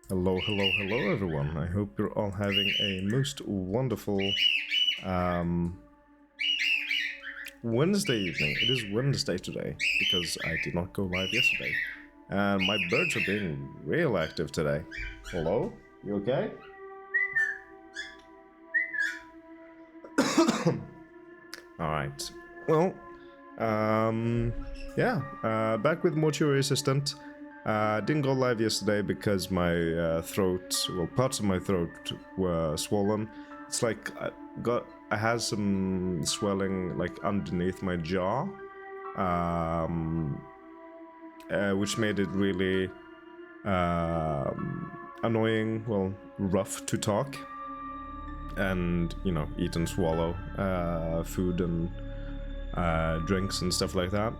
Hello, hello, hello everyone. I hope you're all having a most wonderful Wednesday evening. It is Wednesday today because I did not go live yesterday. And my birds are being real active today. Hello? You okay? Alright. Well, back with Mortuary Assistant. Didn't go live yesterday because my throat, well, parts of my throat were swollen. It's like I had some swelling like underneath my jaw, which made it really annoying, well, rough to talk and, you know, eat and swallow food and drinks and stuff like that.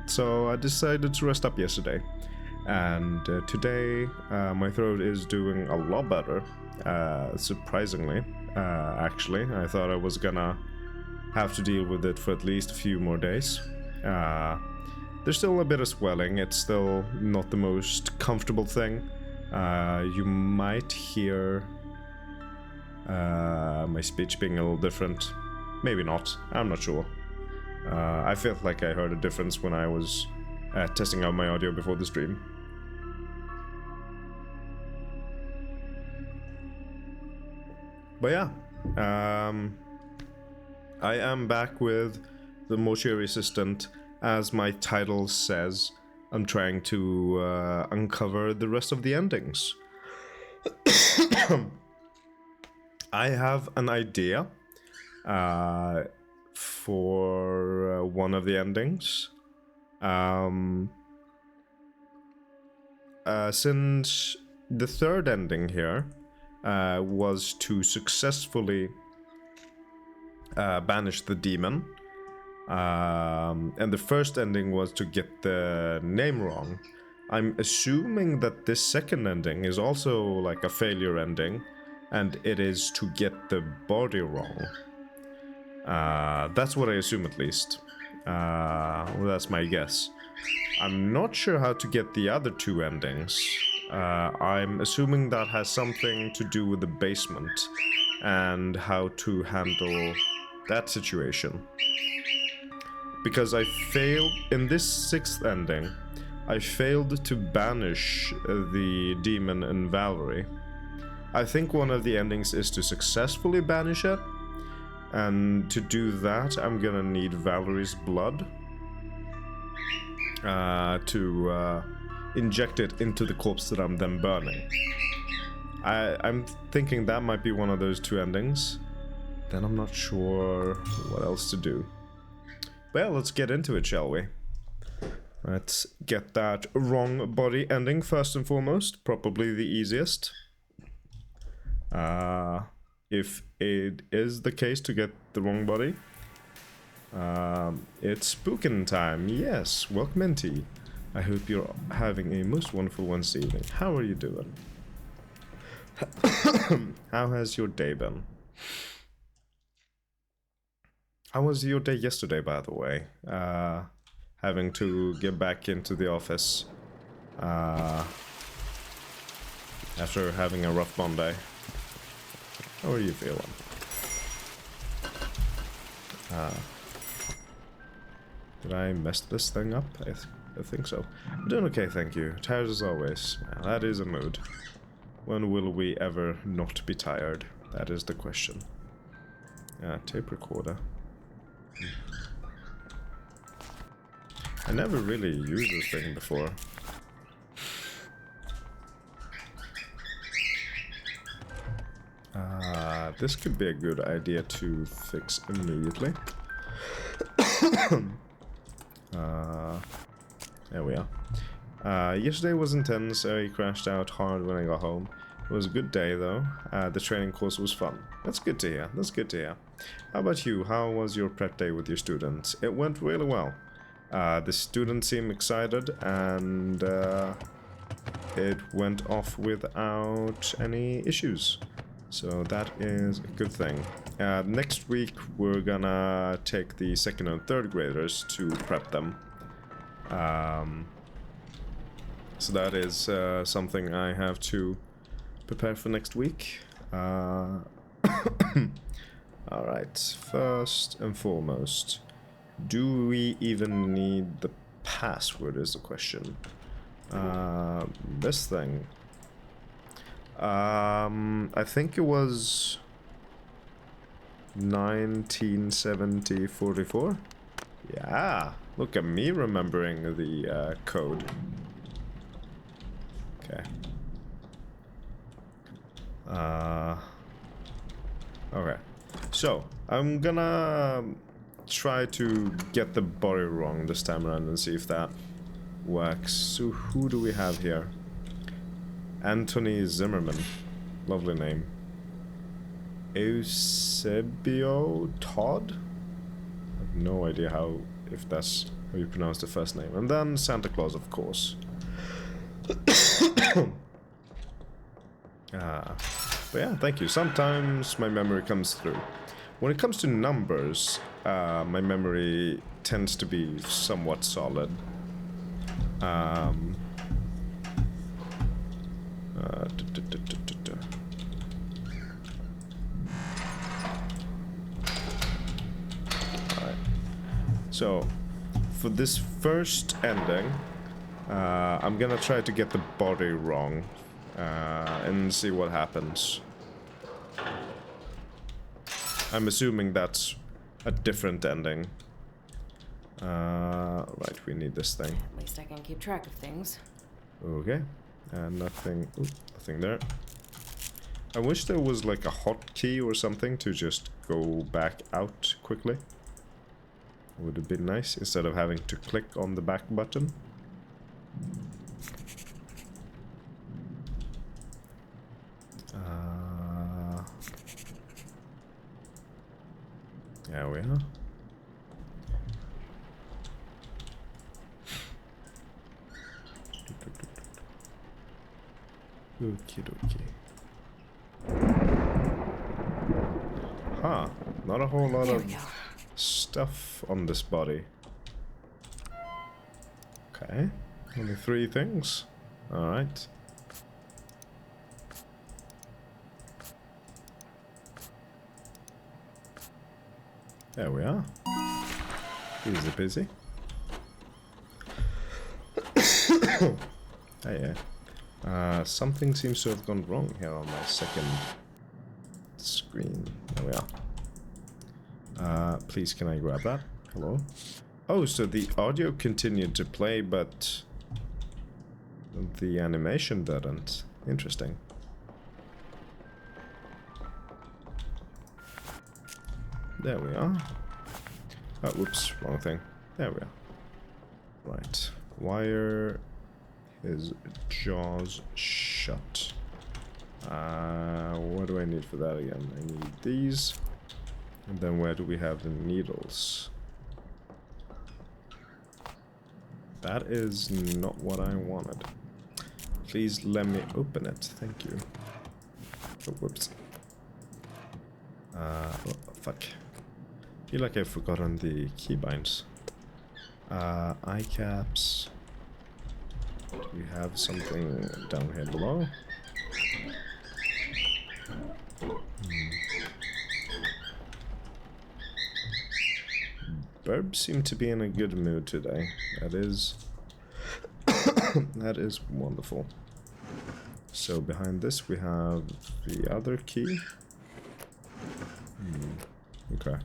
So I decided to rest up yesterday. And today, my throat is doing a lot better, surprisingly, actually. I thought I was gonna have to deal with it for at least a few more days. There's still a bit of swelling. It's still not the most comfortable thing. You might hear my speech being a little different. Maybe not. I'm not sure. I felt like I heard a difference when I was testing out my audio before the stream. But yeah, I am back with the Mortuary Assistant. As my title says, I'm trying to uncover the rest of the endings. I have an idea for one of the endings. Since the third ending here was to successfully banish the demon, and the first ending was to get the name wrong, I'm assuming that this second ending is also like a failure ending, and it is to get the body wrong. That's what I assume, at least. Well, that's my guess. I'm not sure how to get the other two endings. I'm assuming that has something to do with the basement and how to handle that situation. Because I failed in this sixth ending, I failed to banish the demon in Valerie. I think one of the endings is to successfully banish it, and to do that, I'm gonna need Valerie's blood to inject it into the corpse that I'm then burning. I'm thinking that might be one of those two endings. Then I'm not sure what else to do. Well, let's get into it, shall we? Let's get that wrong body ending first and foremost. Probably the easiest. If it is the case to get the wrong body. It's spookin' time. Yes, welcome Minty. I hope you're having a most wonderful Wednesday evening. How are you doing? How has your day been? How was your day yesterday, by the way? Having to get back into the office after having a rough Monday. How are you feeling? Did I mess this thing up? I think so. I'm doing okay, thank you. Tired as always. That is a mood. When will we ever not be tired? That is the question. Tape recorder. I never really used this thing before. This could be a good idea to fix immediately. There we are. Yesterday was intense. I crashed out hard when I got home. It was a good day though. The training course was fun. That's good to hear. That's good to hear. How about you? How was your prep day with your students? It went really well. The students seem excited and it went off without any issues. So that is a good thing. Next week we're gonna take the second and third graders to prep them. So that is something I have to prepare for next week. Alright, first and foremost, do we even need the password is the question. This thing. I think it was 1970-44. Yeah, look at me remembering the code. Okay. Okay. So, I'm gonna try to get the body wrong this time around and see if that works. So, who do we have here? Anthony Zimmerman. Lovely name. Eusebio Todd? I have no idea if that's how you pronounce the first name. And then Santa Claus, of course. But yeah, thank you. Sometimes my memory comes through. When it comes to numbers, my memory tends to be somewhat solid. Alright. So, for this first ending, I'm gonna try to get the body wrong. And see what happens. I'm assuming that's a different ending. Right, we need this thing. At least I can keep track of things. Okay. Nothing. Ooh, nothing there. I wish there was like a hotkey or something to just go back out quickly. Would have been nice instead of having to click on the back button. There we are. Okie dokie. Huh. Not a whole lot of stuff on this body. Okay. Only 3 things. Alright. There we are. Easy busy. Hey, yeah. Something seems to have gone wrong here on my second screen. There we are. Please, can I grab that? Hello? Oh, so the audio continued to play, but the animation didn't. Interesting. There we are. Oh, whoops, wrong thing. There we are. Right. Wire his jaws shut. What do I need for that again? I need these. And then where do we have the needles? That is not what I wanted. Please let me open it. Thank you. Oh, whoops. Oh, fuck. I feel like I've forgotten the keybinds. Eye caps. Do we have something down here below? Burbs seem to be in a good mood today. That is... that is wonderful. So behind this we have the other key. Okay.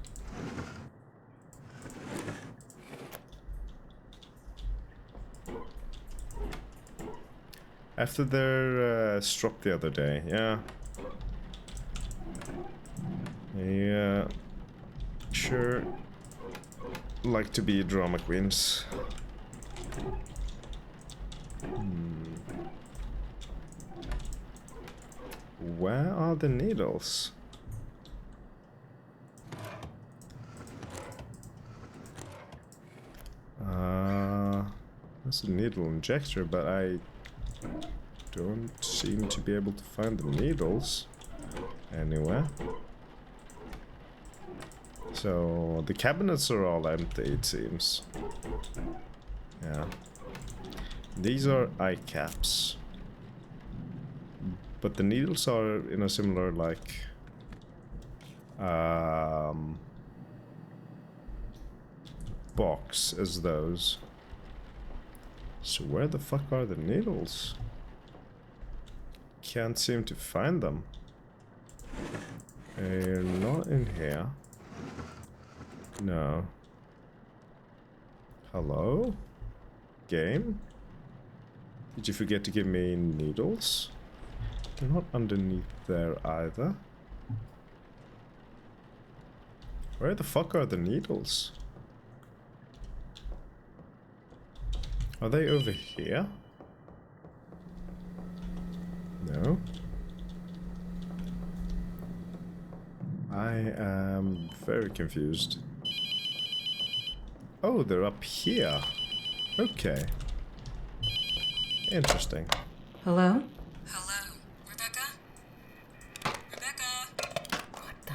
After their struck the other day, yeah. Yeah. Sure. Like to be drama queens. Where are the needles? That's a needle injector, but I don't seem to be able to find the needles anywhere. So the cabinets are all empty, it seems. Yeah. These are eye caps. But the needles are in a similar, like... box as those. So where the fuck are the needles? Can't seem to find them. They're not in here. No. Hello? Game? Did you forget to give me needles? They're not underneath there either. Where the fuck are the needles? Are they over here? No. I am very confused. Oh, they're up here. Okay. Interesting. Hello? Hello, Rebecca? Rebecca? What the?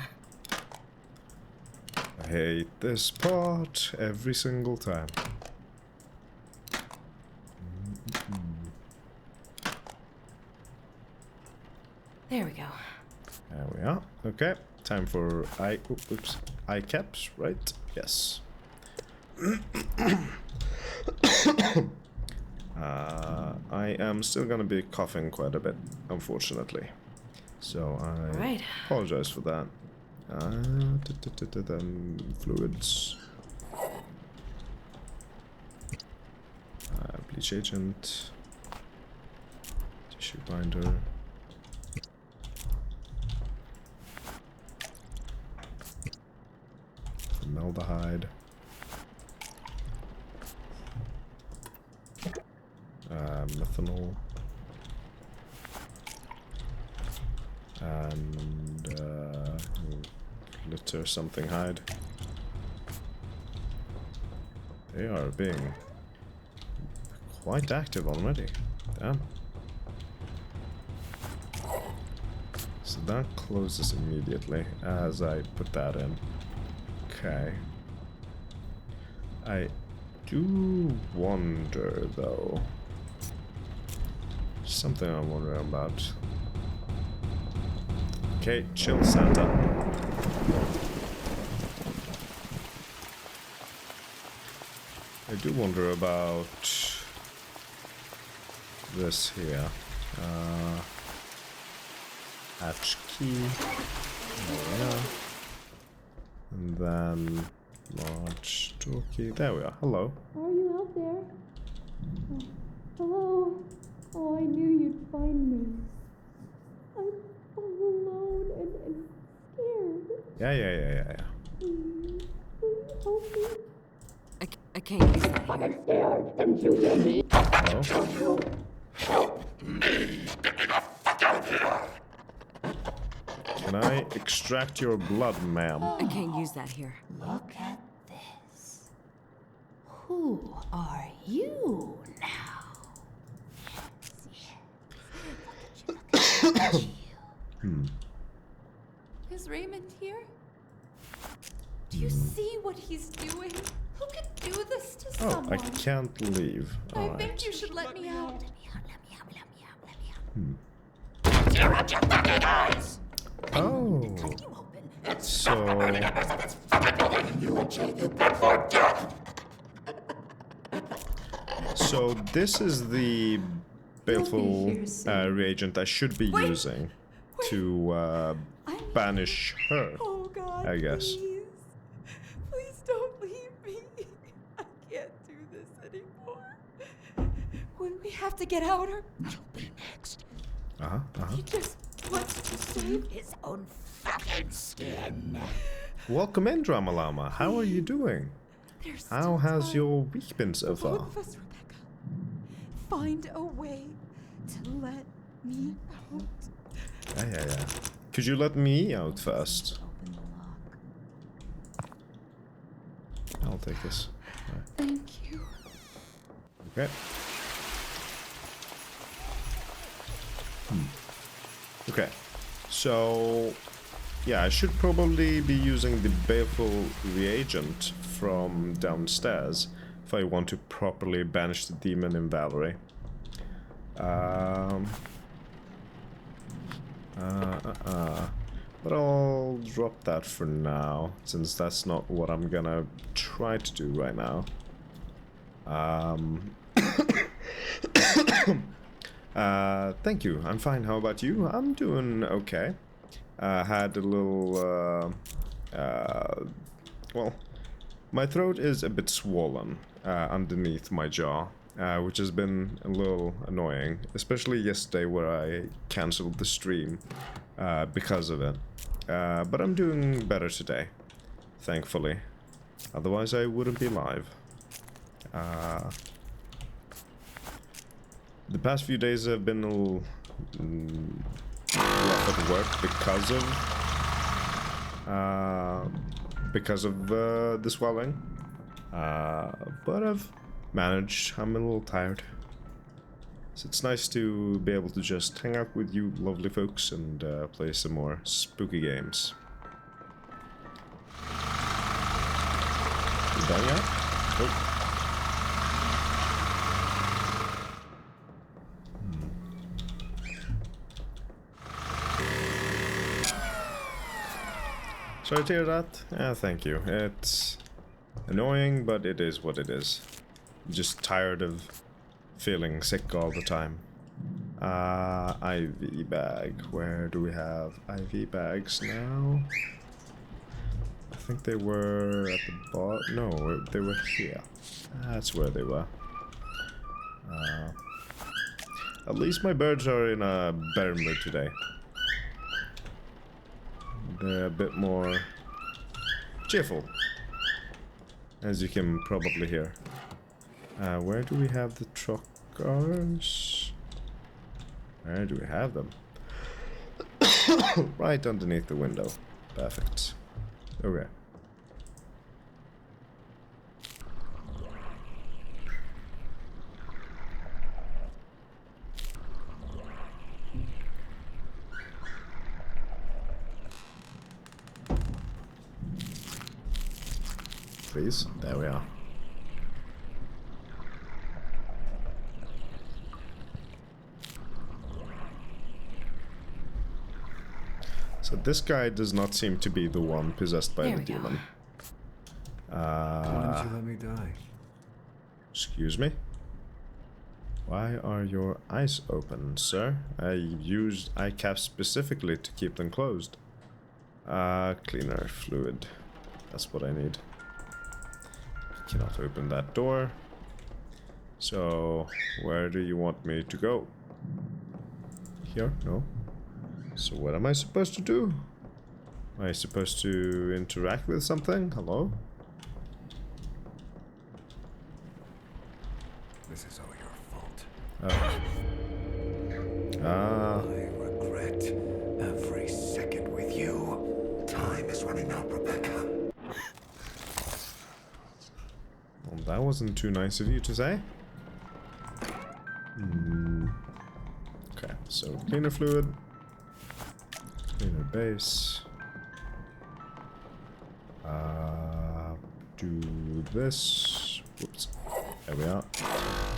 I hate this part every single time. There we go. There we are. Okay. Time for eye caps, right? Yes. I am still gonna be coughing quite a bit, unfortunately. So I apologize for that. Fluids. Bleach agent. Tissue binder. Formaldehyde. Methanol. And glitter something hide. They are being quite active already. Damn. So that closes immediately as I put that in. Okay. I do wonder though. Something I'm wondering about. Okay, chill Santa. I do wonder about this here. Hatch key. Oh, yeah. And then large door key. There we are. Hello. Are you out there? Oh, hello? Oh, I knew you'd find me. I'm all alone and scared. Yeah. Please, will you help me? I can't use that. I'm scared. Don't you hear me? Hello? Help me. Get me the fuck out here. Can I extract your blood, ma'am? I can't use that here. Look at this. Who are you now? Yes. Look at you. Is Raymond here? Do you see what he's doing? Who could do this to Oh, someone? I can't leave. I Alright. think you should let me out. Oh. So... So this is the baleful reagent I should be using to banish her, Oh God, I guess. Please don't leave me. I can't do this anymore. We have to get out or you'll be next. He just wants to save his own fucking skin. Welcome in, Drama Llama. How are you doing? There's How still has time. your week been so Both far? of us, Rebecca. Find a way to let me out. Yeah. Could you let me out first? Open the lock. I'll take this. Right. Thank you. Okay. Okay. So, yeah, I should probably be using the baleful reagent from downstairs if I want to properly banish the demon in Valerie. But I'll drop that for now, since that's not what I'm gonna try to do right now. Thank you. I'm fine. How about you? I'm doing okay. Had a little, well, my throat is a bit swollen underneath my jaw, which has been a little annoying, especially yesterday where I cancelled the stream because of it. But I'm doing better today, thankfully. Otherwise, I wouldn't be live. The past few days have been a little rough at work because of the swelling. But I've managed. I'm a little tired. So it's nice to be able to just hang out with you lovely folks and play some more spooky games. You done yet? Oh. Sorry to hear that. Thank you. It's annoying, but it is what it is. I'm just tired of feeling sick all the time. IV bag. Where do we have IV bags now? I think they were at the bottom. No, they were here. That's where they were. At least my birds are in a better mood today. They're a bit more cheerful, as you can probably hear. Where do we have the truckers? Where do we have them? Right underneath the window. Perfect. Okay. Please. There we are. So this guy does not seem to be the one possessed by the demon. Why don't you let me die? Excuse me? Why are your eyes open, sir? I used eye caps specifically to keep them closed. Cleaner fluid. That's what I need. Cannot open that door. So, where do you want me to go? Here? No. So what am I supposed to do? Am I supposed to interact with something? Hello? This is all your fault. Oh. I regret every second with you. Time is running out, Rebecca. Well, that wasn't too nice of you to say. Okay, so cleaner fluid. Cleaner base. Do this. Whoops. There we are.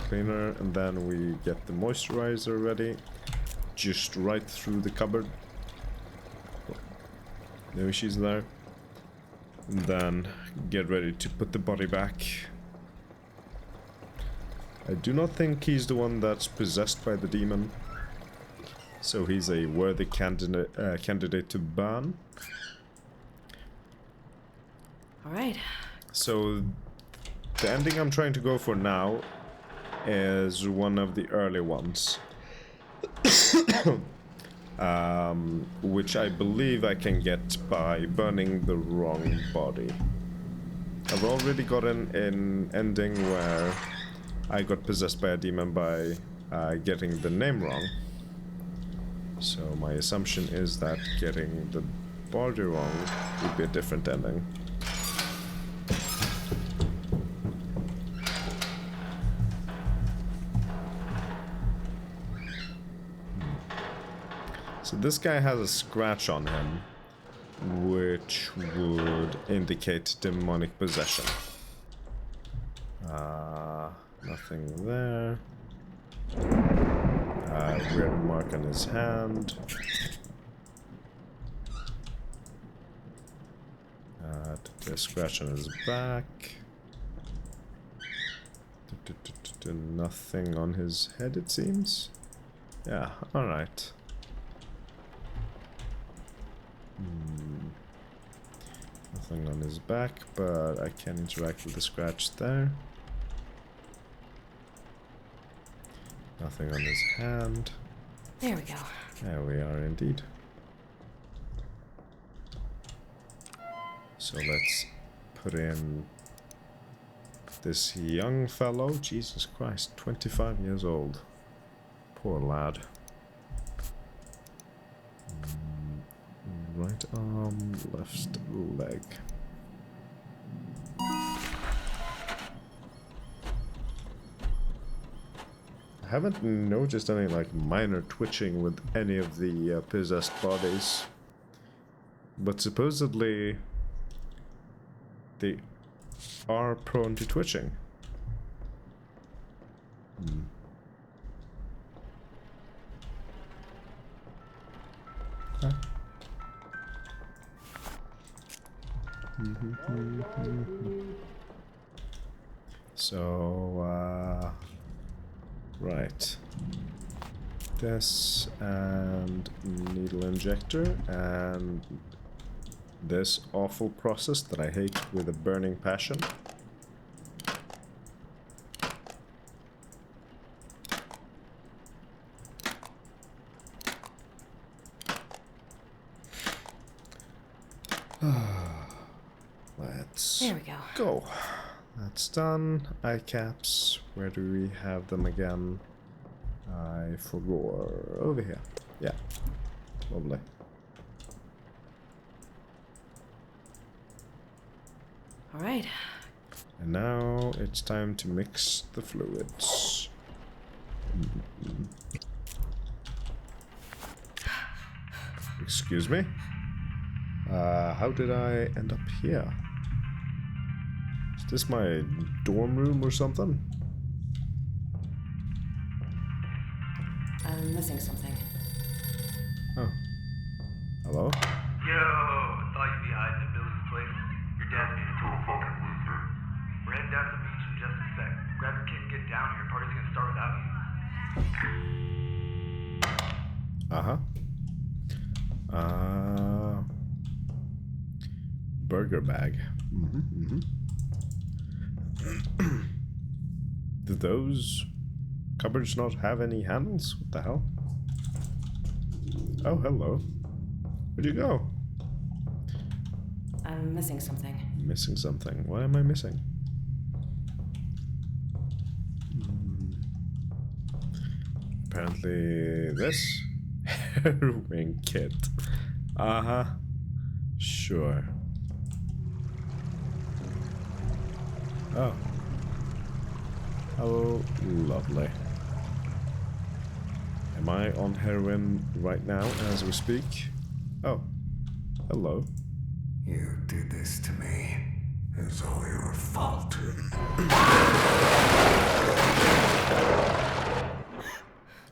Cleaner, and then we get the moisturizer ready. Just right through the cupboard. Maybe she's there. And then get ready to put the body back. I do not think he's the one that's possessed by the demon. So he's a worthy candidate to burn. Alright. So the ending I'm trying to go for now is one of the early ones. Which I believe I can get by burning the wrong body. I've already got an ending where I got possessed by a demon by getting the name wrong. So my assumption is that getting the body wrong would be a different ending. So this guy has a scratch on him, which would indicate demonic possession. Nothing there. Weird mark on his hand. A scratch on his back. Nothing on his head, it seems. Yeah, alright. Nothing on his back, but I can interact with the scratch there. Nothing on his hand. There we go. There we are indeed. So let's put in this young fellow. Jesus Christ, 25 years old. Poor lad. Right arm, left leg. I haven't noticed any like minor twitching with any of the possessed bodies, but supposedly they are prone to twitching. Huh? So, right. This and needle injector and this awful process that I hate with a burning passion. Let's There we go. go. That's done. Eye caps. Where do we have them again? I forgot. Over here. Yeah. Lovely. All right. And now it's time to mix the fluids. Excuse me? How did I end up here? Is this my dorm room or something? I'm missing something. Oh. Hello? Yo, thought you'd be hiding at Billy's place. Your dad's being a total fucking loser. We're heading down to the beach in just a sec. Grab your kid and get down here. Party's gonna start without you. Burger bag. Do those cupboards not have any handles? What the hell? Oh, hello. Where'd you go? I'm missing something. Missing something. What am I missing? Apparently this heroin kit. Sure. Oh. Oh, lovely. Am I on heroin right now as we speak? Oh. Hello. You did this to me. It's all your fault.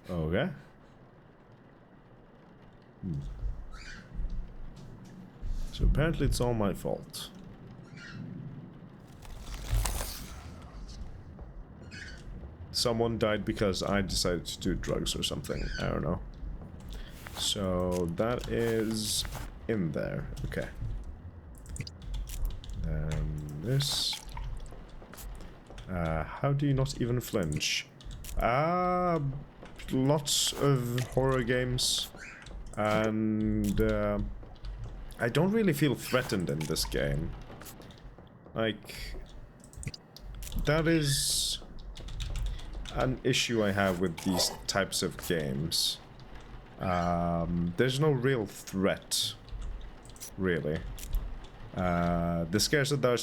Okay. So apparently it's all my fault. Someone died because I decided to do drugs or something. I don't know. So that is in there. Okay. And this. How do you not even flinch? Lots of horror games. And I don't really feel threatened in this game. Like, that is an issue I have with these types of games. There's no real threat, really. The scares are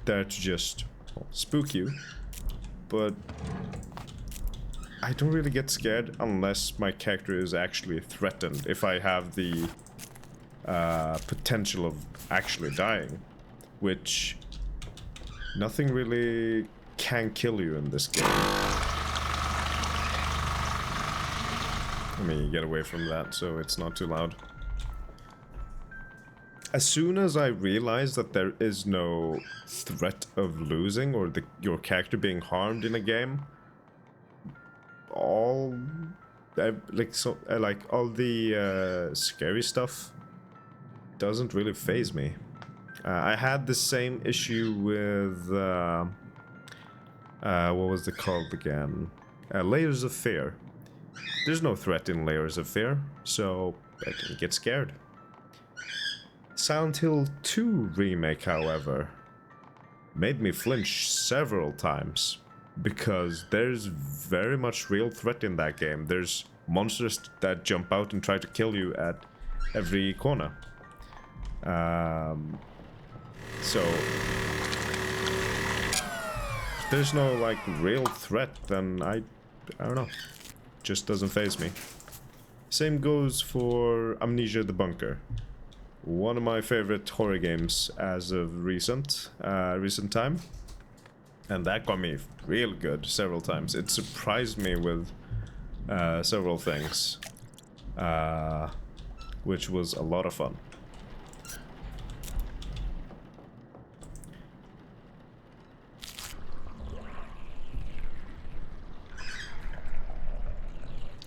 there to just spook you, but I don't really get scared unless my character is actually threatened. If I have the potential of actually dying, which nothing really can kill you in this game. Let me get away from that so it's not too loud. As soon as I realize that there is no threat of losing or your character being harmed in a game, all all the scary stuff doesn't really faze me. I had the same issue with what was it called again? Layers of Fear. There's no threat in Layers of Fear, so I didn't get scared. Silent Hill 2 remake, however, made me flinch several times because there's very much real threat in that game. There's monsters that jump out and try to kill you at every corner. So if there's no like real threat, then I don't know, just doesn't faze me. Same goes for Amnesia: The Bunker. One of my favorite horror games as of recent time, and that got me real good several times. It surprised me with several things, which was a lot of fun.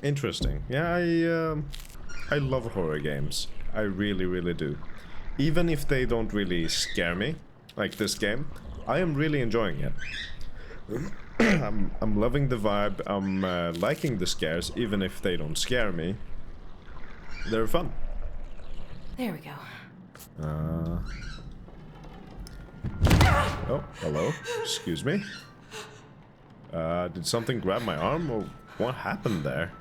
Interesting. Yeah, I love horror games. I really, really do. Even if they don't really scare me, like this game, I am really enjoying it. I'm loving the vibe. I'm liking the scares, even if they don't scare me. They're fun. There we go. Oh, hello. Excuse me. Did something grab my arm, or what happened there?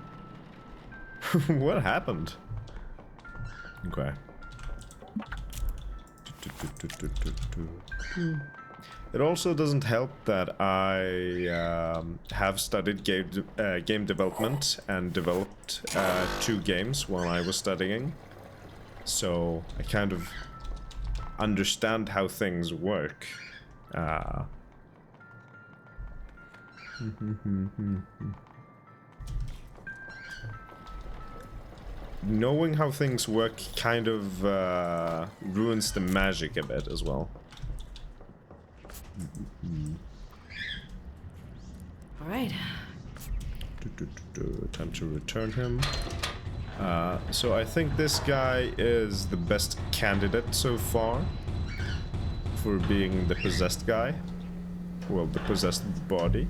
What happened? Okay. It also doesn't help that I have studied game development and developed 2 games while I was studying. So I kind of understand how things work. Knowing how things work kind of ruins the magic a bit as well. All right. Time to return him. So I think this guy is the best candidate so far for being the possessed guy. Well, the possessed body.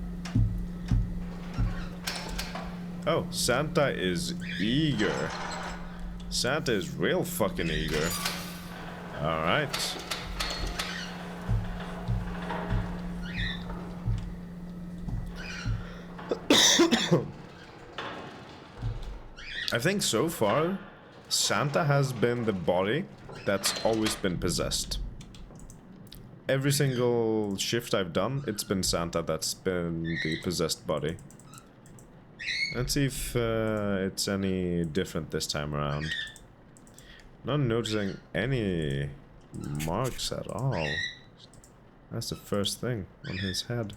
Oh, Santa is eager. Santa is real fucking eager. Alright. I think so far, Santa has been the body that's always been possessed. Every single shift I've done, it's been Santa that's been the possessed body. Let's see if it's any different this time around. Not noticing any marks at all. That's the first thing on his head.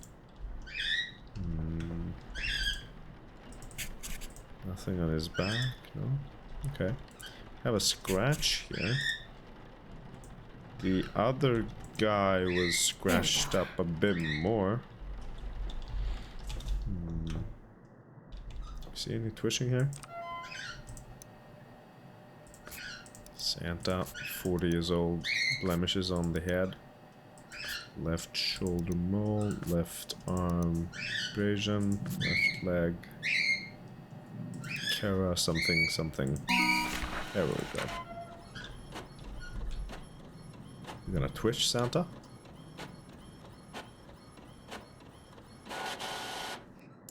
Nothing on his back, no? Okay. Have a scratch here. The other guy was scratched up a bit more. See any twitching here? Santa, 40 years old, blemishes on the head. Left shoulder mole, left arm abrasion, left leg. Kara something something. There we go. You gonna twitch, Santa?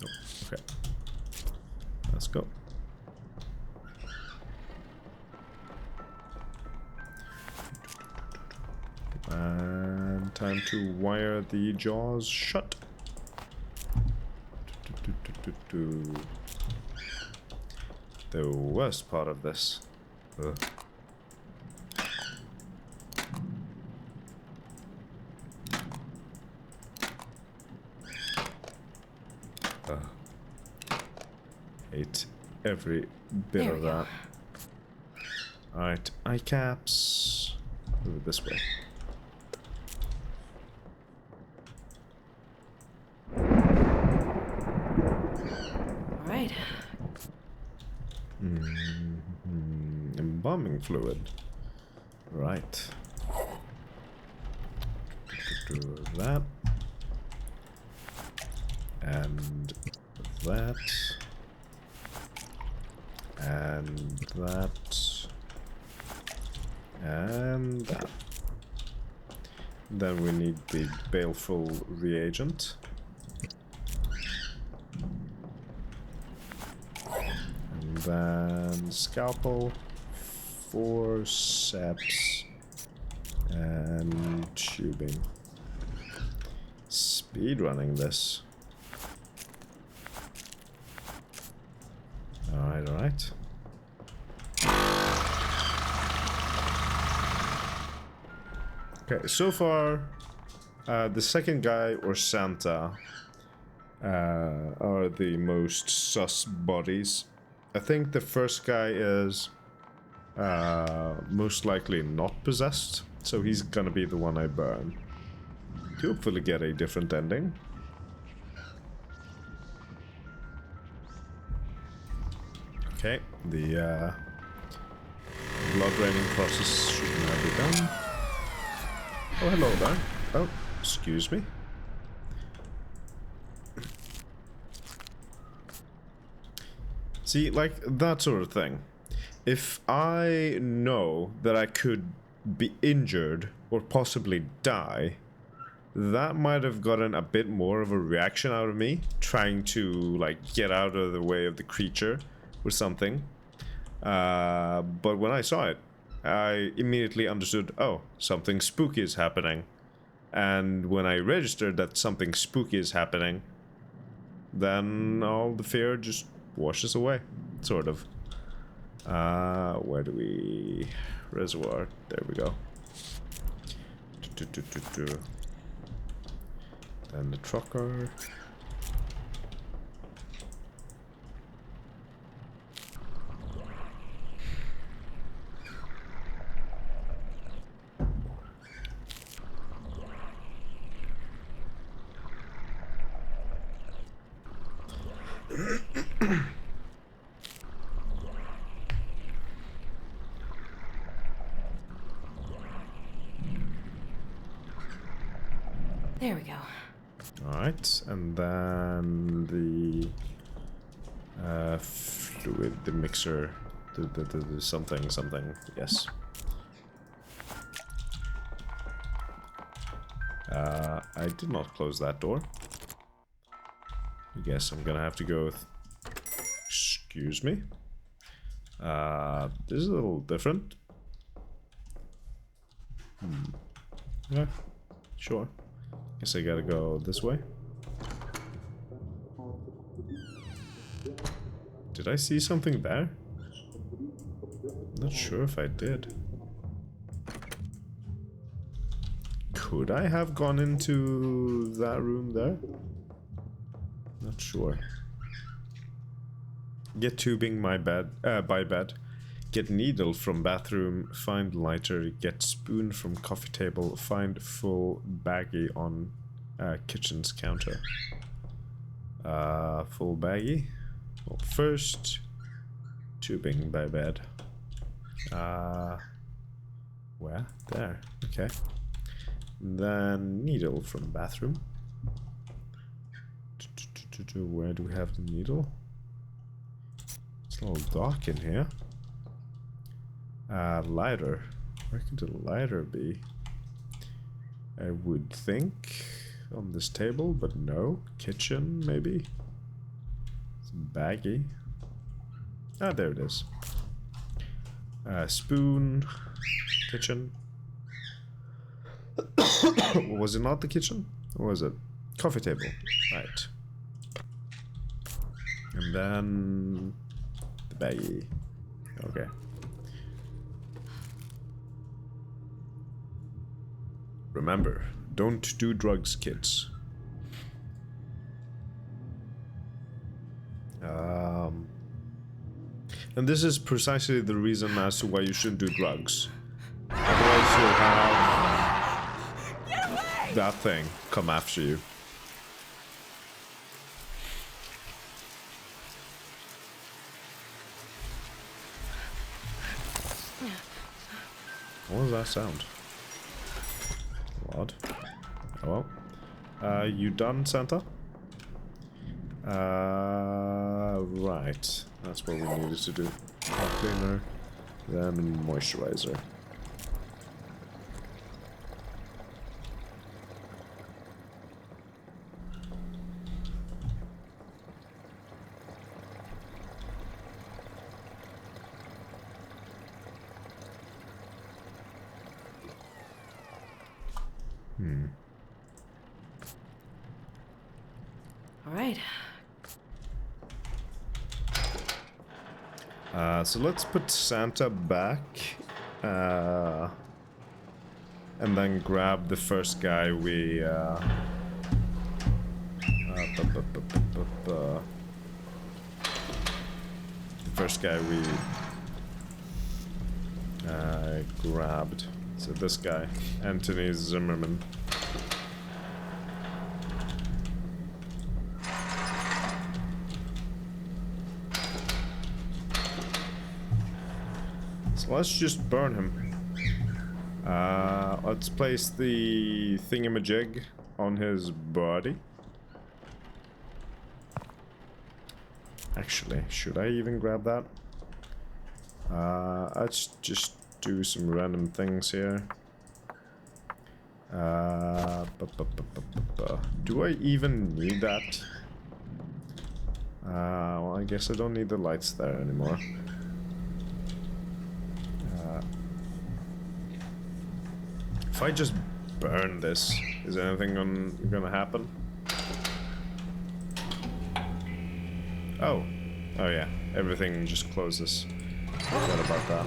Oh, okay. Let's go. And time to wire the jaws shut. The worst part of this. Ugh. Hate every bit There of we go. that. Alright, eye caps. Move it this way. Alright. Embalming fluid. Right. Do that. And that. And that. And that. Then we need the baleful reagent. And then scalpel, forceps, and tubing. Speedrunning this. Alright, alright. Okay, so far, the second guy or Santa are the most sus bodies. I think the first guy is most likely not possessed, so he's gonna be the one I burn. To hopefully get a different ending. Okay, the blood draining process should now be done. Oh, hello there. Oh, excuse me. See, like, that sort of thing. If I know that I could be injured or possibly die, that might have gotten a bit more of a reaction out of me, trying to, like, get out of the way of the creature or something. But when I saw it, I immediately understood, oh, something spooky is happening. And when I registered that something spooky is happening, then all the fear just washes away, sort of. Where do we... Reservoir, there we go. And the trucker. There we go. Alright, and then the fluid, the mixer, the something, yes. I did not close that door. I guess I'm gonna have to go with... Excuse me? This is a little different. Yeah, sure. Guess I gotta go this way. Did I see something there? Not sure if I did. Could I have gone into that room there? Not sure. Get tubing by bed. Get needle from bathroom. Find lighter. Get spoon from coffee table. Find full baggie on kitchen's counter. Full baggie. Well, first tubing by bed. Where? There. Okay. Then needle from bathroom. Where do we have the needle? It's a little dark in here. Lighter. Where could the lighter be? I would think on this table, but no. Kitchen, maybe? It's baggy. Ah, there it is. Spoon. Kitchen. Was it not the kitchen? Or was it? Coffee table. Right. And then... the baggie. Okay. Remember, don't do drugs, kids. And this is precisely the reason as to why you shouldn't do drugs. Otherwise you'll have that thing come after you. What was that sound? Odd. Oh well. You done, Santa? Right. That's what we needed to do. Cleaner, then moisturizer. All right. So let's put Santa back, and then grab the first guy we, the first guy we, grabbed. So this guy, Anthony Zimmerman. Let's just burn him. Let's place the thingamajig on his body. Actually, should I even grab that? Let's just do some random things here. Do I even need that? Well, I guess I don't need the lights there anymore. If I just burn this, is anything gonna happen? Oh. Oh yeah, everything just closes. Forgot about that.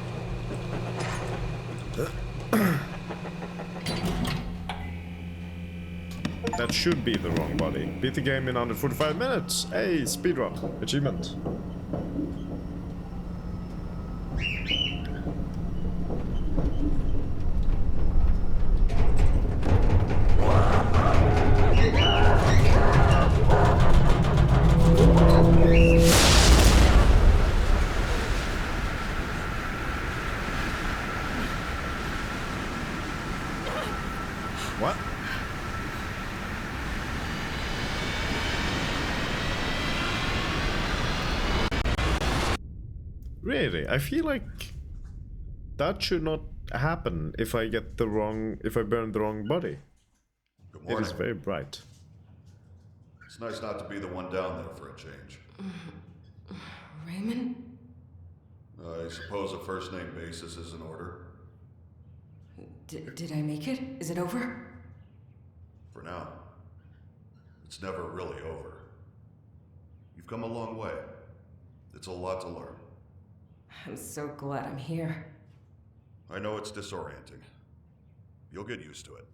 That should be the wrong body. Beat the game in under 45 minutes! Hey, speedrun! Achievement! What? Really? I feel like that should not happen if I get the wrong, if I burn the wrong body. Good It morning. is very bright. It's nice not to be the one down there for a change. Raymond? I suppose a first name basis is in order. Did I make it? Is it over? For now. It's never really over. You've come a long way. It's a lot to learn. I'm so glad I'm here. I know it's disorienting. You'll get used to it.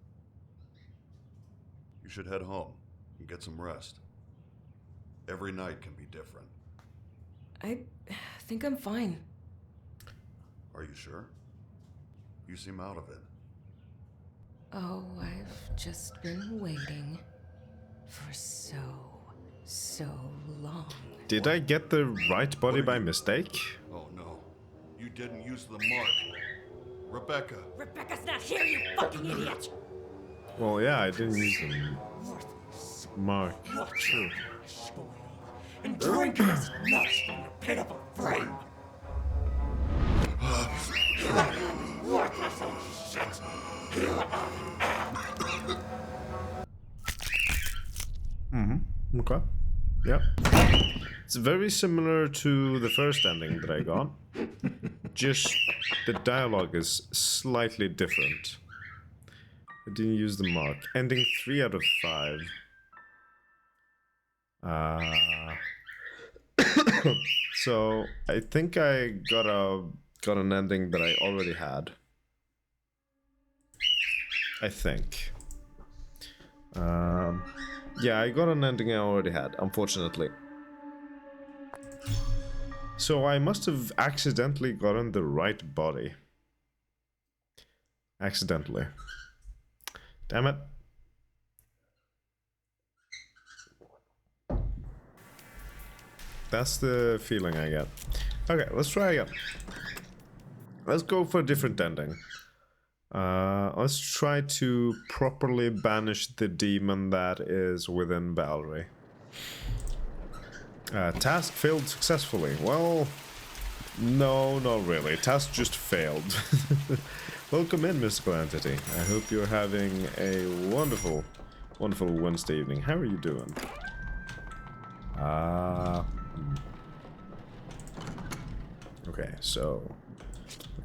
You should head home and get some rest. Every night can be different. I think I'm fine. Are you sure? You seem out of it. Oh, I've just been waiting for so long. Did I get the right body by mistake? Oh no. You didn't use the mark. Rebecca. Rebecca's not here, you fucking idiot! Well, yeah, I didn't use the mark. True. And drinking his nuts from the pit of a flame. Worthless old shit. Okay. Yep. It's very similar to the first ending that I got. Just the dialogue is slightly different. I didn't use the mark. Ending 3 out of 5. So I think I got an ending that I already had. I think. Yeah, I got an ending I already had, unfortunately. So I must have accidentally gotten the right body. Accidentally. Damn it. That's the feeling I get. Okay, let's try again. Let's go for a different ending. Let's try to properly banish the demon that is within Valerie. Task failed successfully. Well, no, not really. Task just failed. Welcome in, mystical entity. I hope you're having a wonderful, wonderful Wednesday evening. How are you doing? Okay, so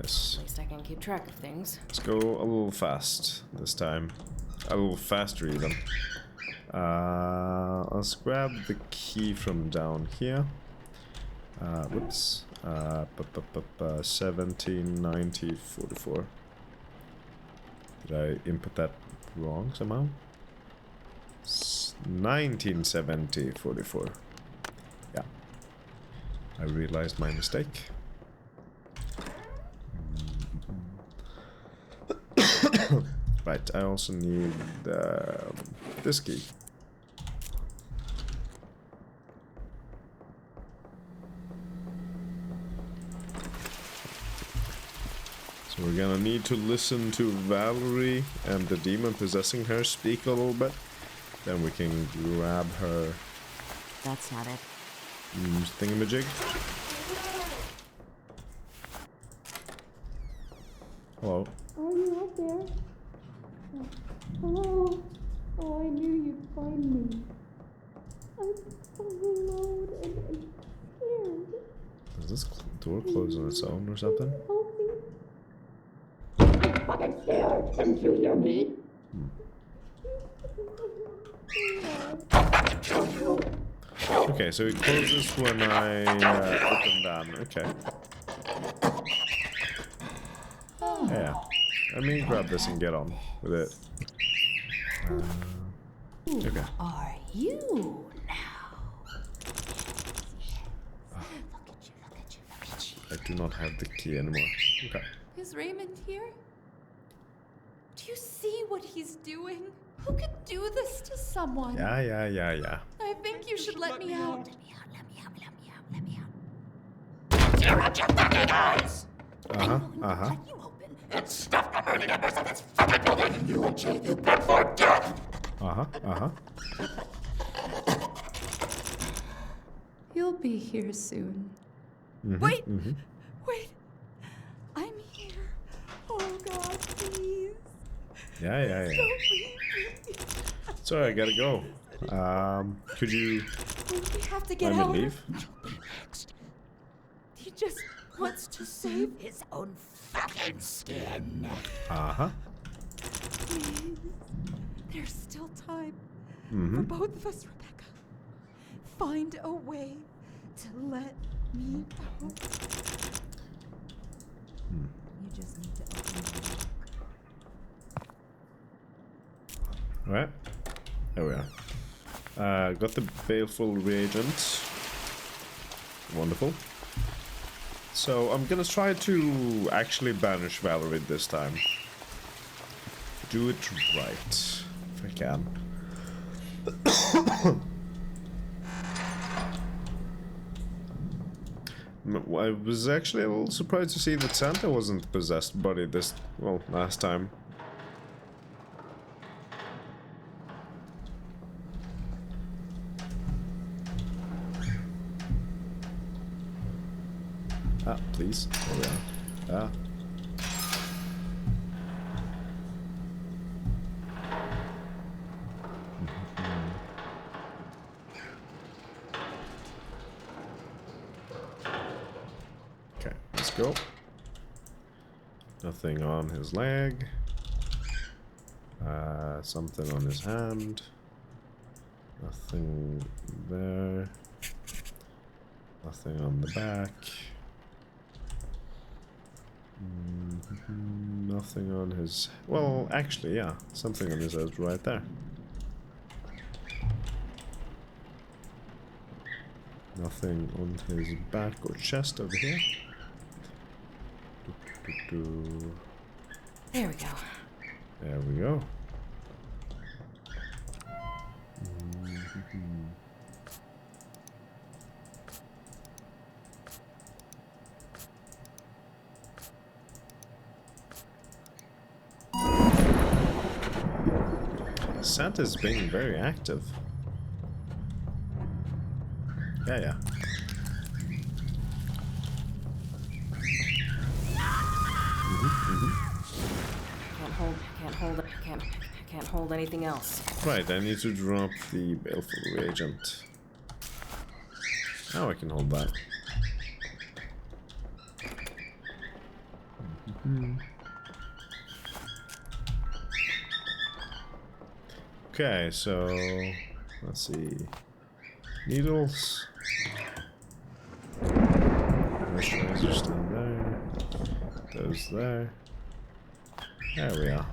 let's... At least I can keep track of things. Let's go a little fast this time. A little faster even. Let's grab the key from down here. Whoops. 1790 44. Did I input that wrong somehow? 1970 44. Yeah. I realized my mistake. Right, I also need this key. So we're gonna need to listen to Valerie and the demon possessing her speak a little bit. Then we can grab her That's not it. thingamajig. Hello. Are you out there? Hello? Oh, I knew you'd find me. I'm so alone and scared. Does this door close on its own or something? Help me. I'm fucking scared. Didn't you hear me? Okay, so it closes when I open down. Okay. Yeah. Let me grab this and get on with it. Okay. Are you now? I do not have the key anymore. Okay. Is Raymond here? Do you see what he's doing? Who could do this to someone? Yeah. I think you should let me out. You'll be here soon. Wait! Wait! I'm here. Oh God, please. Yeah. Don't leave me. Sorry, I gotta go. Could you We have to get let out. me leave? He just wants to save his own fucking skin. Please. There's still time for both of us, Rebecca. Find a way to let me out. You just need to open the door. Alright. There we are. Got the baleful reagent. Wonderful. So I'm gonna try to actually banish Valerie this time. Do it right. If I can. I was actually a little surprised to see that Santa wasn't possessed body this, well, last time. Ah, please. There we are. Ah. Okay, let's go. Nothing on his leg. Something on his hand. Nothing there. Nothing on the back. Nothing on his... Well, actually, yeah. Something on his head right there. Nothing on his back or chest over here. There we go. There we go. Santa's being very active. Yeah. Can't hold anything else. Right, I need to drop the baleful reagent. Now I can hold that. Okay, so let's see. Needles. Moisturizer still there. Those there. There we are.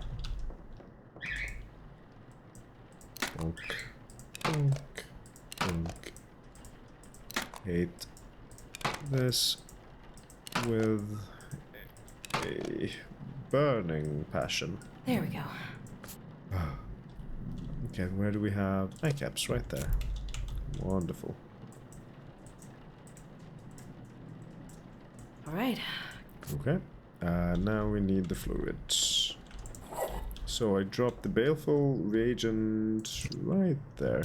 Bonk. Bonk. Bonk. Hate this with a burning passion. There we go. Okay, where do we have eye caps? Right there. Wonderful. All right. Okay. Now we need the fluids. So I dropped the baleful reagent right there.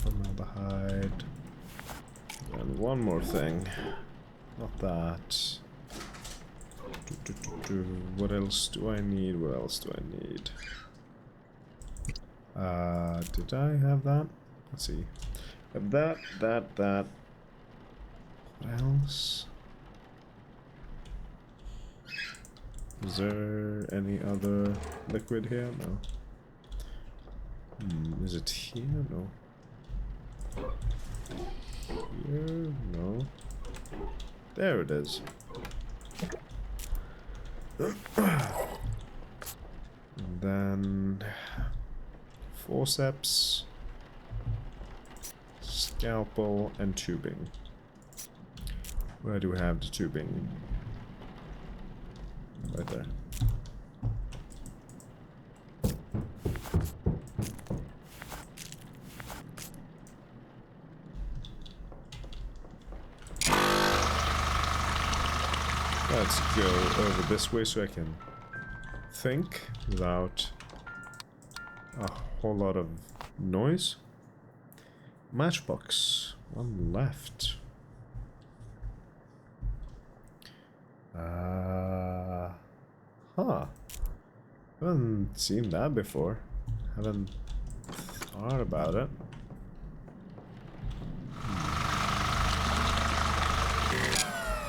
Formaldehyde. And one more thing. Not that. What else do I need? What else do I need? Did I have that? Let's see. Have that. What else? Is there any other liquid here? No. Is it here? No. Here? No. There it is. And then forceps, scalpel, and tubing. Where do we have the tubing? Right there. Let's go over this way so I can think without a whole lot of noise. Matchbox. One left. Huh. Haven't seen that before. Haven't thought about it.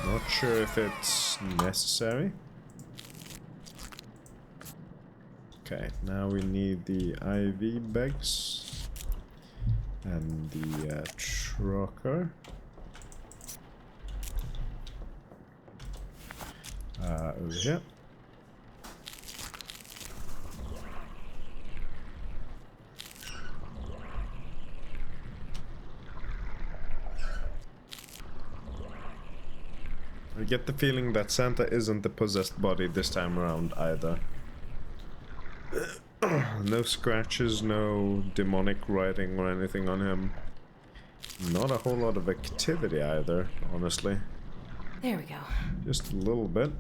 Not sure if it's necessary. Okay, now we need the IV bags and the trucker. Over here. I get the feeling that Santa isn't the possessed body this time around either. No scratches, no demonic writing or anything on him. Not a whole lot of activity either, honestly. There we go. Just a little bit.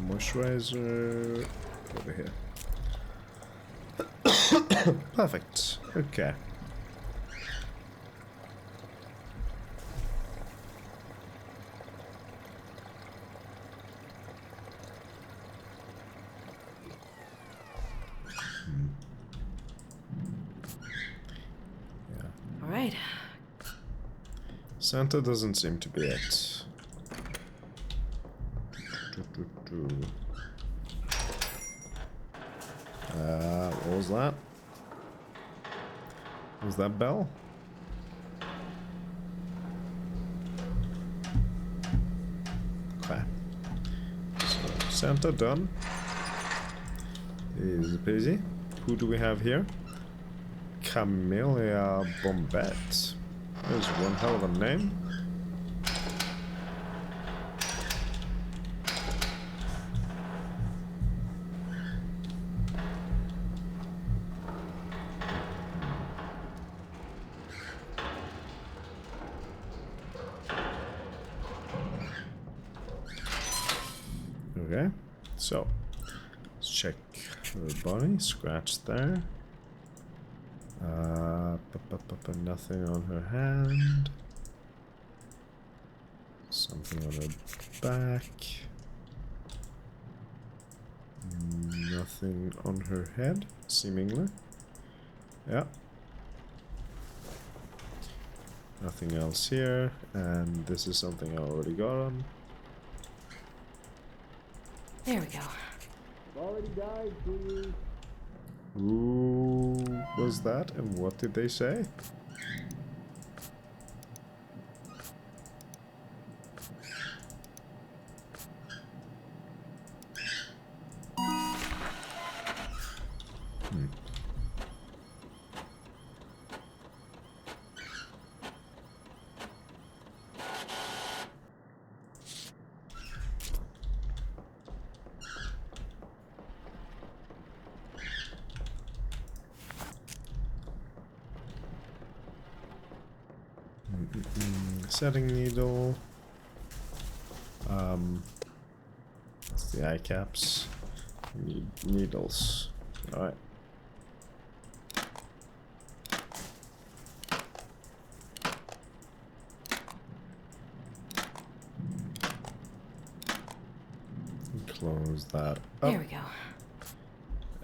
Moisturizer over here. Perfect. Okay. Alright. Santa doesn't seem to be it. What was that? Was that bell? Okay. So, Santa done. Easy peasy. Who do we have here? Camellia Bombette. There's one hell of a name. Okay, so let's check her body. Scratch there. Nothing on her hand. Something on her back. Nothing on her head, seemingly. Yeah. Nothing else here, and this is something I already got on. There we go. Already died, please. Who was that, and what did they say? Setting needle. It's the eye caps. Need needles. Alright. Close that up. There we go.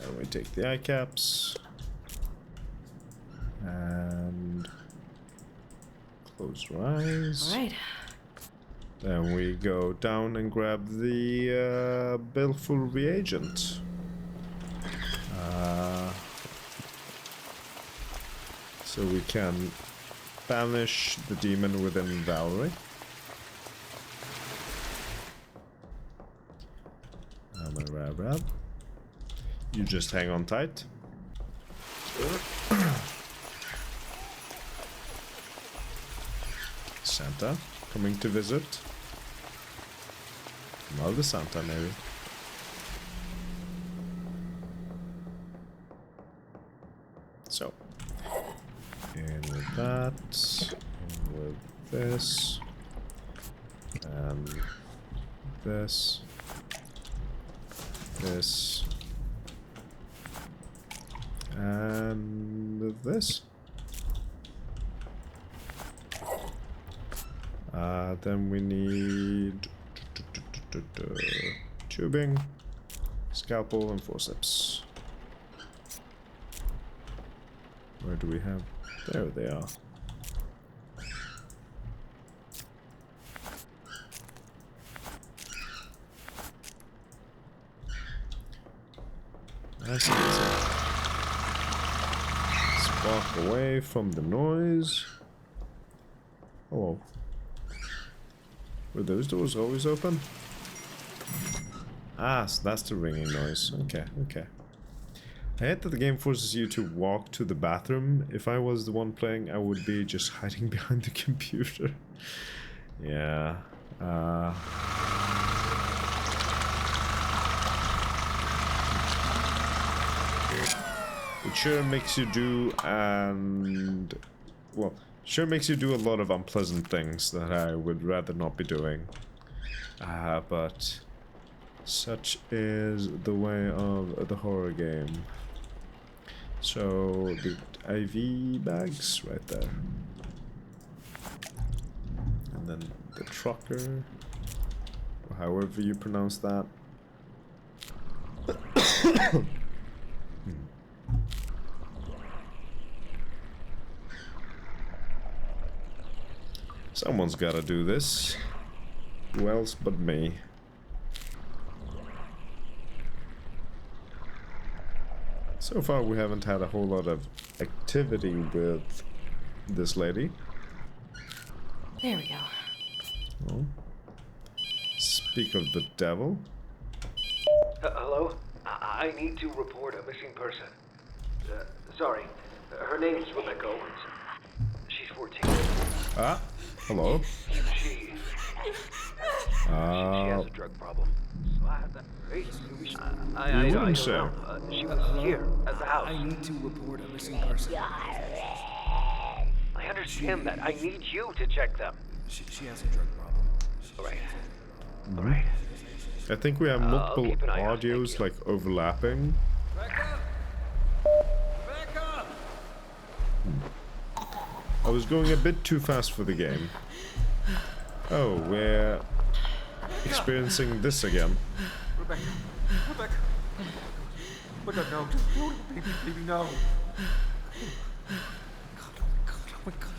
And we take the eye caps. And close your eyes. Alright. Then we go down and grab the baleful reagent. So we can banish the demon within Valerie. Rab. You just hang on tight. Santa coming to visit. Another Santa, maybe. So, in with that, in with this, and this, this, and this. Then we need tubing, scalpel, and forceps. Where do we have? There they are. Nice and easy. Let's walk away from the noise. Hello. Were those doors always open? Ah, so that's the ringing noise. Okay, okay. I hate that the game forces you to walk to the bathroom. If I was the one playing, I would be just hiding behind the computer. Yeah. It sure makes you do sure makes you do a lot of unpleasant things that I would rather not be doing. But such is the way of the horror game. So the IV bags right there. And then the trucker, or however you pronounce that. Someone's gotta do this. Who else but me? So far we haven't had a whole lot of activity with this lady. There we go. Oh. Speak of the devil. Hello? I need to report a missing person. Sorry. Her name's Rebecca Owens. She's 14. Ah, hello. She has a drug problem. So I have that. I You don't wouldn't say. know. She was here at the house. I need to report a missing person. I understand that. I need you to check them. She has a drug problem. Alright. Alright. I think we have multiple keep an eye out, thank audios you. like overlapping. Becca! Becca! I was going a bit too fast for the game. Oh, we're experiencing this again. Rebecca! Rebecca! Rebecca, no. No, baby, no. God, oh my God.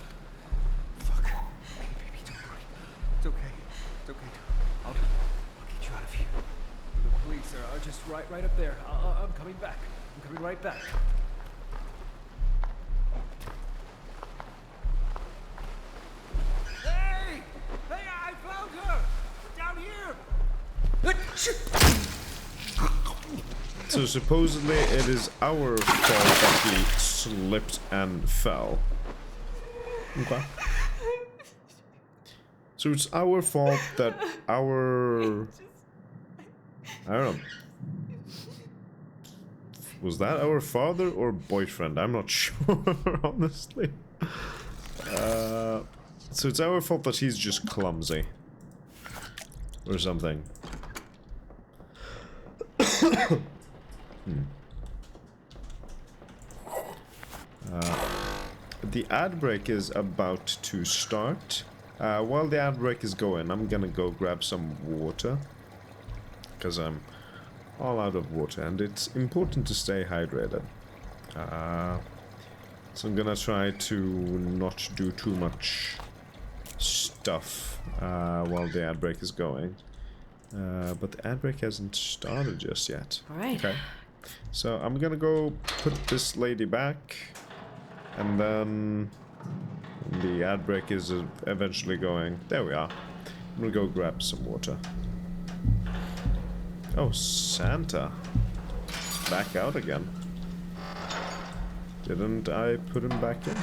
Fuck. Baby, don't worry. It's okay. It's okay. I'll get you out of here. The police are just right up there. I'm coming back. I'm coming right back. Hey! Hey, I found her! Down here! So supposedly it is our fault that he slipped and fell. Okay. So it's our fault that our... I don't know. Was that our father or boyfriend? I'm not sure, honestly. So it's our fault that he's just clumsy. Or something. The ad break is about to start. While the ad break is going, I'm gonna go grab some water. Because I'm all out of water and it's important to stay hydrated. So I'm gonna try to not do too much stuff while the ad break is going. But the ad break hasn't started just yet. Alright. Okay. So I'm gonna go put this lady back. And then the ad break is eventually going. There we are. I'm gonna go grab some water. Oh, Santa. Back out again. Didn't I put him back in?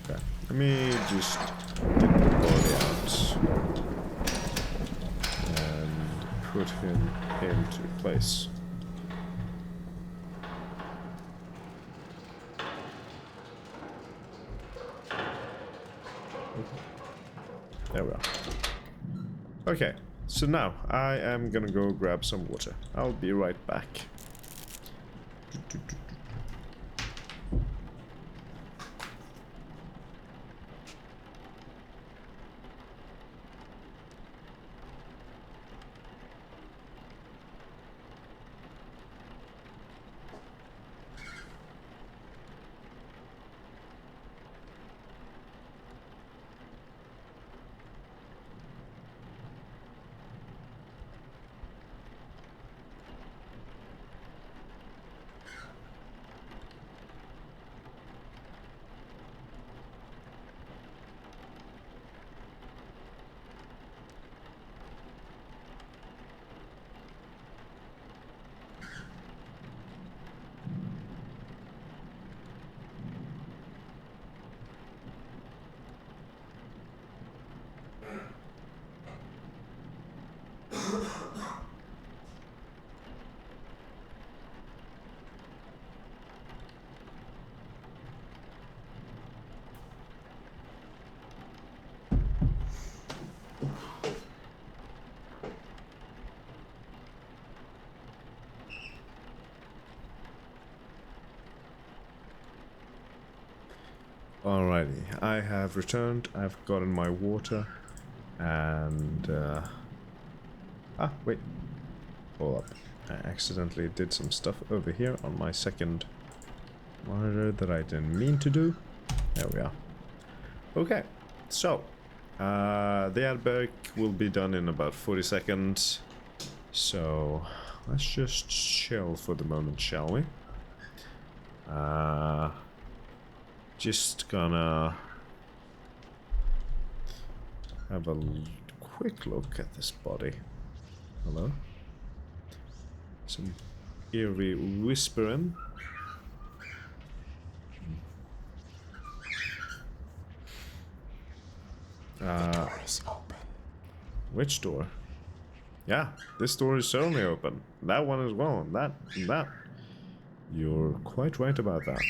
Okay. Let me just get the body out. And put him into place. There we are. Okay, so now I am gonna go grab some water. I'll be right back. Alrighty, I have returned, I've gotten my water, and, wait, hold up, I accidentally did some stuff over here on my second monitor that I didn't mean to do. There we are. Okay, so the ad break will be done in about 40 seconds. So let's just chill for the moment, shall we? Just gonna have a quick look at this body. Hello? Some eerie whispering. Door is open. Which door? Yeah, this door is certainly open. That one as well, and that. You're quite right about that.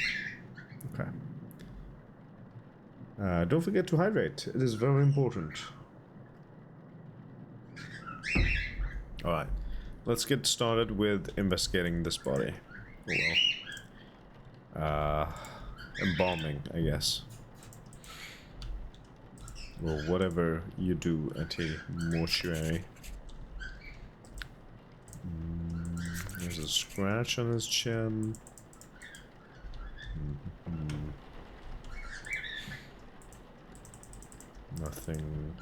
Okay. Don't forget to hydrate. It is very important. Alright. Let's get started with investigating this body. Oh well. Embalming, I guess. Or whatever you do at a mortuary. There's a scratch on his chin. Nothing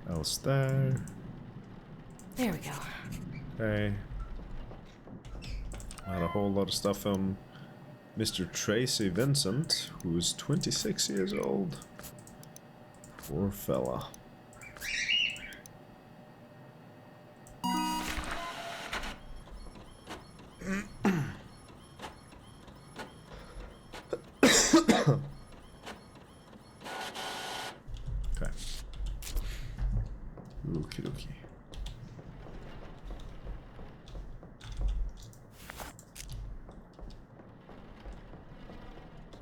else there. There we go. Okay. Not a whole lot of stuff on Mr. Tracy Vincent, who is 26 years old. Poor fella. Okay. Okie dokie.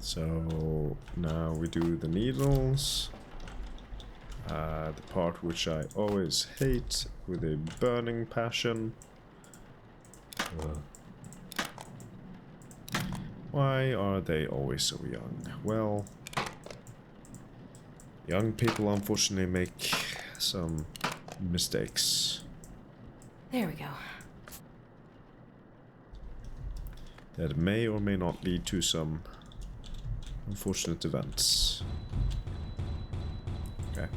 So now we do the needles. The part which I always hate with a burning passion. Why are they always so young? Well, young people unfortunately make some mistakes. There we go. That may or may not lead to some unfortunate events. Okay.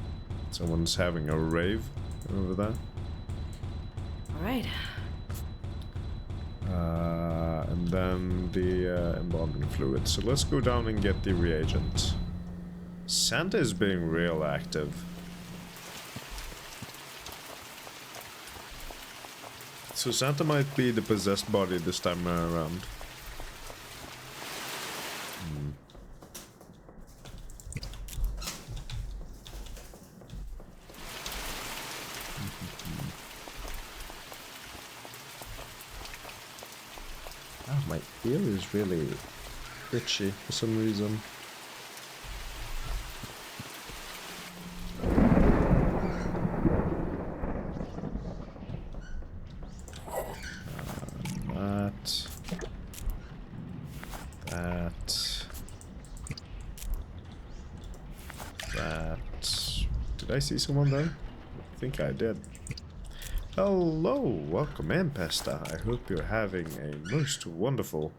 Someone's having a rave over there. Alright. And then the embalming fluid. So let's go down and get the reagent. Santa is being real active. So Santa might be the possessed body this time around. Oh, my ear is really itchy for some reason. Did I see someone there? I think I did. Hello, welcome in, Pesta. I hope you're having a most wonderful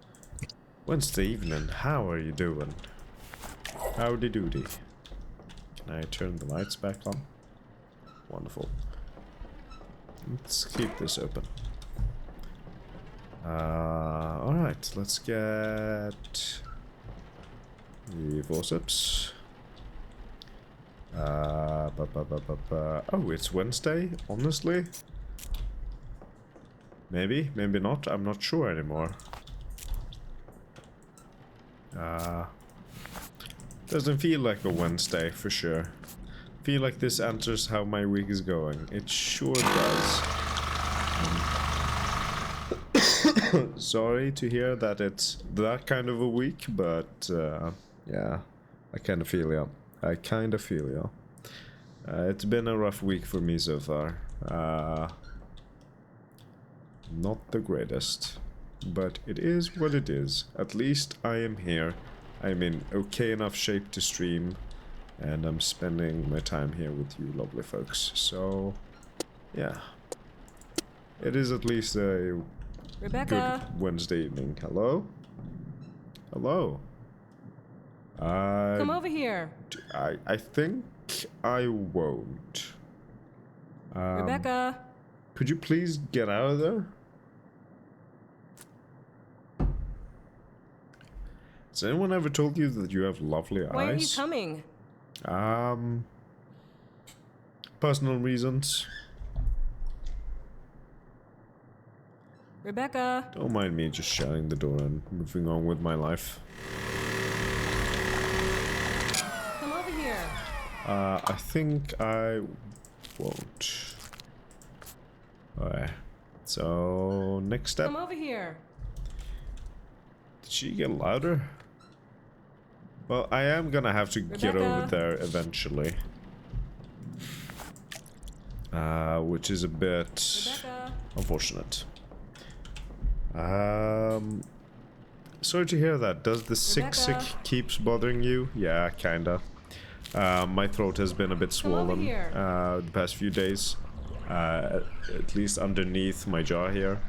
Wednesday evening. How are you doing? Howdy doody. Can I turn the lights back on? Wonderful. Let's keep this open. Alright, let's get the forceps. Oh, it's Wednesday, honestly? Maybe, maybe not, I'm not sure anymore. Doesn't feel like a Wednesday, for sure. Feel like this answers how my week is going. It sure does. Sorry to hear that it's that kind of a week, but yeah, I kind of feel ya. I kind of feel ya. It's been a rough week for me so far. Not the greatest, but it is what it is. At least I am here. I'm in okay enough shape to stream, and I'm spending my time here with you lovely folks. So, yeah. It is at least a Rebecca. good Wednesday evening. Hello? Hello. Come over here. I think I won't. Rebecca. Could you please get out of there? Has anyone ever told you that you have lovely eyes? Why aren't you coming? Personal reasons. Rebecca. Don't mind me just shutting the door and moving on with my life. Come over here. I think I won't. Alright. So, next step. Come over here. Did she get louder? Well, I am gonna have to get over there eventually. Which is a bit unfortunate. Sorry to hear that. Does the sick keeps bothering you? Yeah, kinda. My throat has been a bit swollen the past few days. At least underneath my jaw here.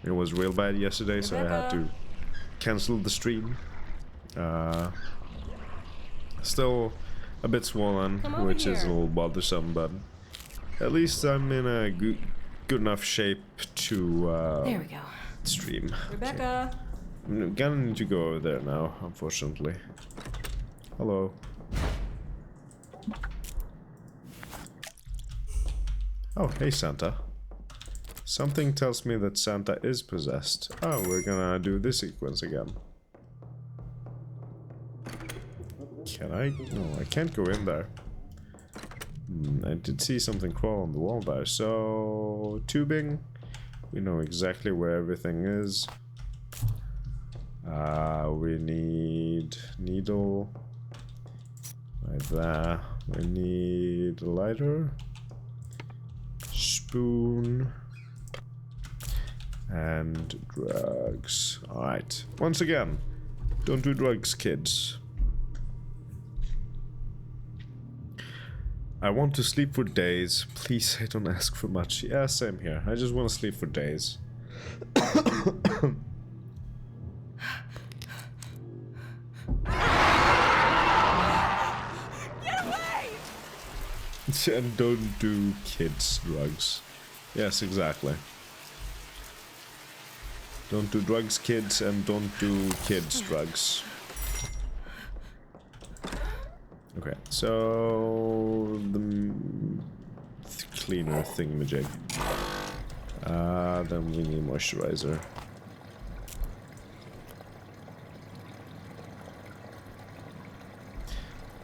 It was real bad yesterday, so I had to cancel the stream. Still a bit swollen, which is a little bothersome, but at least I'm in a good enough shape to there we go. Stream. Rebecca. Okay. I'm gonna need to go over there now, unfortunately. Hello. Oh, hey Santa. Something tells me that Santa is possessed. Oh, we're gonna do this sequence again. Can I? No, I can't go in there. I did see something crawl on the wall there. So, tubing. We know exactly where everything is. We need needle. Right there. We need a lighter. Spoon. And drugs. Alright. Once again, don't do drugs, kids. I want to sleep for days. Please, I don't ask for much. Yeah, same here. I just want to sleep for days. Get away! And don't do kids' drugs. Yes, exactly. Don't do drugs, kids, and don't do kids' drugs. Okay, so the cleaner thingamajig. Then we need moisturizer.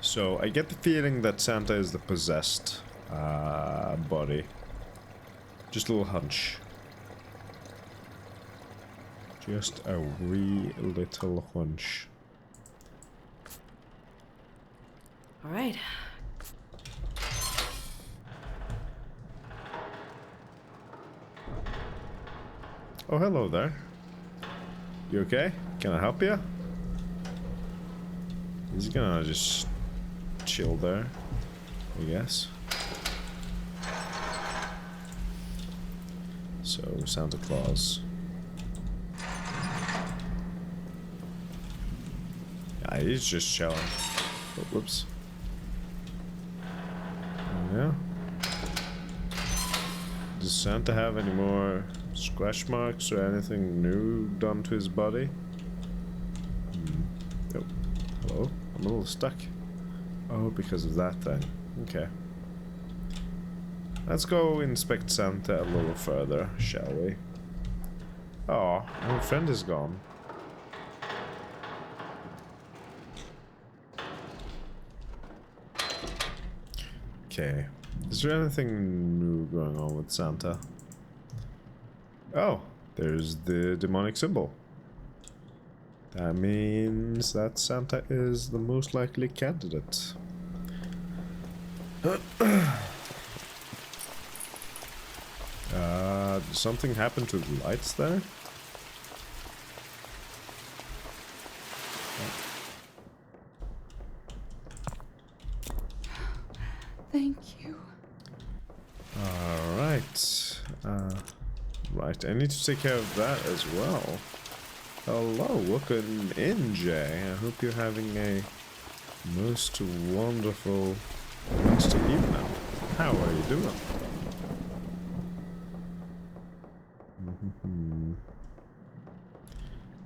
So I get the feeling that Santa is the possessed body. Just a little hunch. Just a wee little hunch. All right. Oh, hello there. You okay? Can I help you? He's gonna just chill there, I guess. So, Santa Claus. Yeah, he's just chilling. Oh, whoops. Yeah. Does Santa have any more scratch marks or anything new done to his body? Oh, hello? I'm a little stuck. Oh, because of that thing. Okay. Let's go inspect Santa a little further, shall we? Oh, our friend is gone. Okay. Is there anything new going on with Santa? Oh, there's the demonic symbol. That means that Santa is the most likely candidate. Did something happen to the lights there? Thank you. Alright. Right, I need to take care of that as well. Hello, welcome in, Jay. I hope you're having a most wonderful Wednesday evening. How are you doing?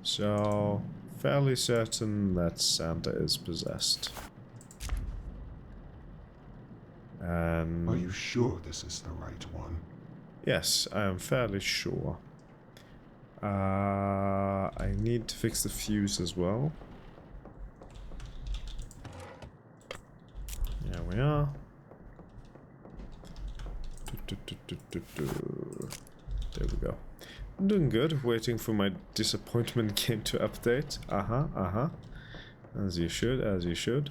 So, fairly certain that Santa is possessed. And are you sure this is the right one? yes, I am fairly sure. I need to fix the fuse as well. There we are. There we go. I'm doing good, waiting for my disappointment game to update. As you should, as you should.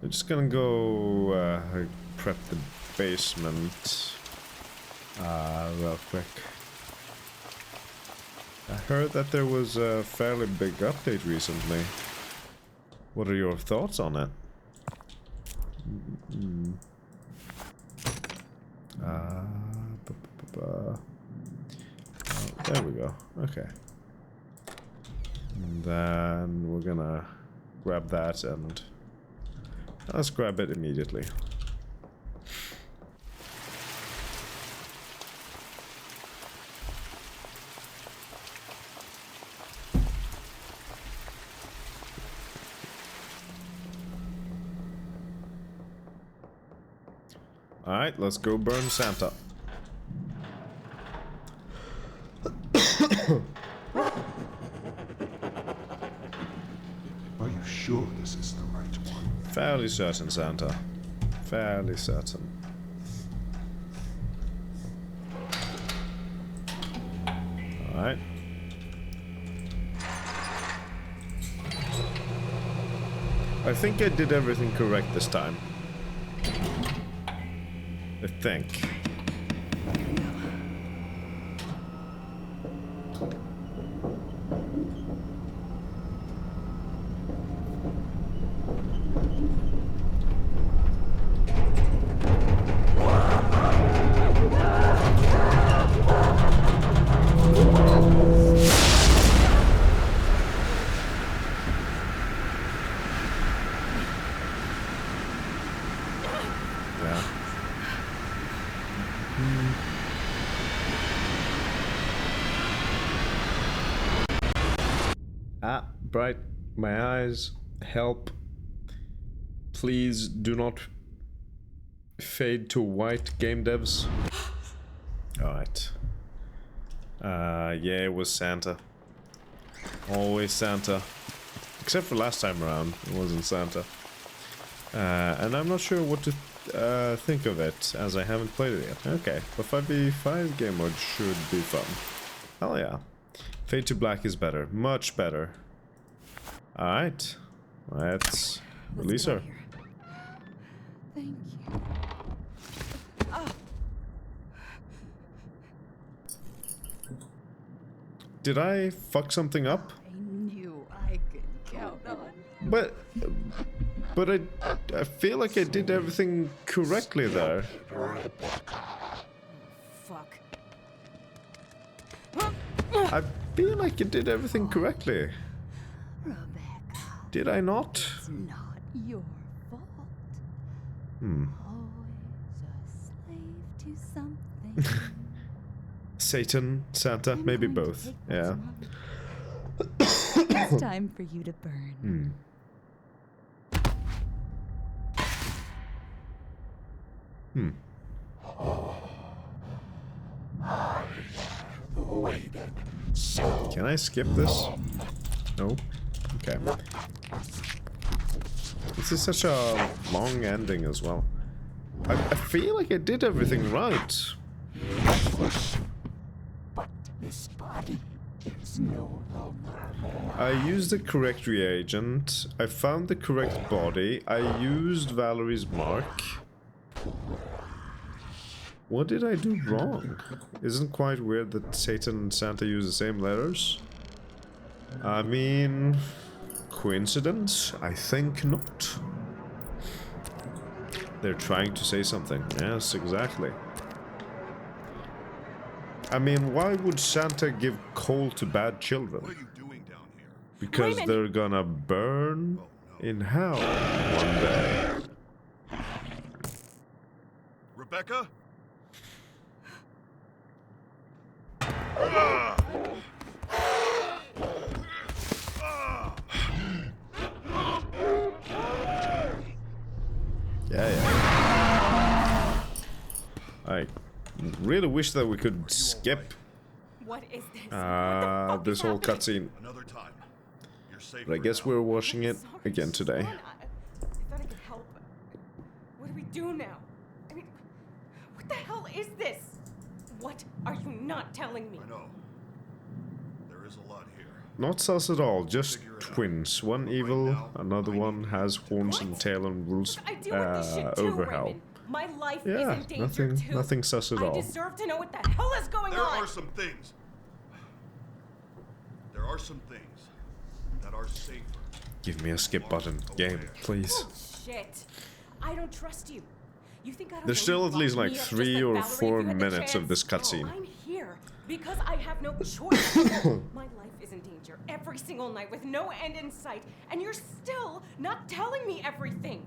I'm just gonna go prep the basement real quick. I heard that there was a fairly big update recently. What are your thoughts on it? Oh, there we go. Okay. And then we're gonna grab that and let's grab it immediately. Alright, let's go burn Santa. Are you sure this is the right one? Fairly certain, Santa. Fairly certain. Alright. I think I did everything correct this time. I think. Bright, my eyes, help. Please do not fade to white, game devs. Alright. Yeah, it was Santa. Always Santa. Except for last time around, it wasn't Santa. And I'm not sure what to think of it, as I haven't played it yet. Okay, but 5v5 game mode should be fun. Hell yeah. Fade to black is better. Much better. Alright. Let's release her. Thank you. Did I fuck something up? I knew I could count on you. But I feel like I did everything correctly there. Fuck. I feel like I did everything correctly. Rebecca. Did I not? It's not your fault. Always a slave to something. Satan, Santa, I'm maybe going to both. take Yeah. what's mine. It's time for you to burn. Can I skip this? No? Okay. This is such a long ending as well. I feel like I did everything right. But this body is no longer. I used the correct reagent. I found the correct body. I used Valerie's mark. What did I do wrong? Isn't quite weird that Satan and Santa use the same letters? I mean, coincidence? I think not. They're trying to say something. Yes, exactly. I mean, why would Santa give coal to bad children? What are you doing down Because Raymond! they're gonna burn in hell one day. Rebecca? Yeah. I really wish that we could skip What is this? What the fuck this is whole happening? cutscene. Another time. You're safe. But I for guess now. we're watching it Sorry, again today. son. I thought I could help. What do we do now? I mean, what the hell is this? What are you not telling me? I know. There is a lot here. Not sus at all, just twins. One evil, another one has horns and tail and rules I deal with this shit too, over hell. Raymond. My life Yeah, is in danger too. nothing sus at I all. deserve to know what the hell is going There on. are some things. There are some things that are safer. Give me a skip button, game, please. Bullshit. I don't trust you. You think I don't There's know still you at least locked like me up just 3 like or Valerie if 4 you had the minutes of chance? this cutscene. No, I'm here because I have no choice. My life is in danger every single night with no end in sight, and you're still not telling me everything.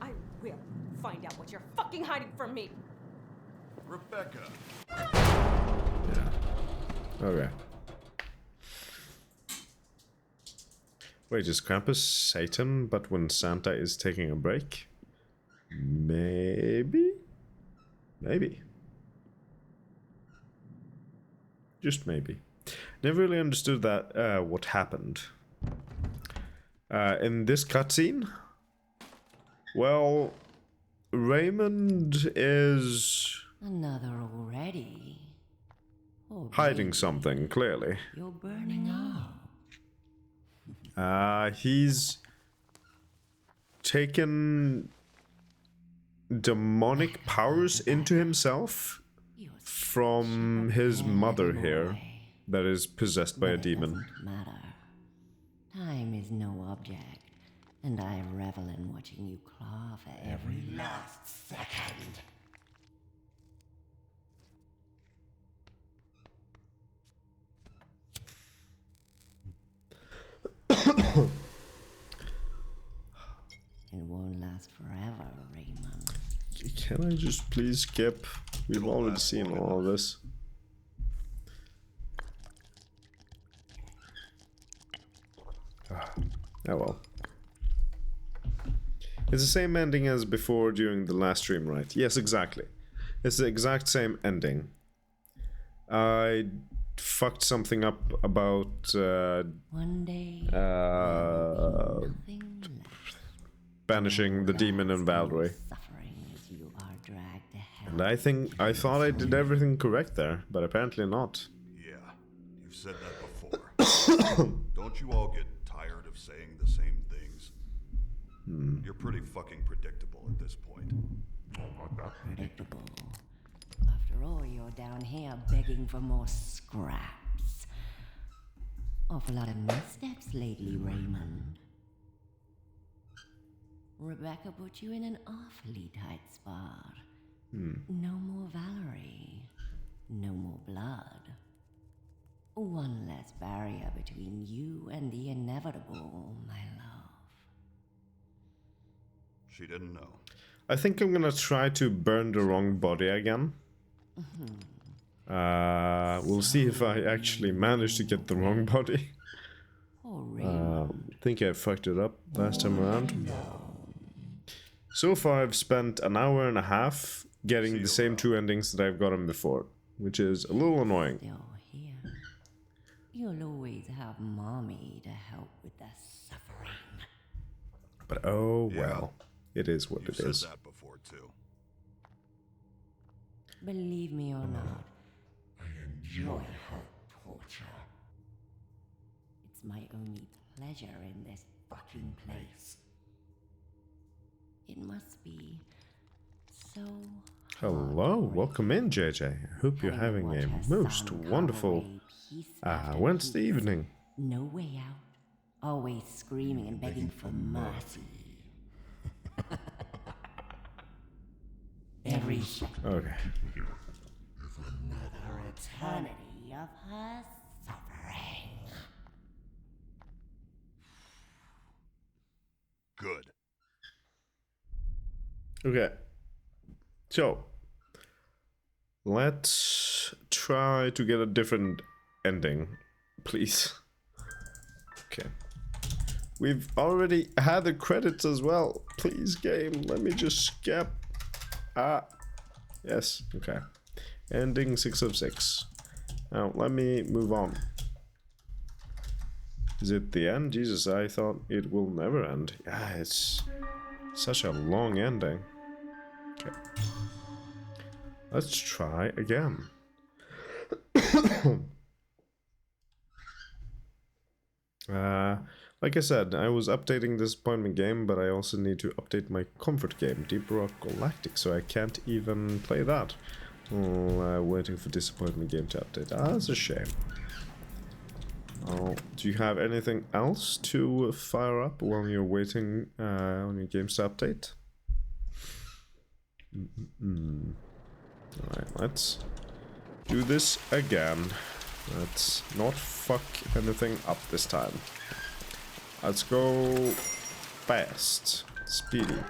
I will find out what you're fucking hiding from me. Rebecca. Okay. Wait, is Krampus Satan, but when Santa is taking a break? Maybe? Maybe. Just maybe. Never really understood that, what happened. In this cutscene? Well, Raymond is Another already. Oh, hiding baby, something, clearly. You're burning up. He's taken demonic powers into himself from his mother here, that is possessed by a demon. Doesn't matter. Time is no object, and I revel in watching you claw for every last second. It won't last forever, Raymond. Can I just please skip? We've already seen all of this. Oh well. It's the same ending as before during the last stream, right? Yes, exactly. It's the exact same ending. I fucked something up about One day, nothing left. banishing the demon and Valerie. Suffering as you are dragged to hell. And I thought I did everything correct there, but apparently not. Yeah, you've said that before. Don't you all get tired of saying the same things? You're pretty fucking predictable at this point. Predictable. After all, you're down here begging for more scraps. Awful lot of missteps lately, Raymond. Rebecca put you in an awfully tight spot. No more Valerie. No more blood. One less barrier between you and the inevitable, my love. She didn't know. I think I'm gonna try to burn the wrong body again. We'll see if I actually manage to get the wrong body. I think I fucked it up last time around. So far I've spent an hour and a half getting the same 2 endings that I've gotten before, which is a little annoying. Still here. You'll always have Mommy to help with the suffering. But oh well, it is what You've it is. said that before too. Believe me or not, I enjoy her torture. It's my only pleasure in this fucking place. It must be so Hello, welcome in, JJ. I hope you're having a most wonderful Wednesday evening. no way out. Always screaming and begging for mercy. Every Okay. another eternity of her suffering. Good. Okay. So, let's try to get a different ending, please. Okay. We've already had the credits as well. Please, game, let me just skip. Ah. Yes, okay. Ending 6 of 6. Now, let me move on. Is it the end? Jesus, I thought it will never end. Yeah, it's such a long ending. Okay. Let's try again. Like I said, I was updating this Disappointment game, but I also need to update my comfort game, Deep Rock Galactic, so I can't even play that. Oh, waiting for Disappointment game to update. Ah, that's a shame. Oh, do you have anything else to fire up while you're waiting on your games to update? Alright, let's do this again. Let's not fuck anything up this time. Let's go fast. Speedy.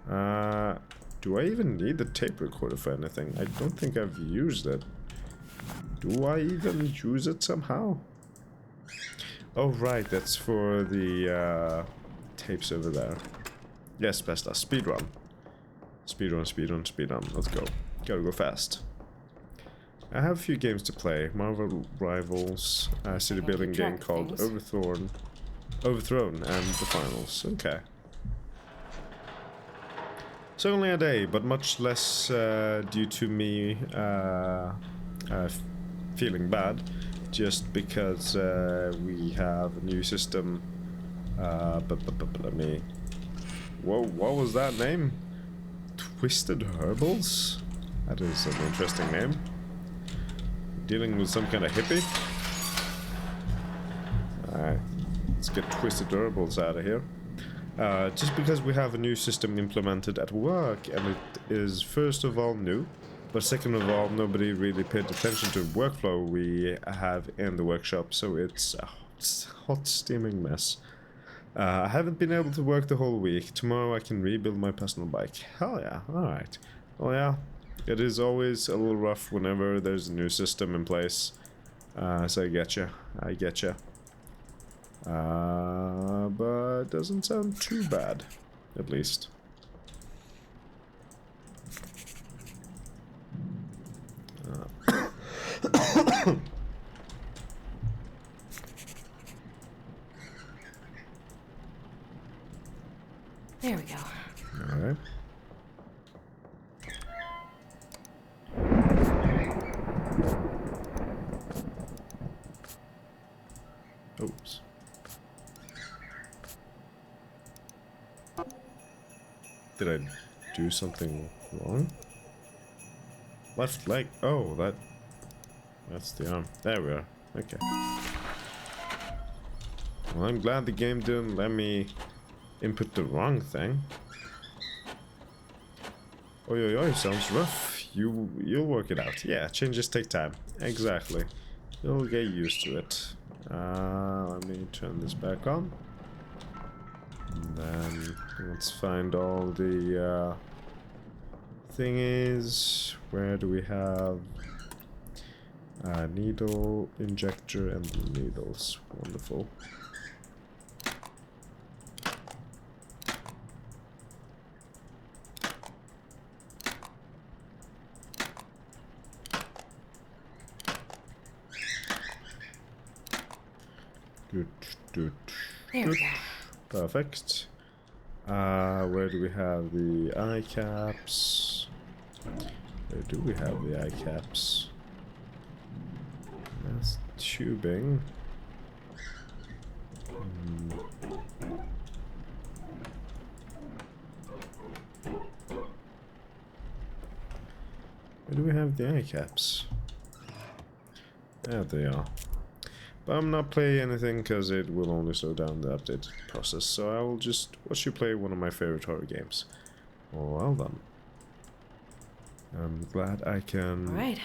Do I even need the tape recorder for anything? I don't think I've used it. Do I even use it somehow? Oh right, that's for the tapes over there. Yes, best speedrun. Speedrun, speedrun, speedrun. Let's go. Gotta go fast. I have a few games to play. Marvel Rivals, a city building game called Overthrown, and the finals. Okay. So only a day, but much less due to me feeling bad, just because we have a new system. But let me. Whoa! What was that name? Twisted Herbals? That is an interesting name. Dealing with some kind of hippie? Alright, let's get Twisted Herbals out of here. Just because we have a new system implemented at work, and it is first of all new, but second of all, nobody really paid attention to the workflow we have in the workshop, so it's a hot steaming mess. I haven't been able to work the whole week. Tomorrow I can rebuild my personal bike. Hell yeah, alright. Well yeah, it is always a little rough whenever there's a new system in place. So I getcha. But it doesn't sound too bad, at least. There we go. Alright. Oops. Did I do something wrong? Left leg. Oh, that's the arm. There we are. Okay. Well, I'm glad the game didn't let me input the wrong thing. Oi, oi, oi, sounds rough. You'll work it out. Yeah, changes take time. Exactly. You'll get used to it. Let me turn this back on. And then let's find all the thingies. Where do we have needle, injector, and needles? Wonderful. There we go. Perfect. Where do we have the eye caps? Where do we have the eye caps? That's tubing. Where do we have the eye caps? There they are. But I'm not playing anything because it will only slow down the update process, so I will just watch you play one of my favorite horror games. Well done. I'm glad I can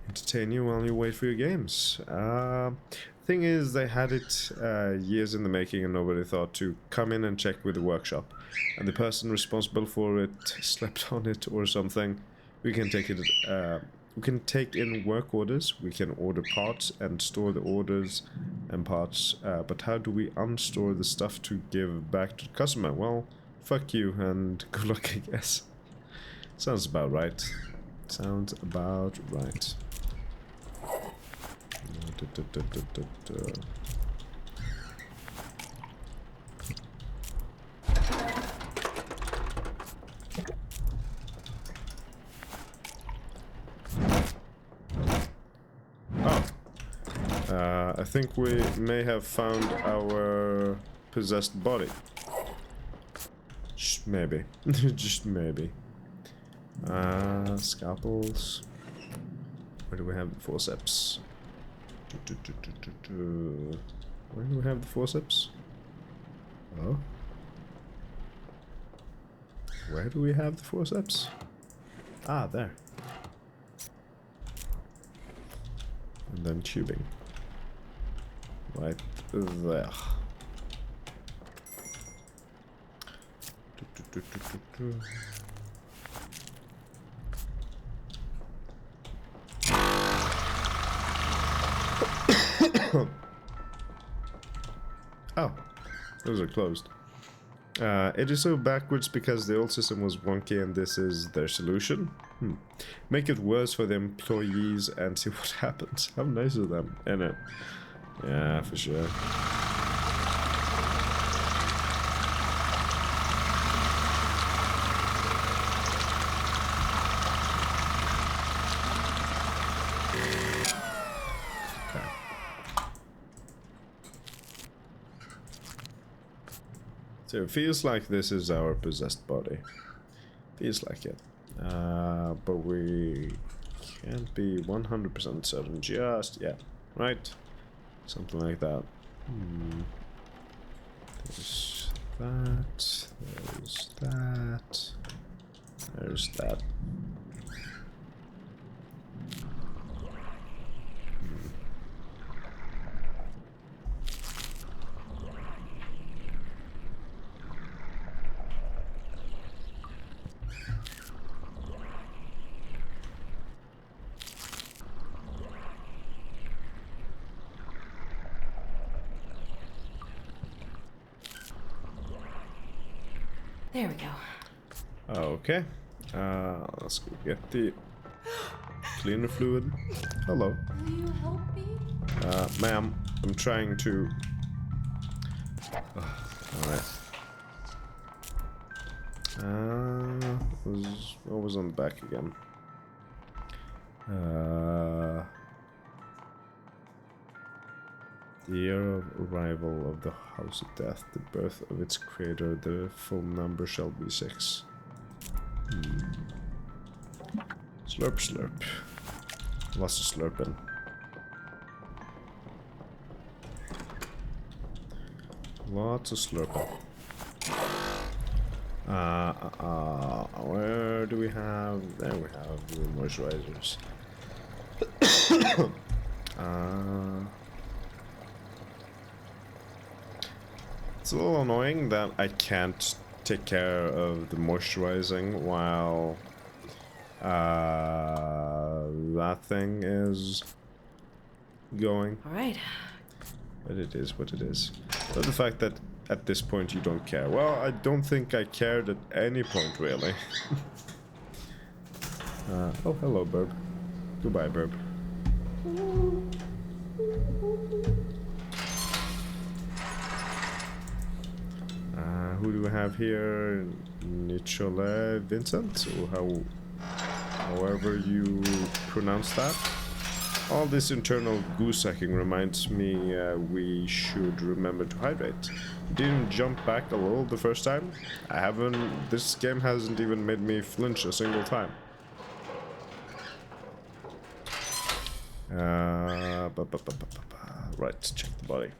entertain you while you wait for your games. I thing is, they had it years in the making and nobody thought to come in and check with the workshop. And the person responsible for it slept on it or something. We can take it... we can take in work orders, we can order parts and store the orders and parts, but how do we unstore the stuff to give back to the customer? Well, fuck you and good luck, I guess. Sounds about right. Sounds about right. I think we may have found our possessed body. Just maybe. Just maybe. Scalpels. Where do we have the forceps? Where do we have the forceps? Oh. Where do we have the forceps? Ah, there. And then tubing. Right there. Oh, those are closed. It is so backwards because the old system was wonky and this is their solution. Make it worse for the employees and see what happens. How nice of them, innit? Yeah, for sure. So it feels like this is our possessed body. Feels like it. But we can't be 100% certain just yet, right? Something like that. There's that. There's that. There's that. There we go. Okay. Let's go get the cleaner fluid. Hello. Will you help me? Ma'am, I'm trying to... Alright. What was on the back again? The year of arrival of the House of Death, the birth of its creator, the full number shall be 6. Slurp, slurp. Lots of slurping. Lots of slurping. Where do we have... There we have the moisturizers. It's a little annoying that I can't take care of the moisturizing while that thing is going. All right. But it is what it is. But the fact that at this point you don't care. Well, I don't think I cared at any point, really. Oh, hello, Burb. Goodbye, Burb. Who do we have here? Nichole Vincent, or however you pronounce that. All this internal goose-sacking reminds me we should remember to hydrate. Didn't jump back a little the first time. This game hasn't even made me flinch a single time. Right, check the body.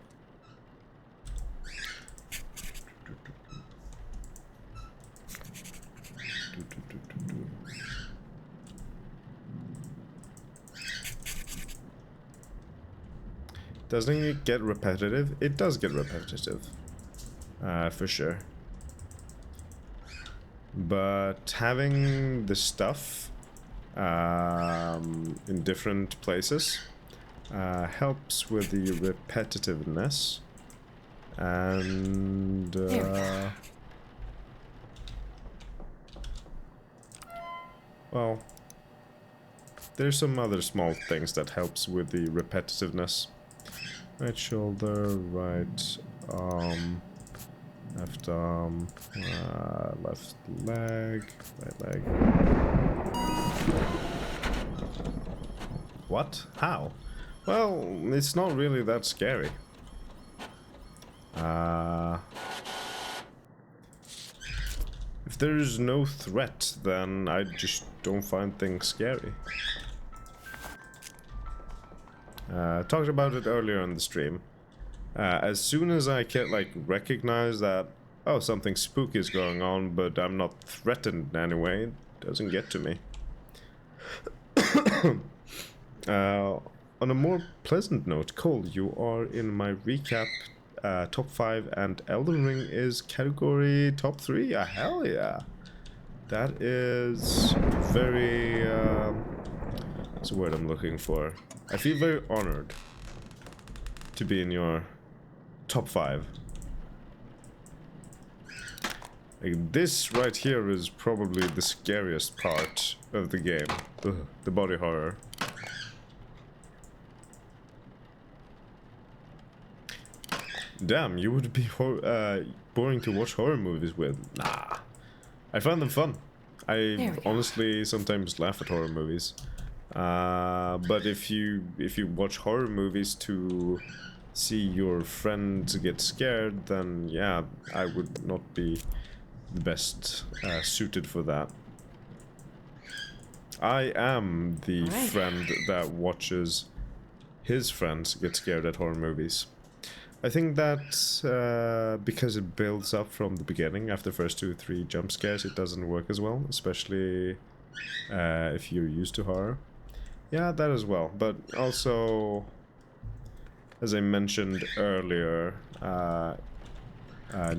Doesn't it get repetitive? It does get repetitive. For sure. But having the stuff in different places helps with the repetitiveness. And well, there's some other small things that helps with the repetitiveness. Right shoulder, right arm, left arm, left leg, right leg. What? How? Well, it's not really that scary. If there's no threat, then I just don't find things scary. Talked about it earlier on the stream. As soon as I can like recognize that, oh, something spooky is going on, but I'm not threatened in any way, it doesn't get to me. On a more pleasant note, Cole, you are in my recap top 5, and Elden Ring is category top 3. Hell yeah! That is very. What's the word I'm looking for? I feel very honored to be in your top 5. Like, this right here is probably the scariest part of the game. Ugh, the body horror. Damn, you would be boring to watch horror movies with. Nah, I find them fun. I honestly sometimes laugh at horror movies. But if you watch horror movies to see your friends get scared, then yeah, I would not be the best suited for that. I am the friend that watches his friends get scared at horror movies. I think that because it builds up from the beginning, after the first 2-3 jump scares, it doesn't work as well, especially if you're used to horror. Yeah, that as well, but also, as I mentioned earlier,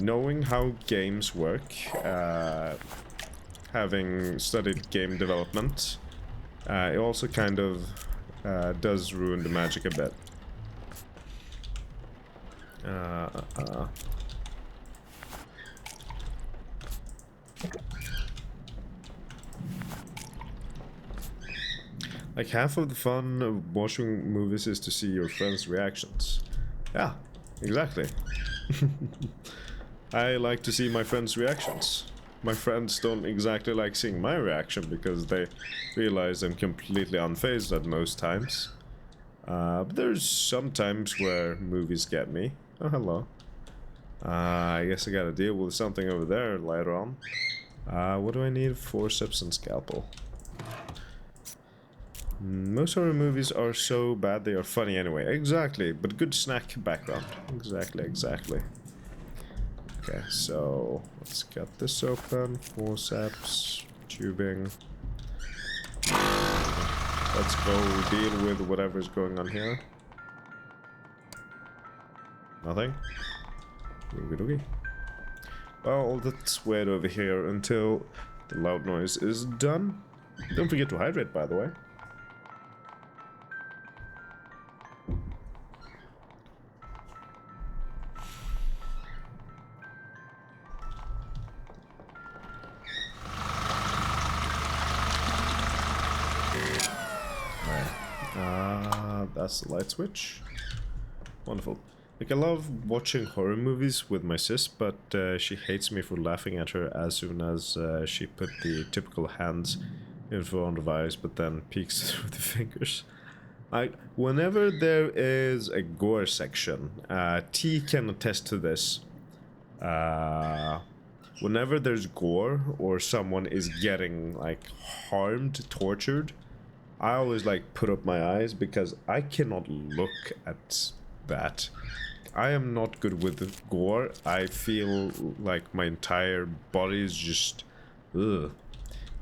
knowing how games work, having studied game development, it also kind of does ruin the magic a bit. Like, half of the fun of watching movies is to see your friends' reactions. Yeah, exactly. I like to see my friends' reactions. My friends don't exactly like seeing my reaction because they realize I'm completely unfazed at most times. But there's some times where movies get me. Oh, hello. I guess I gotta deal with something over there later on. What do I need? Forceps and scalpel. Most horror movies are so bad they are funny anyway. Exactly, but good snack background. Exactly. Okay, so let's get this open. Forceps, tubing. Let's go deal with whatever's going on here. Nothing? Okie. Well, let's wait over here until the loud noise is done. Don't forget to hydrate, by the way. That's the light switch. Wonderful. Like, I love watching horror movies with my sis, but she hates me for laughing at her as soon as she put the typical hands in front of eyes, but then peeks through the fingers. Like, whenever there is a gore section, T can attest to this. Whenever there's gore or someone is getting, like, harmed, tortured, I always like put up my eyes because I cannot look at that. I am not good with gore. I feel like my entire body is just ugh.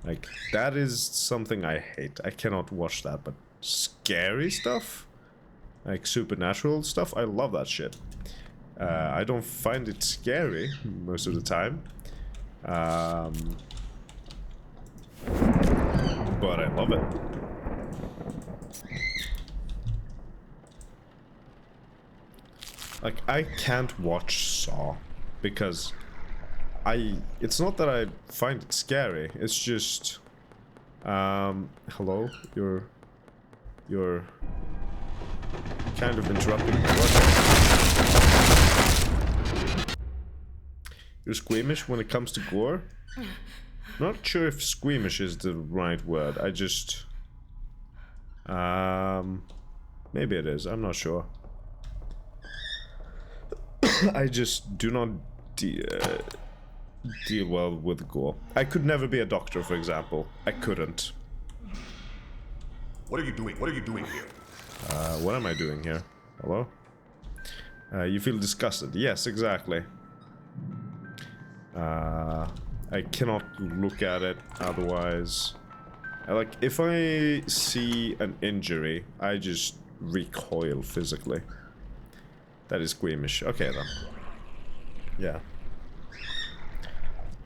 Like, that is something I hate. I cannot watch that, but scary stuff? like supernatural stuff, I love that shit. I don't find it scary most of the time. But I love it. Like, I can't watch Saw because it's not that I find it scary, it's just hello, you're kind of interrupting my work. You're squeamish when it comes to gore? Not sure if squeamish is the right word. I just maybe it is, I'm not sure. I just do not deal well with gore. I could never be a doctor, for example. I couldn't. What are you doing? What are you doing here? What am I doing here? Hello? You feel disgusted. Yes, exactly. I cannot look at it otherwise. Like, if I see an injury, I just recoil physically. That is squeamish. Okay, then. Yeah.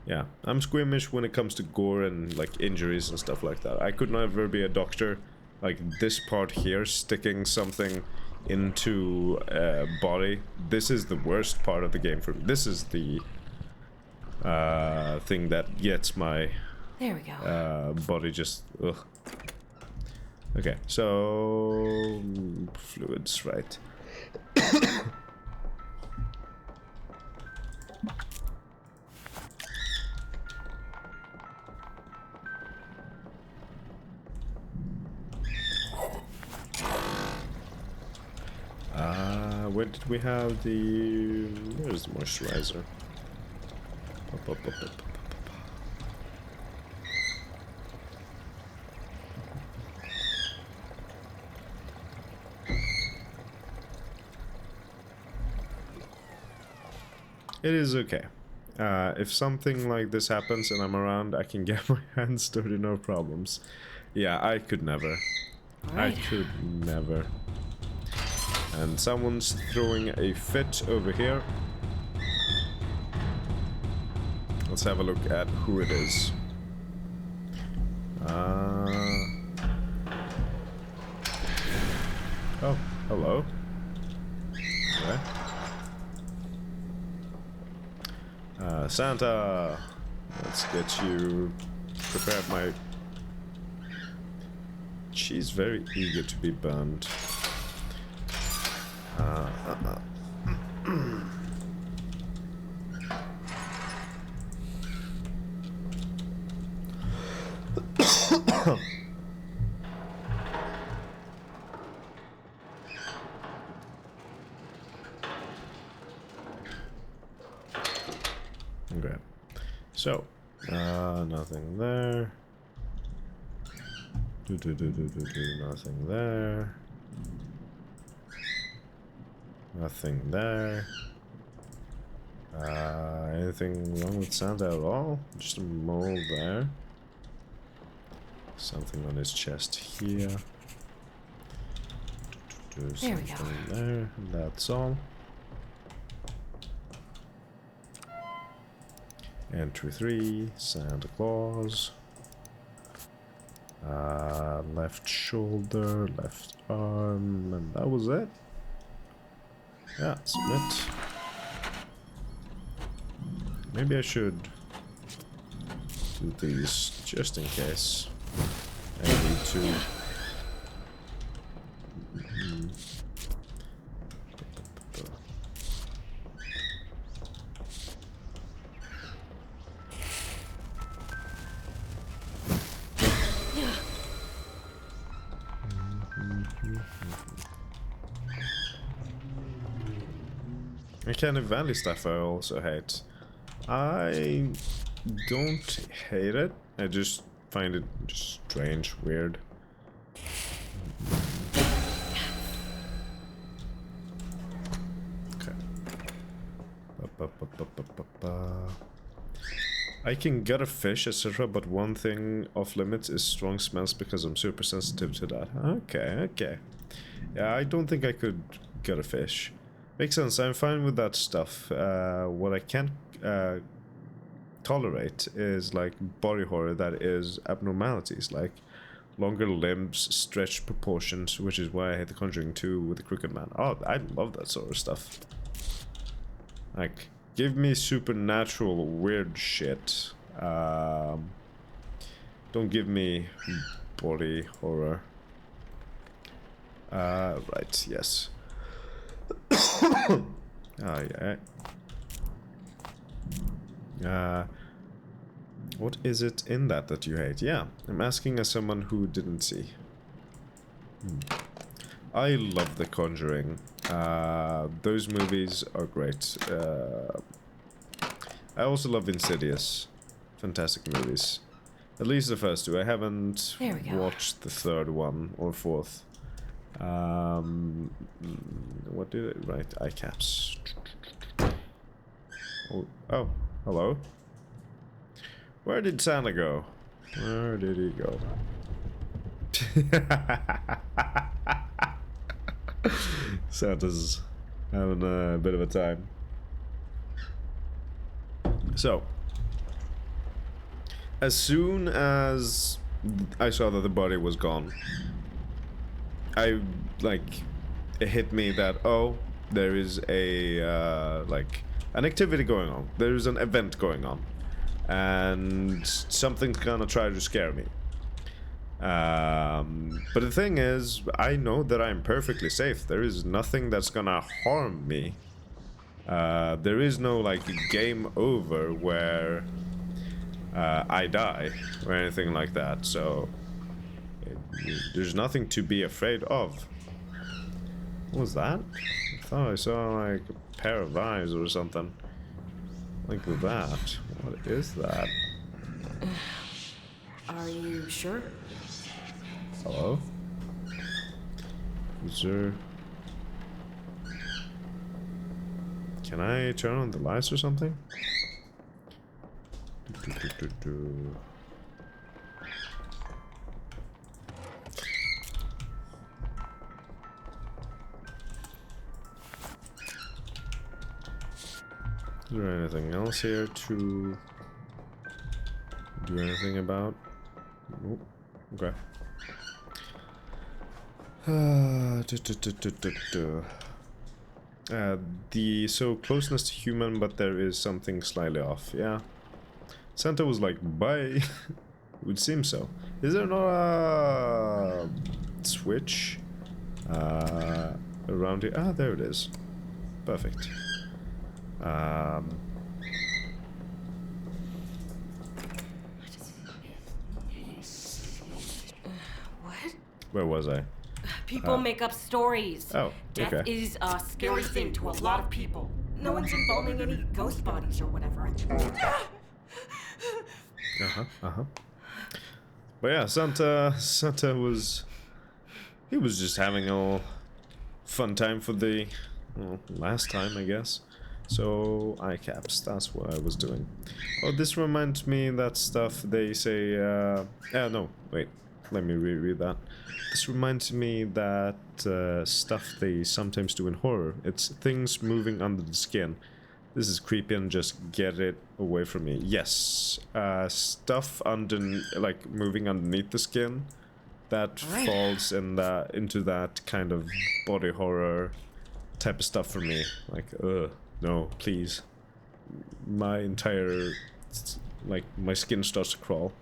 Yeah, I'm squeamish when it comes to gore and, like, injuries and stuff like that. I could never be a doctor. Like, this part here, sticking something into a body, this is the worst part of the game for me. This is the thing that gets my There we go. body just ugh. Okay, so fluids, right? Where did we have the... Where's the moisturizer? Up. It is okay. If something like this happens and I'm around, I can get my hands dirty, no problems. Yeah, I could never. Right. I could never. And someone's throwing a fit over here. Let's have a look at who it is. Oh, hello. Okay. Santa! Let's get you prepared, my... She's very eager to be burned. Okay, so nothing there. Nothing there. Nothing there. Anything wrong with Santa at all? Just a mole there. Something on his chest here. There we go. Something there. That's all. Entry 3, Santa Claus. Left shoulder, left arm, and that was it. Yeah, submit. Maybe I should do these just in case I need to. Uncanny Valley stuff I also hate. I don't hate it, I just find it just strange, weird. Okay. I can gut a fish, etc., but one thing off limits is strong smells because I'm super sensitive to that. Okay, okay. Yeah, I don't think I could get a fish. Makes sense, I'm fine with that stuff. What I can't tolerate is like body horror that is abnormalities, like longer limbs, stretched proportions, which is why I hate The Conjuring 2 with the Crooked Man. Oh, I love that sort of stuff. Like, give me supernatural weird shit. Don't give me body horror. Right, yes. Oh, yeah. What is it in that you hate? Yeah, I'm asking as someone who didn't see. I love The Conjuring. Those movies are great. I also love Insidious. Fantastic movies. At least the first two. I haven't watched the third one or fourth. What did it write? iCaps. Oh, hello. Where did Santa go? Where did he go? Santa's having a bit of a time. So, as soon as I saw that the body was gone, it hit me that, oh, there is a, an activity going on. There is an event going on. And something's gonna try to scare me. But the thing is, I know that I'm perfectly safe. There is nothing that's gonna harm me. There is no, like, game over where I die or anything like that, so there's nothing to be afraid of. What was that? I thought I saw, like, a pair of eyes or something. Like that. What is that? Are you sure? Hello? Is there... Can I turn on the lights or something? Is there anything else here to do anything about? Nope. Okay. So closeness to human, but there is something slightly off. Yeah. Santa was like, bye. It would seem so. Is there not a switch around here? Ah, there it is. Perfect. What? Where was I? People make up stories. Oh, Death okay. is a scary thing to a lot of people. No one's embalming any ghost bodies or whatever. But yeah, Santa was... He was just having a fun time for the... Well, last time, I guess. So, iCaps, that's what I was doing. Oh, this reminds me that stuff they say... no, wait. Let me reread that. This reminds me that stuff they sometimes do in horror. It's things moving under the skin. This is creepy and just get it away from me. Yes, stuff like moving underneath the skin that falls in into that kind of body horror type of stuff for me. Like, no, please. My entire, like, my skin starts to crawl.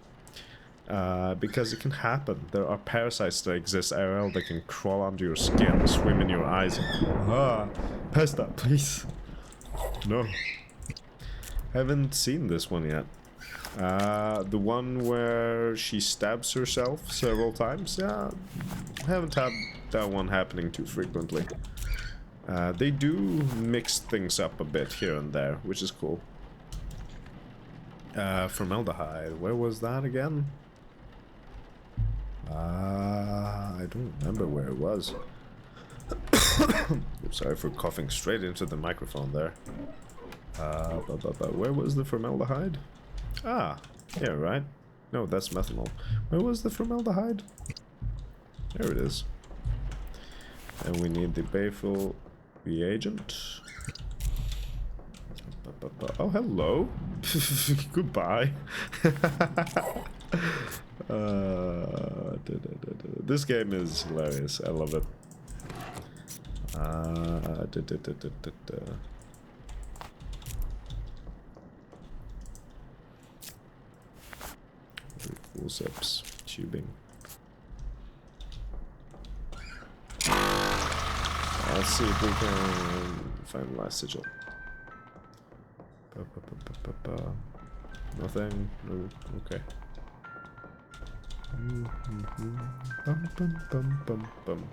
Because it can happen. There are parasites that exist IRL that can crawl under your skin, swim in your eyes. Pass that, please. No. Haven't seen this one yet. The one where she stabs herself several times? Yeah, haven't had that one happening too frequently. They do mix things up a bit here and there, which is cool. Formaldehyde, where was that again? I don't remember where it was. Sorry for coughing straight into the microphone there. Where was the formaldehyde? Ah, here, right? No, that's methanol. Where was the formaldehyde? There it is. And we need the Bayful reagent. Oh, hello. Goodbye. This game is hilarious. I love it. Forceps tubing. Let's see if we can find the last sigil. Nothing. No. Okay. Bum, bum, bum, bum, bum.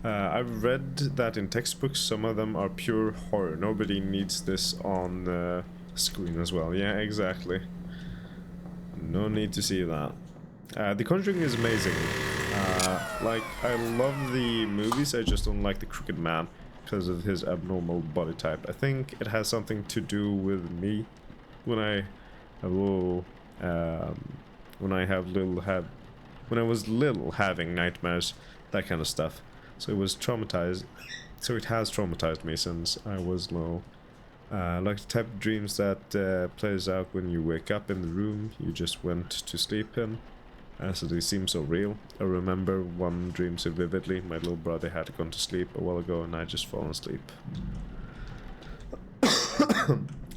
I've read that in textbooks some of them are pure horror. Nobody needs this on the screen as well. Yeah, exactly. No need to see that. The Conjuring is amazing. Like, I love the movies, I just don't like the Crooked Man because of his abnormal body type. I think it has something to do with me when I was little having nightmares, that kind of stuff. So it was traumatized. So it has traumatized me since I was little. Like the type of dreams that plays out when you wake up in the room you just went to sleep in. So they seem so real. I remember one dream so vividly. My little brother had gone to sleep a while ago and I just fallen asleep.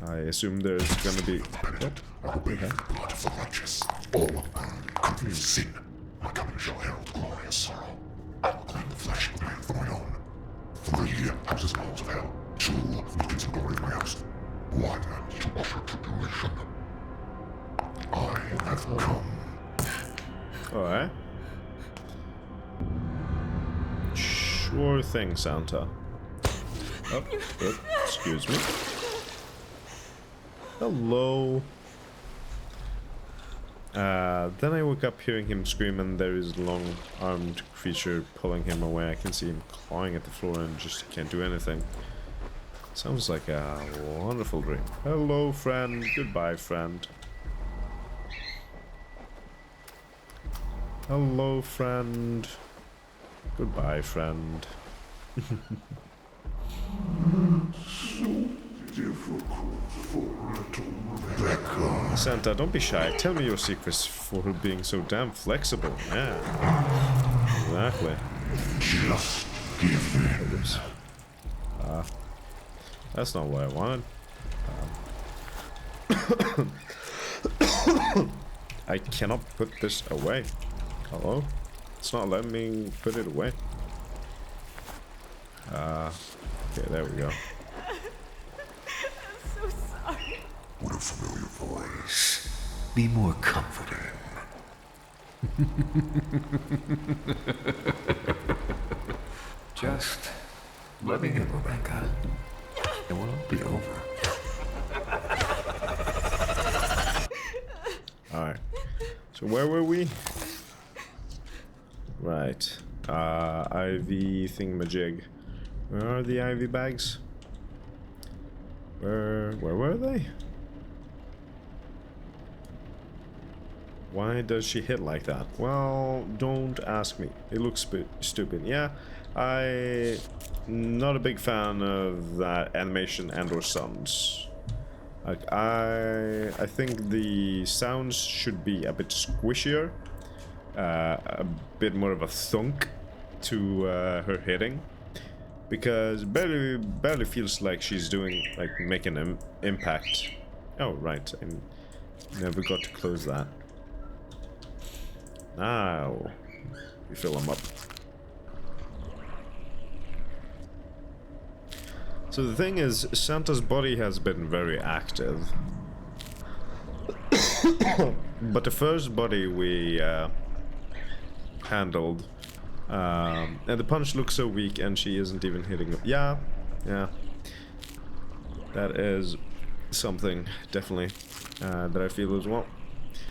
I assume there's gonna be... I will be the blood of the righteous. All of man could be sin. My coming shall herald glorious sorrow. I will claim the flesh of man for my own. 3 houses walls of hell. 2 beacons of glory of my house. 1 to usher tribulation. I have come. Alright. Sure thing, Santa. Oh, excuse me. Hello. Then I woke up hearing him scream and there is a long-armed creature pulling him away. I can see him clawing at the floor and just can't do anything. Sounds like a wonderful dream. Hello, friend. Goodbye, friend. Hello, friend. Goodbye, friend. Santa, don't be shy. Tell me your secrets for being so damn flexible. Yeah. Exactly. Just give in. That's not what I wanted. I cannot put this away. Hello? It's not letting me put it away. Okay, there we go. I'm so sorry. What a familiar voice. Be more comforting. Just let me in, Rebecca. It will all be over. Alright. So where were we? Right. IV thingamajig. Where are the IV bags? Where were they? Why does she hit like that? Well, don't ask me. It looks stupid. Yeah, I'm not a big fan of that animation and/or sounds. Like I think the sounds should be a bit squishier, a bit more of a thunk to her hitting, because barely feels like she's doing making an impact. Oh right, I never got to close that. Now we fill them up. So the thing is, Santa's body has been very active. But the first body we handled, and the punch looks so weak and she isn't even hitting. Yeah. That is something, definitely, that I feel as well.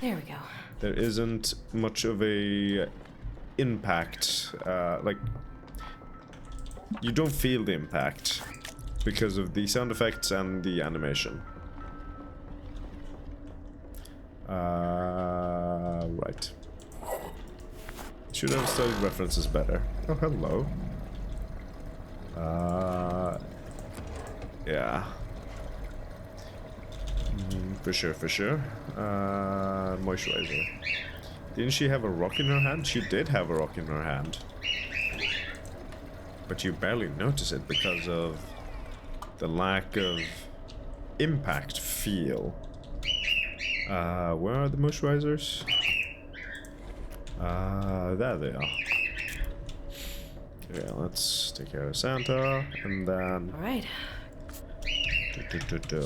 There we go. There isn't much of a impact, you don't feel the impact because of the sound effects and the animation. Right. Should have studied references better. Oh, hello. Yeah. For sure, for sure. Moisturizer. Didn't she have a rock in her hand? She did have a rock in her hand. But you barely notice it because of the lack of impact feel. Where are the moisturizers? There they are. Yeah, let's take care of Santa, and then... Alright.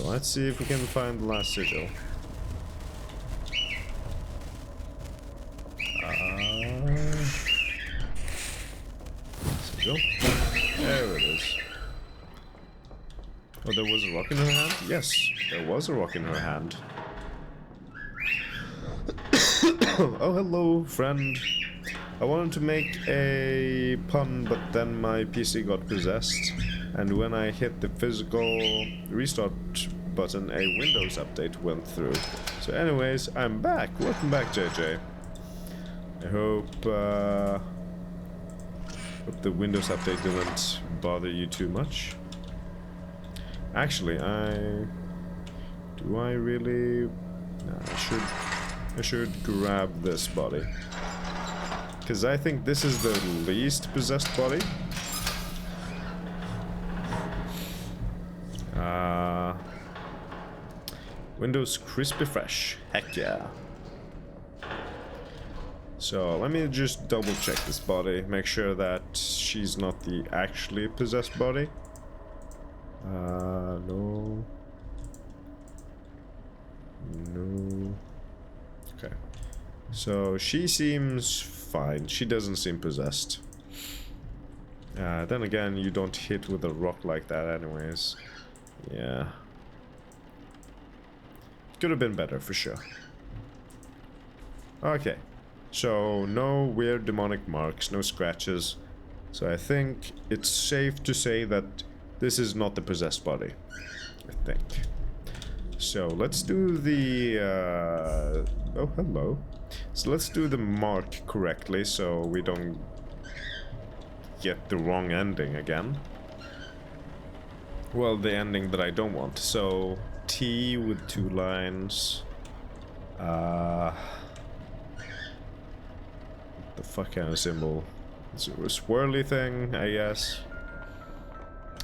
Let's see if we can find the last sigil. Sigil? There it is. Oh, there was a rock in her hand? Yes, there was a rock in her hand. Oh, hello, friend. I wanted to make a pun, but then my PC got possessed. And when I hit the physical restart button, a Windows update went through. So anyways, I'm back. Welcome back, JJ. I hope the Windows update didn't bother you too much. Actually, do I really? No, I should grab this body, because I think this is the least possessed body. Windows crispy fresh. Heck yeah. So let me just double check this body, make sure that she's not the actually possessed body. No. No. Okay. So she seems fine. She doesn't seem possessed. Then again, you don't hit with a rock like that anyways. Yeah. Could have been better for sure. Okay. So no weird demonic marks, no scratches. So I think it's safe to say that this is not the possessed body. I think. So let's do the oh, hello. So let's do the mark correctly so we don't get the wrong ending again. Well, the ending that I don't want. So T with 2 lines. The fuck kind of symbol? It's a swirly thing, I guess.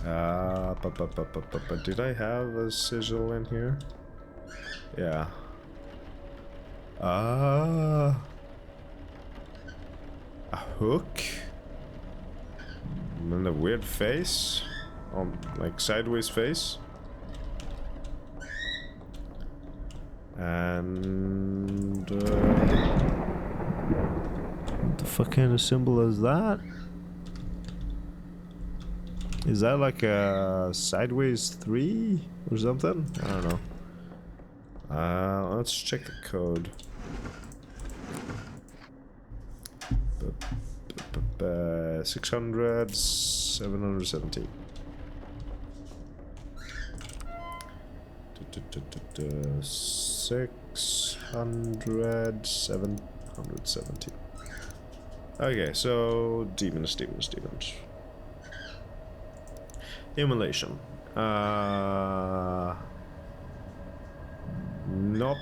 But did I have a sigil in here? Yeah. A hook? And then a weird face? Like sideways face? And what the fuck kind of symbol is that? Is that like a sideways 3 or something? I don't know. Let's check the code. 600, 717. 600, 717. Okay, so demons. Immolation. Not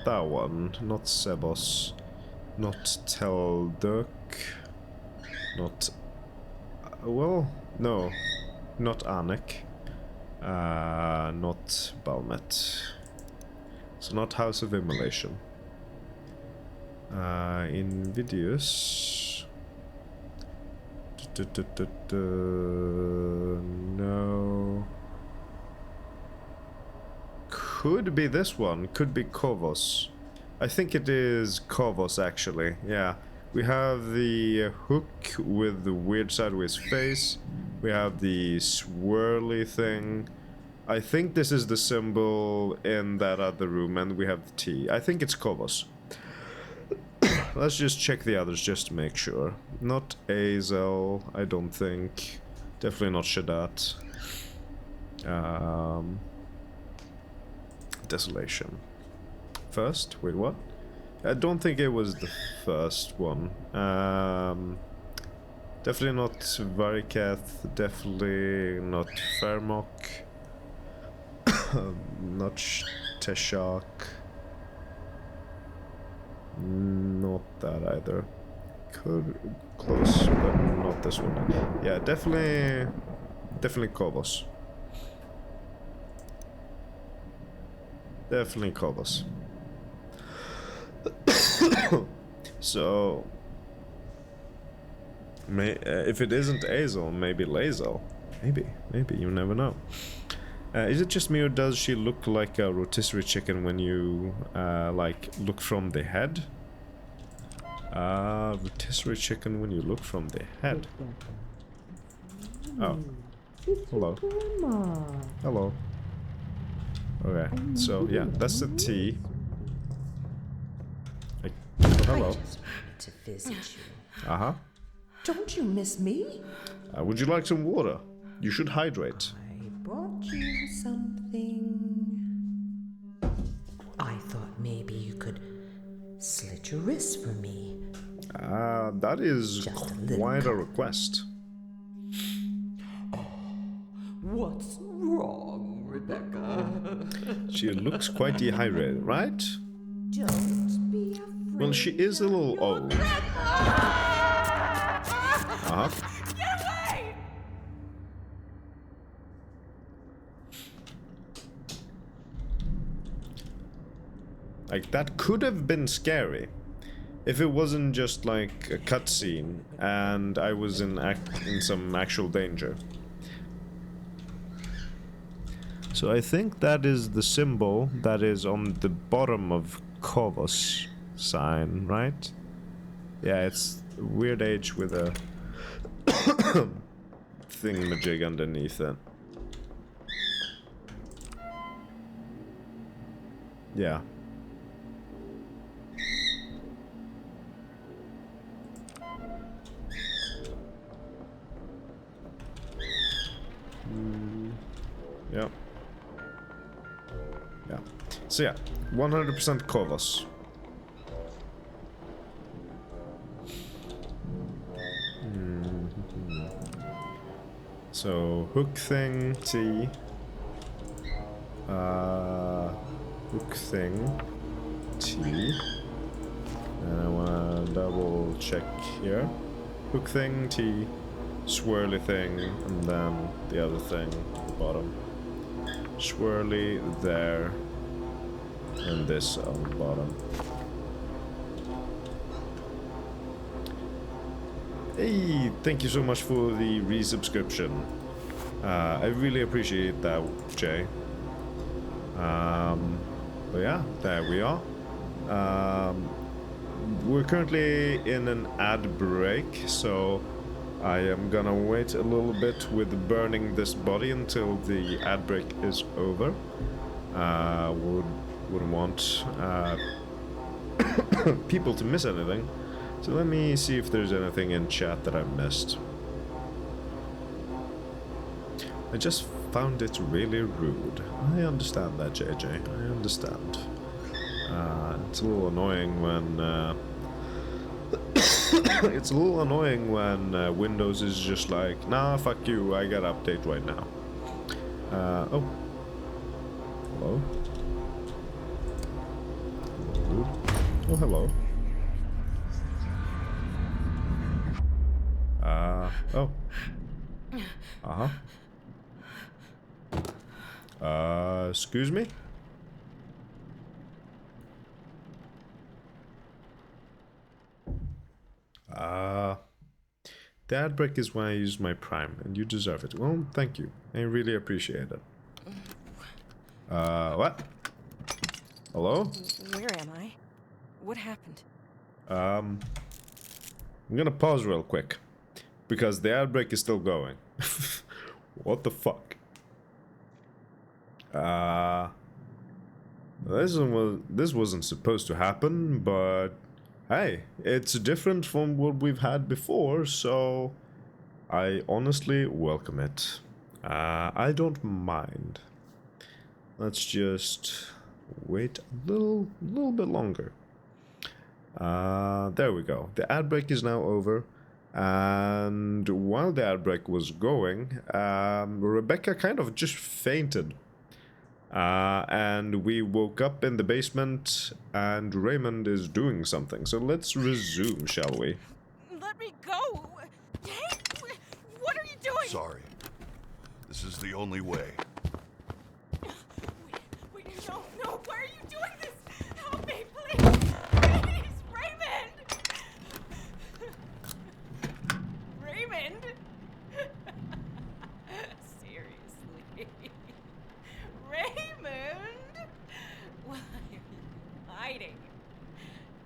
that one. Not Sebos. Not Telduk. Not... well, no. Not Anek. Not Balmet. So not House of Immolation. Invidious. No. Could be this one. Could be Kovos. I think it is Kovos, actually. Yeah. We have the hook with the weird sideways face. We have the swirly thing. I think this is the symbol in that other room, and we have the T. I think it's Kovos. Let's just check the others just to make sure. Not Azel, I don't think. Definitely not Shadat. Desolation. First? Wait, what? I don't think it was the first one. Definitely not Varikath, definitely not Fermok, not Teshak, not that either. Could close, but not this one. Yeah, definitely Kovos. Definitely Kovos. So, if it isn't Azel, maybe Lazel. Maybe, you never know. Is it just me, or does she look like a rotisserie chicken when you, like, look from the head? Rotisserie chicken when you look from the head. Oh. Hello. Hello. Okay, so yeah, that's the T. Oh, hello. I just wanted to visit you. Uh-huh. Don't you miss me? Would you like some water? You should hydrate. I brought you something. I thought maybe you could slit your wrist for me. That is quite a request. What's wrong, Rebecca? She looks quite dehydrated, right? Don't be afraid. Well, she is a little old. Uh-huh. Get away! Like, that could have been scary if it wasn't just like a cutscene and I was in some actual danger. So I think that is the symbol that is on the bottom of Kovos sign, right? Yeah, it's Weird Age with a thingamajig underneath it. Yeah. Yeah. Yeah. So yeah, 100% Kovos. So hook thing T. Hook thing T. And I wanna double check here. Hook thing T. Swirly thing, and then the other thing at the bottom. Swirly there, and this on the bottom. Hey, thank you so much for the resubscription. I really appreciate that, Jay. But yeah, there we are. We're currently in an ad break, so I am gonna wait a little bit with burning this body until the ad break is over. Wouldn't want people to miss anything. So let me see if there's anything in chat that I missed. I just found it really rude. I understand that, JJ. I understand. It's a little annoying when it's a little annoying when Windows is just like, nah, fuck you, I gotta update right now. Oh. Hello? Oh, hello. Oh. Uh-huh. Excuse me? The ad break is why I use my Prime, and you deserve it. Well, thank you. I really appreciate it. What? Hello? Where am I? What happened? I'm gonna pause real quick, because the ad break is still going. What the fuck? This wasn't supposed to happen, but hey, it's different from what we've had before, so I honestly welcome it. I don't mind. Let's just wait a little bit longer. There we go. The ad break is now over. And while the outbreak was going, Rebecca kind of just fainted. And we woke up in the basement, and Raymond is doing something. So let's resume, shall we? Let me go! Hey! What are you doing? Sorry. This is the only way. Wait, no, why are you doing this? Help me, please! Please, Raymond! Raymond? Seriously? Raymond? Why are you hiding?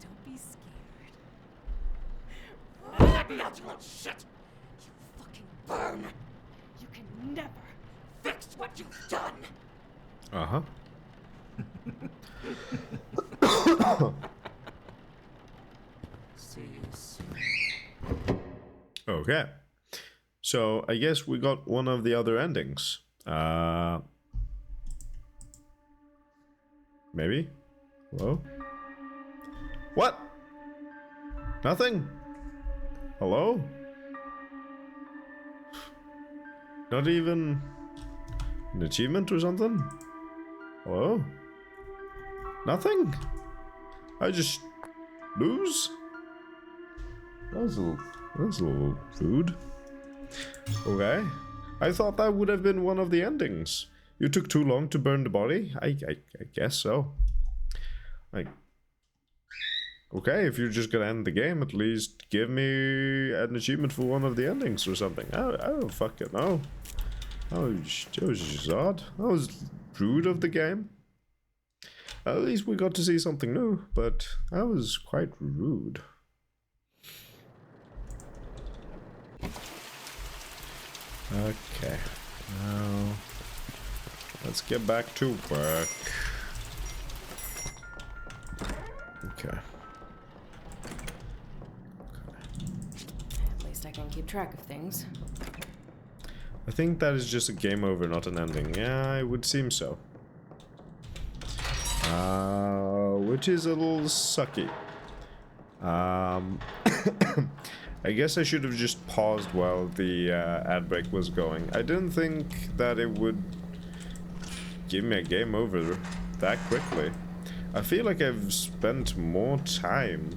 Don't be scared. Let me out, you little shit! You fucking burn! You can never fix what you've done! Uh-huh. See you soon. Okay. So I guess we got one of the other endings. Maybe? Hello? What? Nothing? Hello? Not even an achievement or something? Hello? Nothing? I just lose? That's a little rude. Okay. I thought that would have been one of the endings. You took too long to burn the body? I guess so. Like, okay, if you're just gonna end the game, at least give me an achievement for one of the endings or something. I don't fucking know. That was just odd. That was rude of the game. At least we got to see something new, but that was quite rude. Okay, now let's get back to work. Okay. At least I can keep track of things. I think that is just a game over, not an ending. Yeah, it would seem so. Which is a little sucky. I guess I should have just paused while the ad break was going. I didn't think that it would give me a game over that quickly. I feel like I've spent more time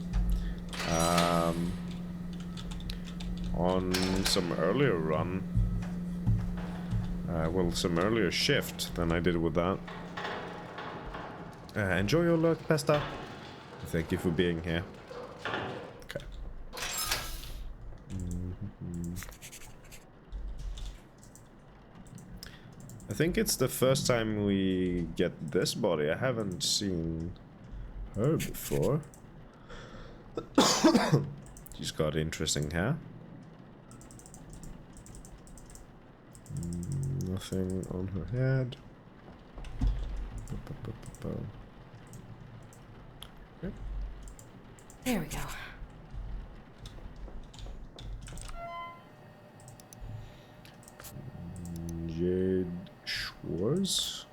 on some earlier run. Well, some earlier shift than I did with that. Enjoy your luck, Pesta. Thank you for being here. Okay. I think it's the first time we get this body. I haven't seen her before. She's got interesting hair. Nothing on her head. Okay. There we go. Jade Schwartz.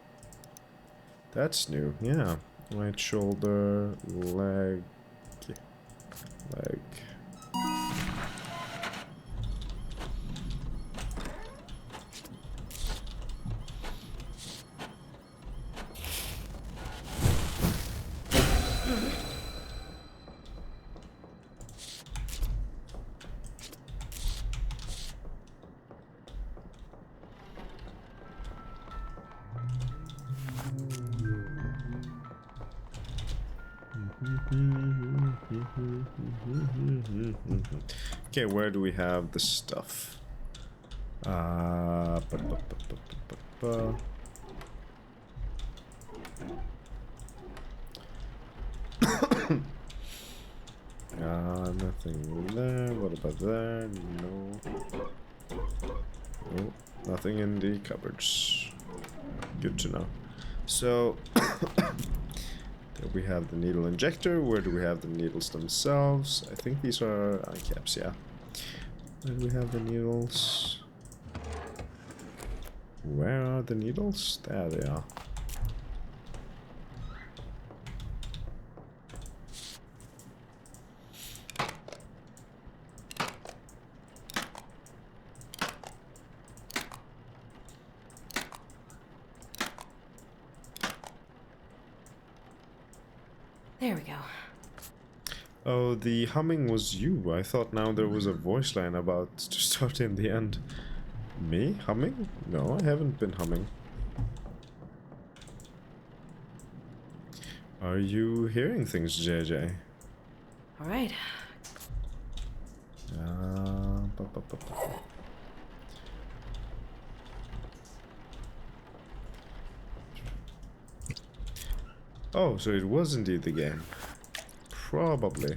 That's new, yeah. Right shoulder, leg. Okay, where do we have the stuff? Nothing there. What about there? No. No, nothing in the cupboards. Good to know. So, there we have the needle injector. Where do we have the needles themselves? I think these are caps, yeah. Where do we have the needles? Where are the needles? There they are. There we go. Oh, the humming was you. I thought now there was a voice line about to start in the end. Me? Humming? No, I haven't been humming. Are you hearing things, JJ? Alright. Oh, so it was indeed the game. Probably.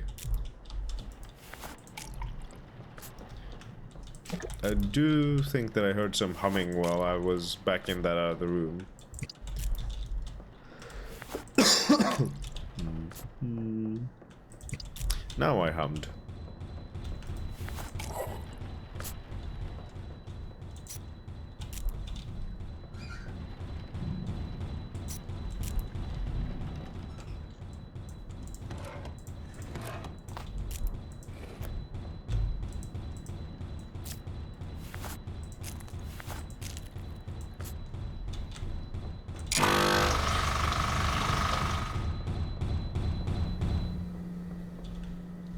I do think that I heard some humming while I was back in that other room. Now I hummed.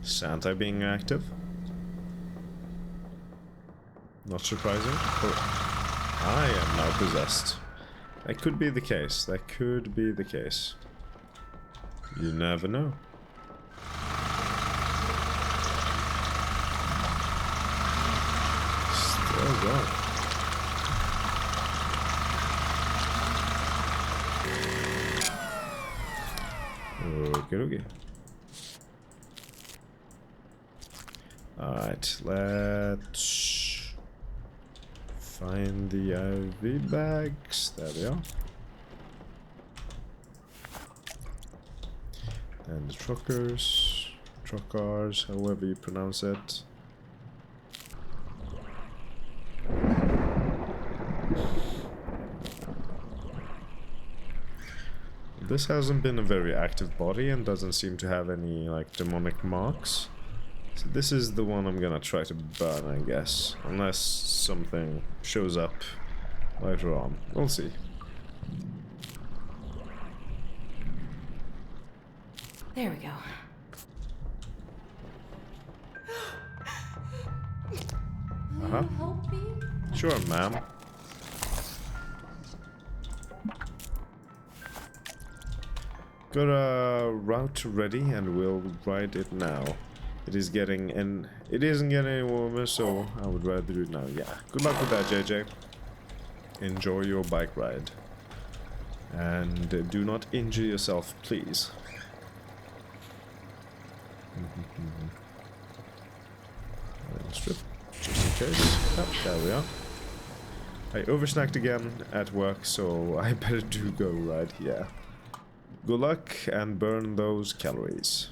Santa being active? Not surprising. Oh, I am now possessed. That could be the case. That could be the case. You never know. Still going. Okay, okay. Alright, let's find the IV bags. There we are. And the truckers, however you pronounce it. This hasn't been a very active body and doesn't seem to have any, like, demonic marks. So this is the one I'm gonna try to burn, I guess. Unless something shows up later on. We'll see. There we go. Uh-huh. Help me? Sure, ma'am. Got a route ready and we'll ride it now. It isn't getting any warmer, so I would rather do it now. Yeah. Good luck with that, JJ. Enjoy your bike ride. And do not injure yourself, please. Strip, just in case. Oh, there we are. I oversnacked again at work, so I better do go right here. Good luck and burn those calories.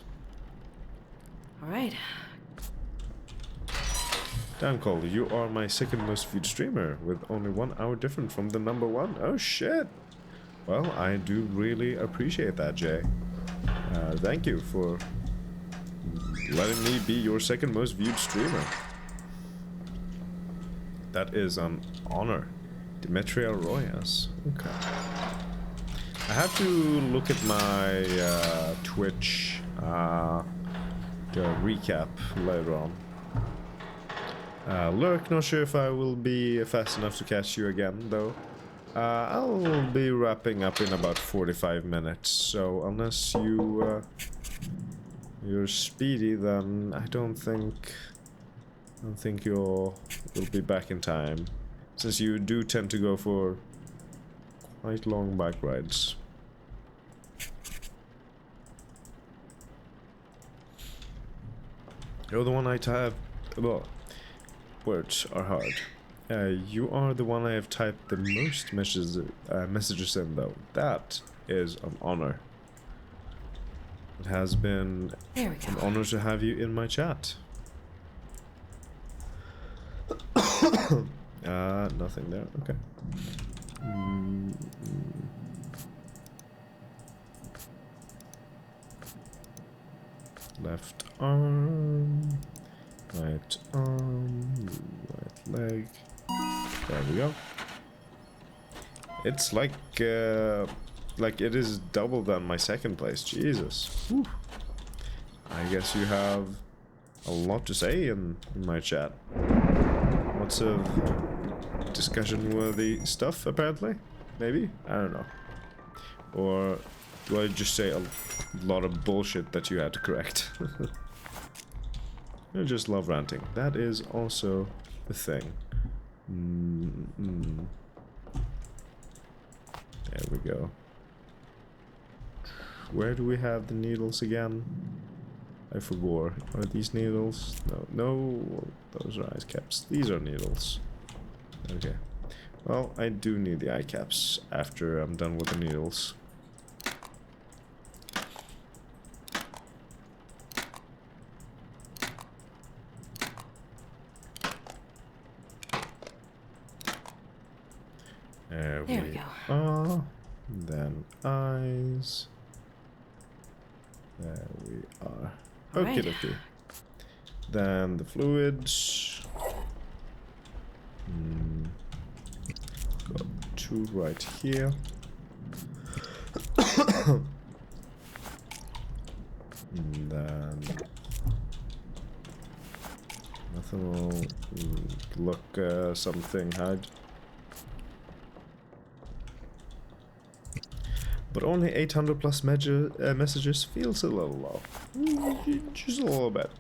Alright. Damn, Cole, you are my second most viewed streamer, with only 1 hour different from the #1. Oh shit! Well, I do really appreciate that, Jay. Thank you for letting me be your second most viewed streamer. That is an honor. Demetria Royas. Okay. I have to look at my Twitch recap later on. Lurk, not sure if I will be fast enough to catch you again, though. I'll be wrapping up in about 45 minutes, so unless you're speedy, then I don't think you'll be back in time, since you do tend to go for quite long bike rides. You're the one I type. Well, words are hard. You are the one I have typed the most messages in, though. That is an honor. It has been an honor to have you in my chat. Nothing there. Okay. Left arm, right leg. There we go. It's like like, it is double than my second place. Jesus. Whew. I guess you have a lot to say in my chat. Lots of discussion-worthy stuff, apparently. Maybe? I don't know. Or do I just say a lot of bullshit that you had to correct? I just love ranting. That is also a thing. There we go. Where do we have the needles again? I forgot. Are these needles? No, those are ice caps. These are needles. Okay. Well, I do need the eye caps after I'm done with the needles. There we go. Then eyes. There we are. Okay, okay. Then the fluids. Got 2 right here. And then nothing will look something hide. But only 800 plus messages feels a little low. Just a little bit.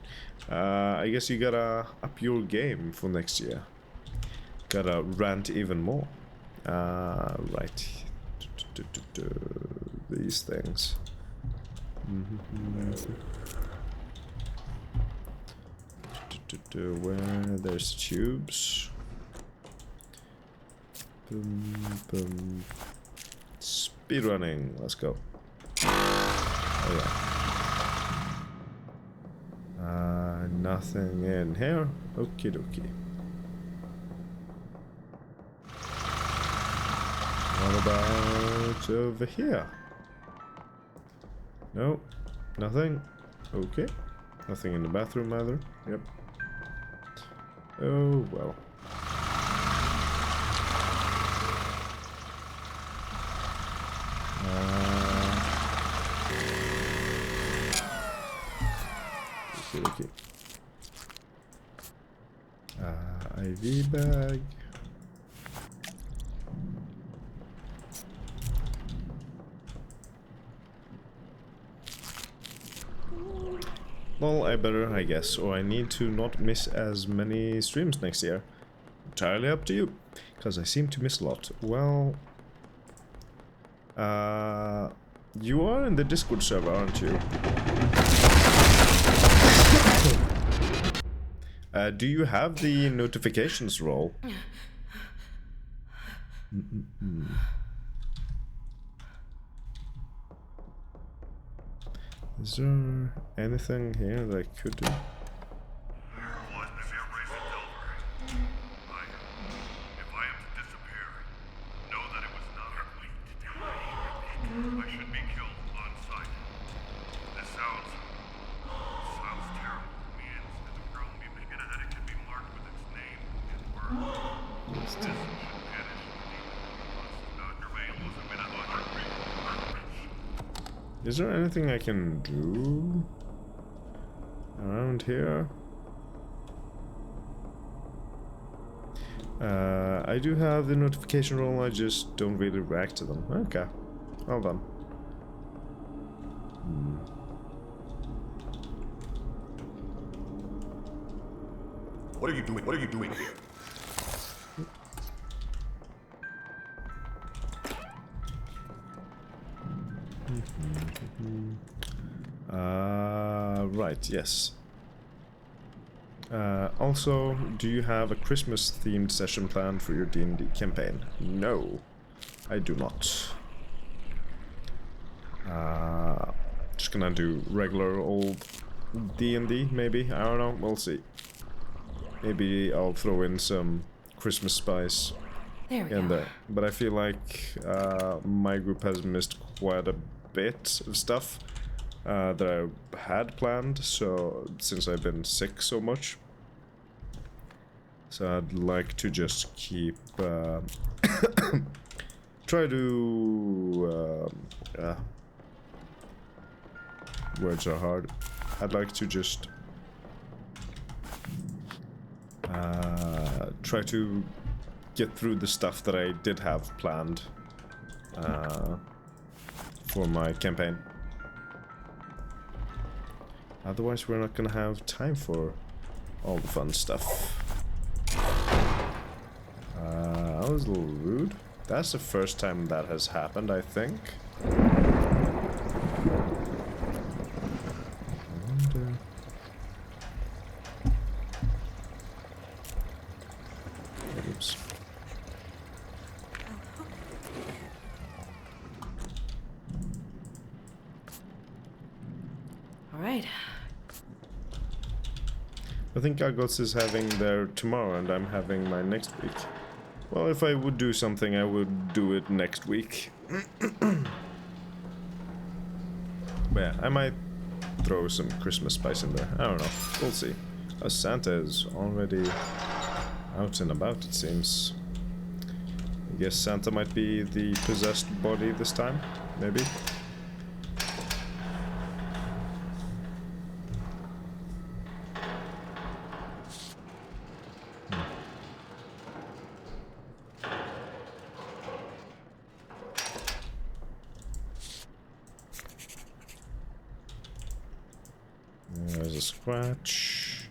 I guess you gotta up your game for next year. Gotta rant even more. Right. These things. Where there's tubes. Boom. Speedrunning, let's go. Oh yeah. Nothing in here. Okie dokie. What about over here? No, nothing. Okay. Nothing in the bathroom either. Yep. Oh well. Okay. IV bag. Well, I better, I guess, or I need to not miss as many streams next year. Entirely up to you, because I seem to miss a lot. Well, you are in the Discord server, aren't you? Do you have the notifications role? Is there anything here that I could do? I should be killed on sight. This sounds terrible to me, and as a girl will be making a headache can be marked with its name and word. This should vanish the Is there anything I can do around here? I do have the notification role, I just don't really react to them. Okay. Well done. What are you doing? What are you doing here? Right, yes. Also, do you have a Christmas-themed session planned for your D&D campaign? No, I do not. Just gonna do regular old D&D, maybe? I don't know, we'll see. Maybe I'll throw in some Christmas spice in there. But I feel like my group has missed quite a bit of stuff that I had planned, so since I've been sick so much. So I'd like to just keep try to words are hard. I'd like to just try to get through the stuff that I did have planned for my campaign. Otherwise, we're not gonna have time for all the fun stuff. That was a little rude. That's the first time that has happened, I think. Oops. All right. I think Agos is having their tomorrow and I'm having my next week. Well, if I would do something, I would do it next week. But yeah, I might throw some Christmas spice in there. I don't know. We'll see. Santa is already out and about, it seems. I guess Santa might be the possessed body this time, maybe. There's a scratch.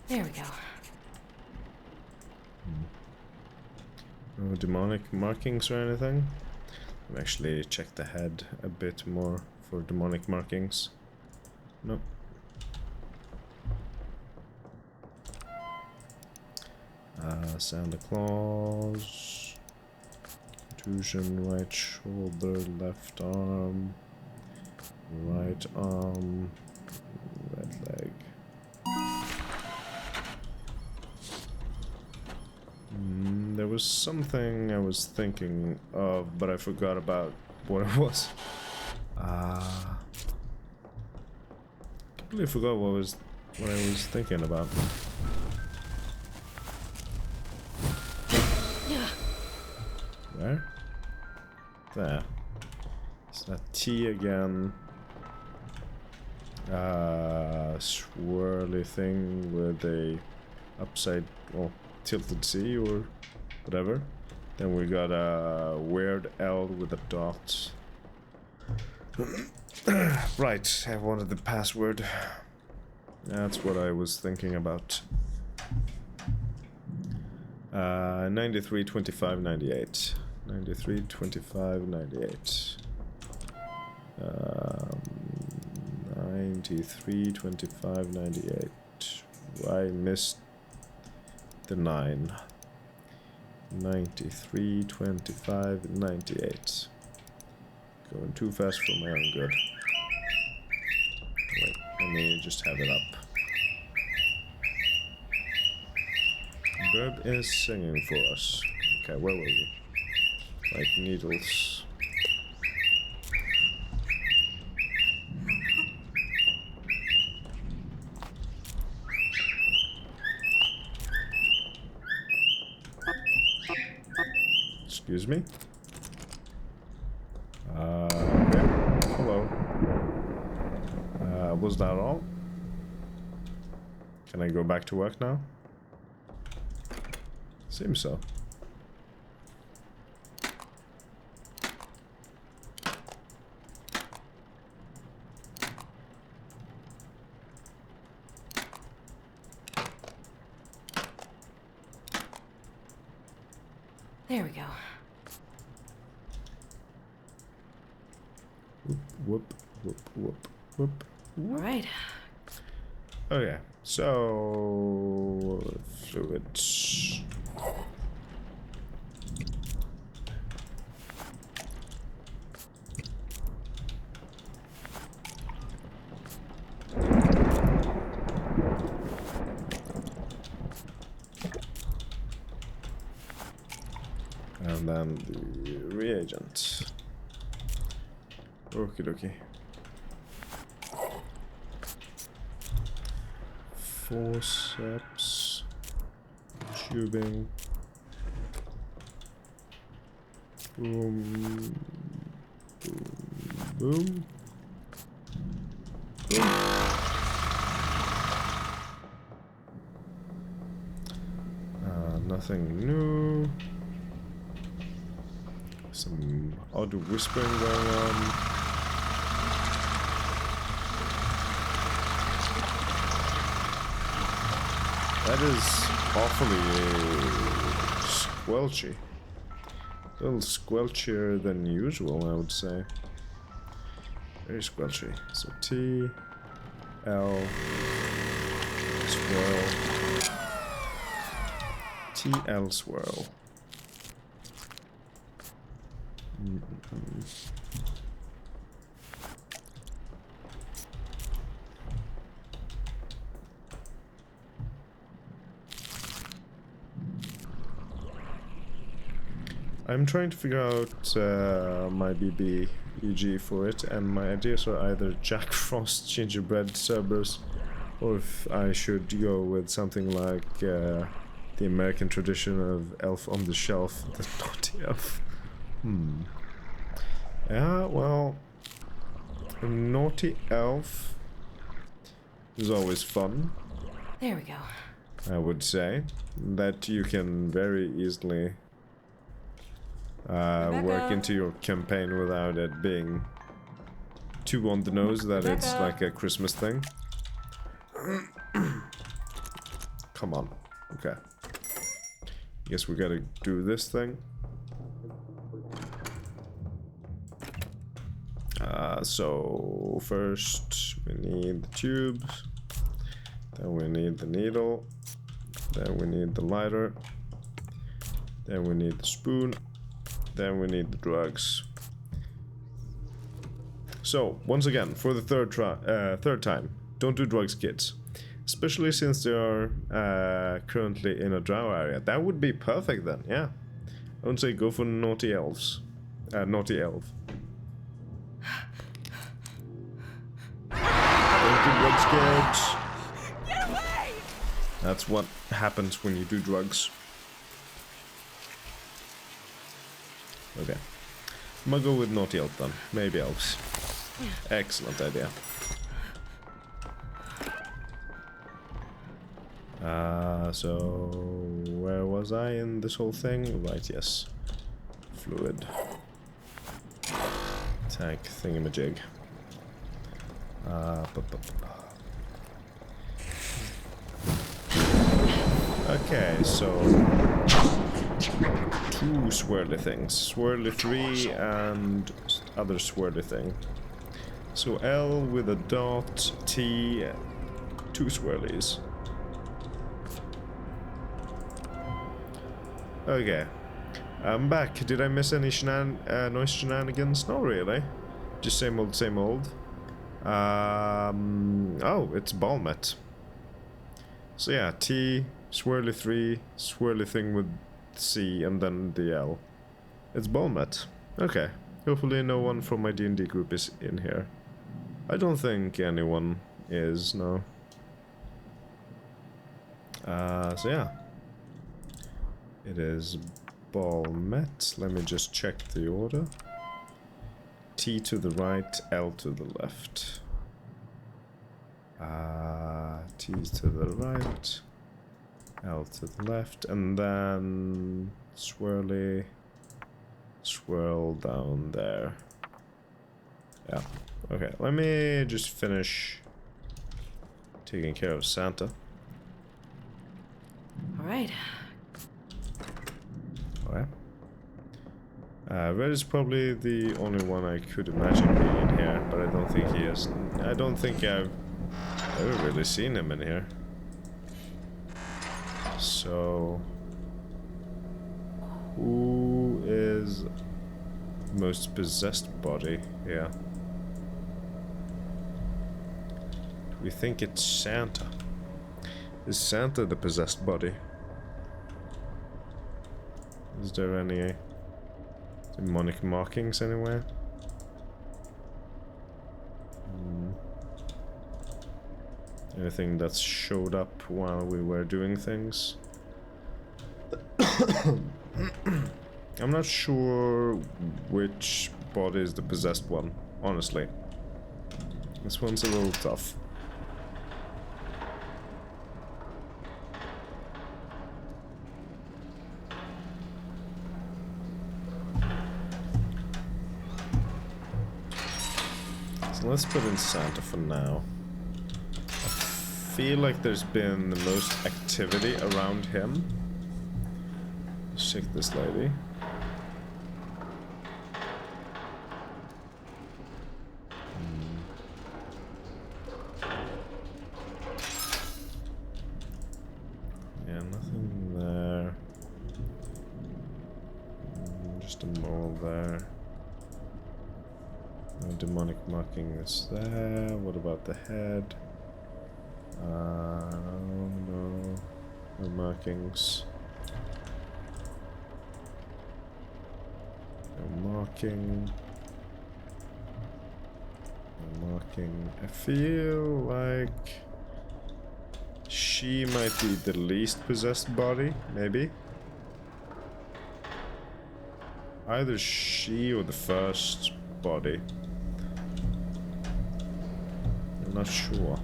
There we go. No demonic markings or anything. I've actually checked the head a bit more for demonic markings. Nope. Santa Claus. Contusion, right shoulder, left arm, right arm, right leg. There was something I was thinking of, but I forgot about what it was. Completely forgot what I was thinking about. Where? There. It's that T again. Swirly thing with a upside, well, tilted C or whatever. Then we got a weird L with a dot. Right, I wanted the password. That's what I was thinking about. 93, 25, 98. 93, 25, 98. 93, 25, 98. I missed the 9. 93, 25, 98. Going too fast for my own good. Wait, let me just have it up. Bird is singing for us. Okay, where were we? Like needles. Excuse me? Okay. Hello. Was that all? Can I go back to work now? Seems so. There we go. Whoop, whoop, whoop, whoop, whoop. All right. Okay, so fluids. And then the reagent. Okie dokie. Forceps. Tubing. Boom. Boom. Boom. Boom. Nothing new. Some odd whispering going on. That is awfully squelchy. A little squelchier than usual, I would say. Very squelchy. So T, L, swirl. TL swirl. I'm trying to figure out my BBEG for it, and my ideas are either Jack Frost, Gingerbread, Cerberus, or if I should go with something like the American tradition of Elf on the Shelf, the naughty elf. Yeah, well, a naughty elf is always fun. There we go. I would say that you can very easily work into your campaign without it being too on the nose that it's like a Christmas thing. Come on. Okay. Guess we gotta do this thing. So first we need the tubes, then we need the needle, then we need the lighter, then we need the spoon, then we need the drugs. So once again, for the third time, don't do drugs, kids. Especially since they are currently in a drow area. That would be perfect then, yeah. I would say go for naughty elves. Naughty elf. Don't do drugs, kids. Get away! That's what happens when you do drugs. Okay. I'm gonna go with naughty elf then. Maybe elves. Excellent idea. So where was I in this whole thing? Right, yes. Fluid. Tank thingamajig. Okay, so two swirly things. Swirly 3 and other swirly thing. So L with a dot, T, 2 swirlies. Okay, I'm back. Did I miss any noise shenanigans? No, really. Just same old, same old. Oh, it's Balmet. So yeah, T, swirly 3, swirly thing with C, and then the L. It's Balmet. Okay. Hopefully no one from my D&D group is in here. I don't think anyone is, no. So yeah. It is Balmet. Let me just check the order. T to the right, L to the left. T to the right, L to the left, and then swirly, swirl down there. Yeah. Okay, let me just finish taking care of Santa. Alright. Okay. Red is probably the only one I could imagine being in here, but I don't think he is. I don't think I've ever really seen him in here. So, who is most possessed body here? We think it's Santa. Is Santa the possessed body? Is there any demonic markings anywhere? Anything that's showed up while we were doing things? I'm not sure which body is the possessed one, honestly. This one's a little tough. So let's put in Santa for now. I feel like there's been the most activity around him. Let's check this lady. Yeah, nothing there. Just a mole there. No demonic marking is there. What about the head? No. No markings. No marking. No marking. I feel like she might be the least possessed body, maybe. Either she or the first body. I'm not sure.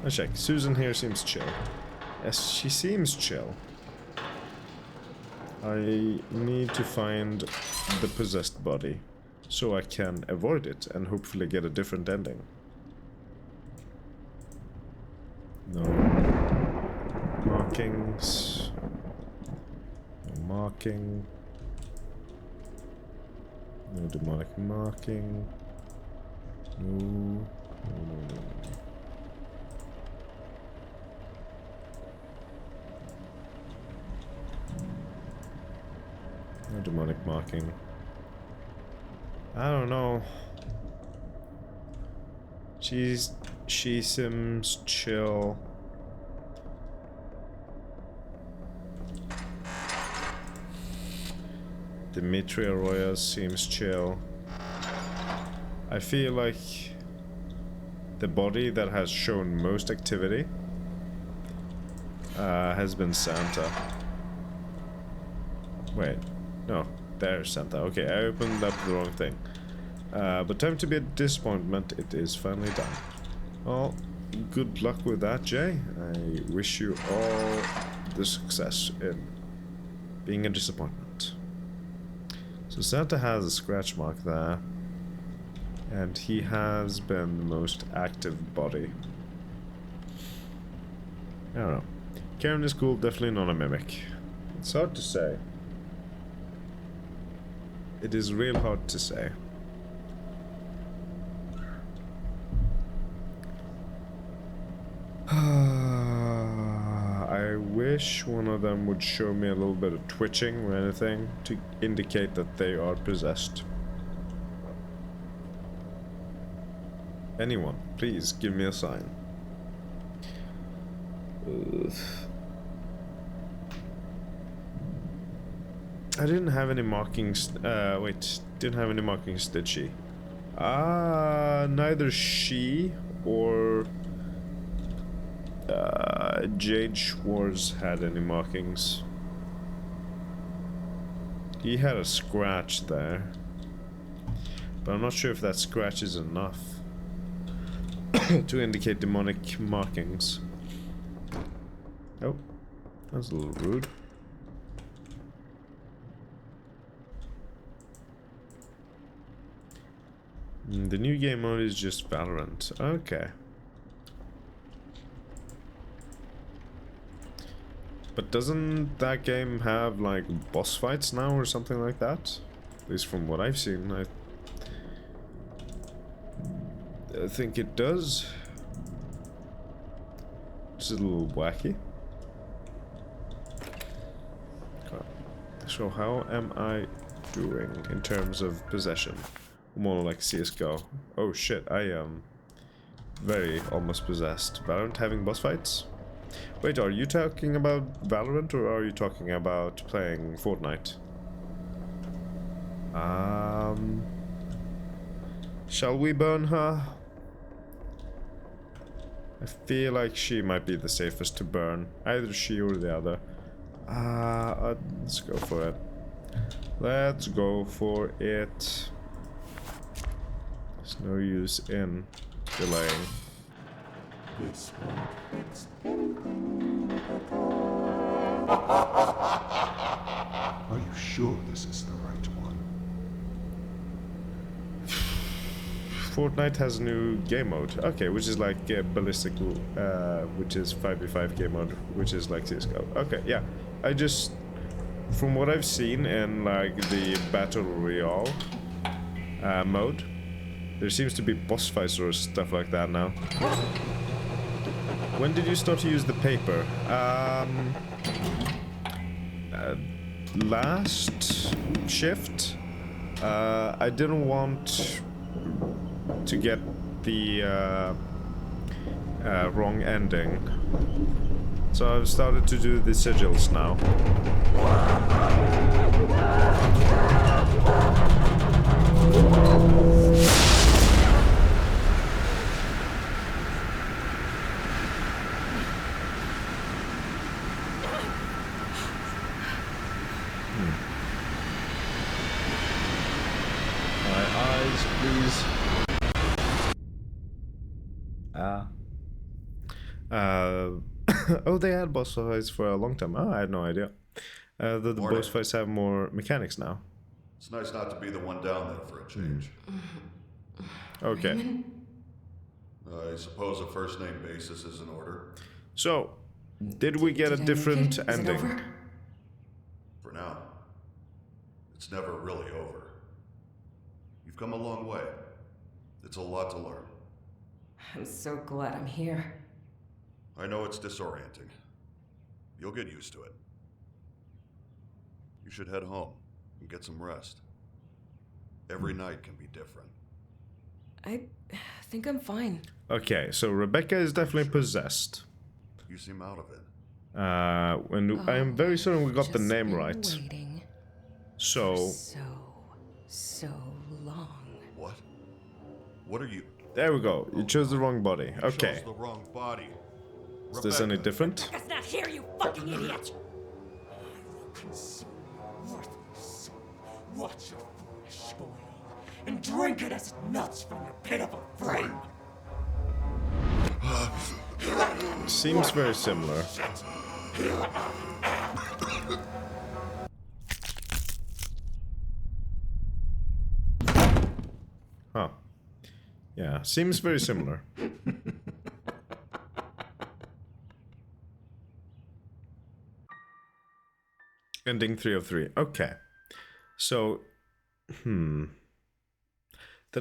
Let's check. Susan here seems chill. Yes, she seems chill. I need to find the possessed body so I can avoid it and hopefully get a different ending. No markings. No marking. No demonic marking. No. No demonic marking. I don't know. She seems chill. Dimitri Arroyo seems chill. I feel like the body that has shown most activity has been Santa. Wait. No, there's Santa. Okay, I opened up the wrong thing. But time to be a disappointment. It is finally done. Well, good luck with that, Jay. I wish you all the success in being a disappointment. So Santa has a scratch mark there. And he has been the most active body. I don't know. Karen is cool, definitely not a mimic. It's hard to say. It is real hard to say. I wish one of them would show me a little bit of twitching or anything to indicate that they are possessed. Anyone, please give me a sign. Ugh. I didn't have any markings. Wait, didn't have any markings, did she? Neither she or Jade Schwartz had any markings. He had a scratch there, but I'm not sure if that scratch is enough to indicate demonic markings. Oh, that's a little rude. The new game mode is just Valorant. Okay. But doesn't that game have like boss fights now or something like that? At least from what I've seen, I think it does. It's a little wacky. Okay. So how am I doing in terms of possession? More like CSGO. Oh shit, I am very almost possessed. Valorant having boss fights? Wait, are you talking about Valorant or are you talking about playing Fortnite? Shall we burn her? I feel like she might be the safest to burn. Either she or the other. Let's go for it. Let's go for it. There's no use in delaying. Are you sure this is the right one? Fortnite has a new game mode. Okay, which is like ballistic, which is 5v5 game mode, which is like CSGO. Okay, yeah. I just, from what I've seen in like the Battle Royale mode, there seems to be boss fights or stuff like that now. When did you start to use the paper? Last shift. I didn't want to get the wrong ending, so I've started to do the sigils now. My eyes, please. Oh, they had boss fights for a long time. Oh, I had no idea. The boss fights have more mechanics now. It's nice not to be the one down there for a change. Okay. I suppose a first name basis is in order. So, did we get a different ending? For now. It's never really over. You've come a long way. It's a lot to learn. I'm so glad I'm here. I know it's disorienting. You'll get used to it. You should head home and get some rest. Every night can be different. I think I'm fine. Okay, so Rebecca is definitely possessed. You seem out of it. And I am very certain we got the name right. Waiting So so long. What? What are you? There we go. You chose the wrong body. You Okay. chose the wrong body. Is this any different? Rebecca's not here, you fucking idiot! Worthless. Watch your foolish boil and drink it as it melts from your pitiful frame. Seems very similar. Huh. Yeah, seems very similar. Ending 3 of 3. Okay. So, then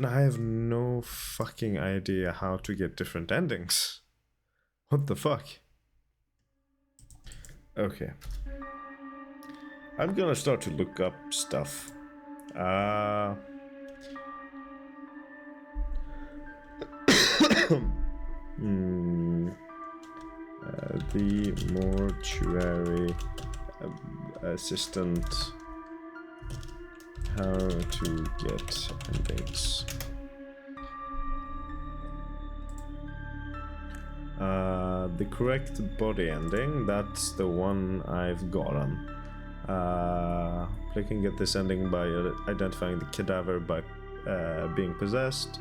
I have no fucking idea how to get different endings. What the fuck? Okay. I'm gonna start to look up stuff. The mortuary assistant. How to get endings. The correct body ending, that's the one I've gotten. Play can get this ending by identifying the cadaver by being possessed,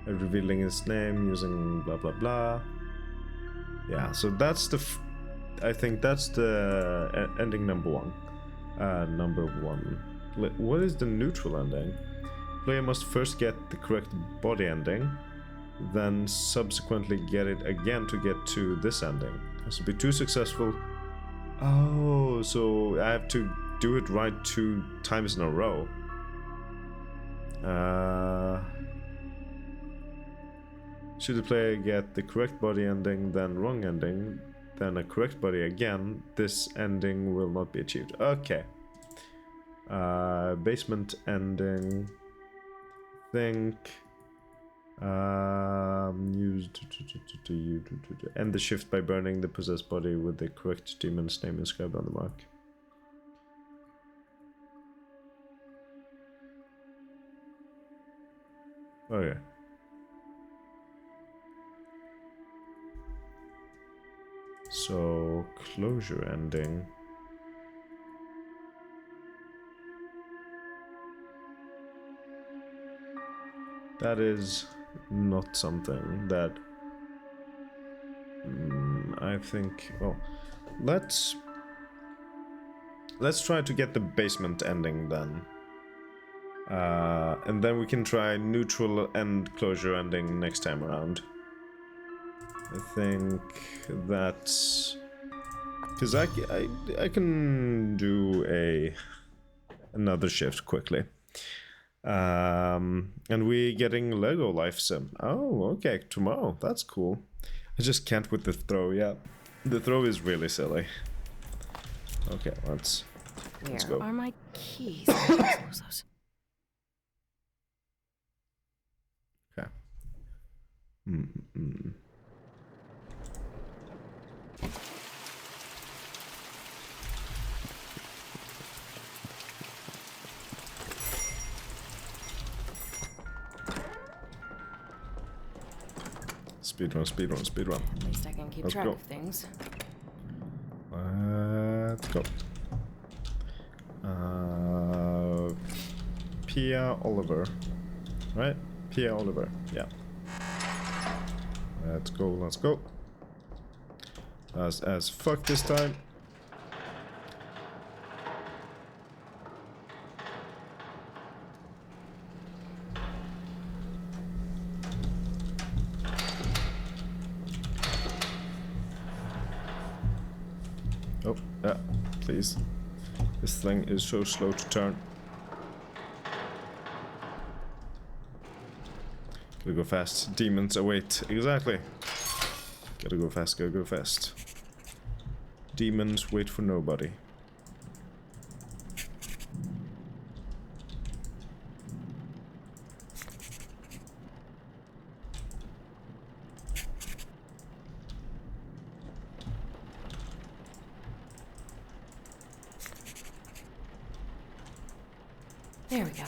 revealing his name using blah blah blah. Yeah, so that's the I think that's the ending number one. Number one. What is the neutral ending? Player must first get the correct body ending, then subsequently get it again to get to this ending. Has to be 2 successful. Oh, so I have to do it right 2 times in a row. Should the player get the correct body ending, then wrong ending, then a correct body again, this ending will not be achieved. Okay. Basement ending. Think. Used to end the shift by burning the possessed body with the correct demon's name inscribed on the mark. Oh yeah. So closure ending. That is not something that I think. Well, let's try to get the basement ending then, and then we can try neutral and closure ending next time around. I think that's because I can do another shift quickly. And we getting Lego Life Sim. Oh, okay, tomorrow. That's cool. I just can't with the throw yet. The throw is really silly. Okay, let's go. Where are my keys? Close those. Okay. Speedrun, speedrun, speedrun. At least I can keep Let's track go. of things. Let's go. Pia Oliver. Right? Pia Oliver. Yeah. Let's go, let's go. As fuck this time. Oh, yeah, please. This thing is so slow to turn. Gotta go fast. Demons await. Exactly. Gotta go fast, gotta go fast. Demons wait for nobody. There we go.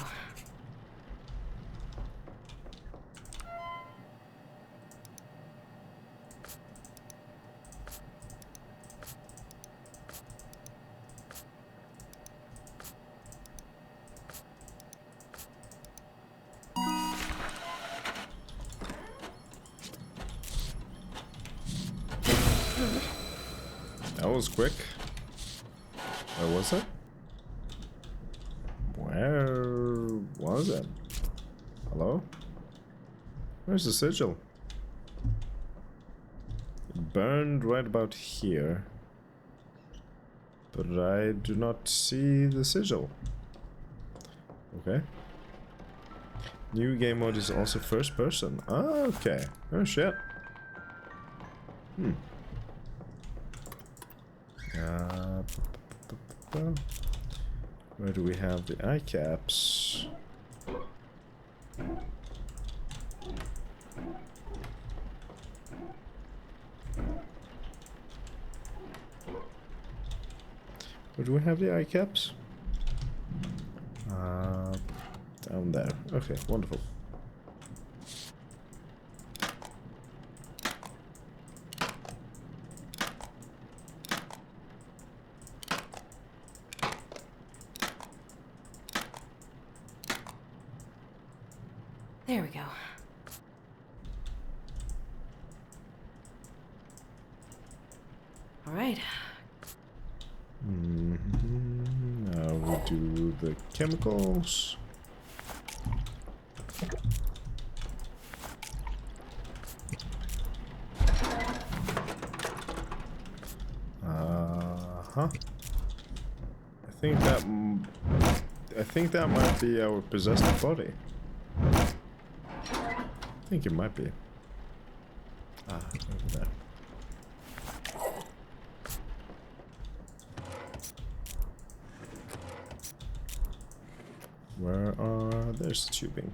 That was quick. Where was it? Where was it? Hello? Where's the sigil? It burned right about here. But I do not see the sigil. Okay. New game mode is also first person. Ah, okay. Oh shit. Where do we have the eye caps? Where do we have the eye caps? Down there. Okay, wonderful. There we go. All right. Now we do the chemicals. I think that might be our possessed body. I think it might be. Over there. Where are... There's the tubing.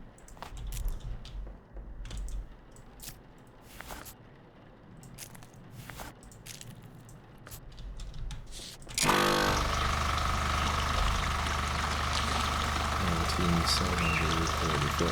744.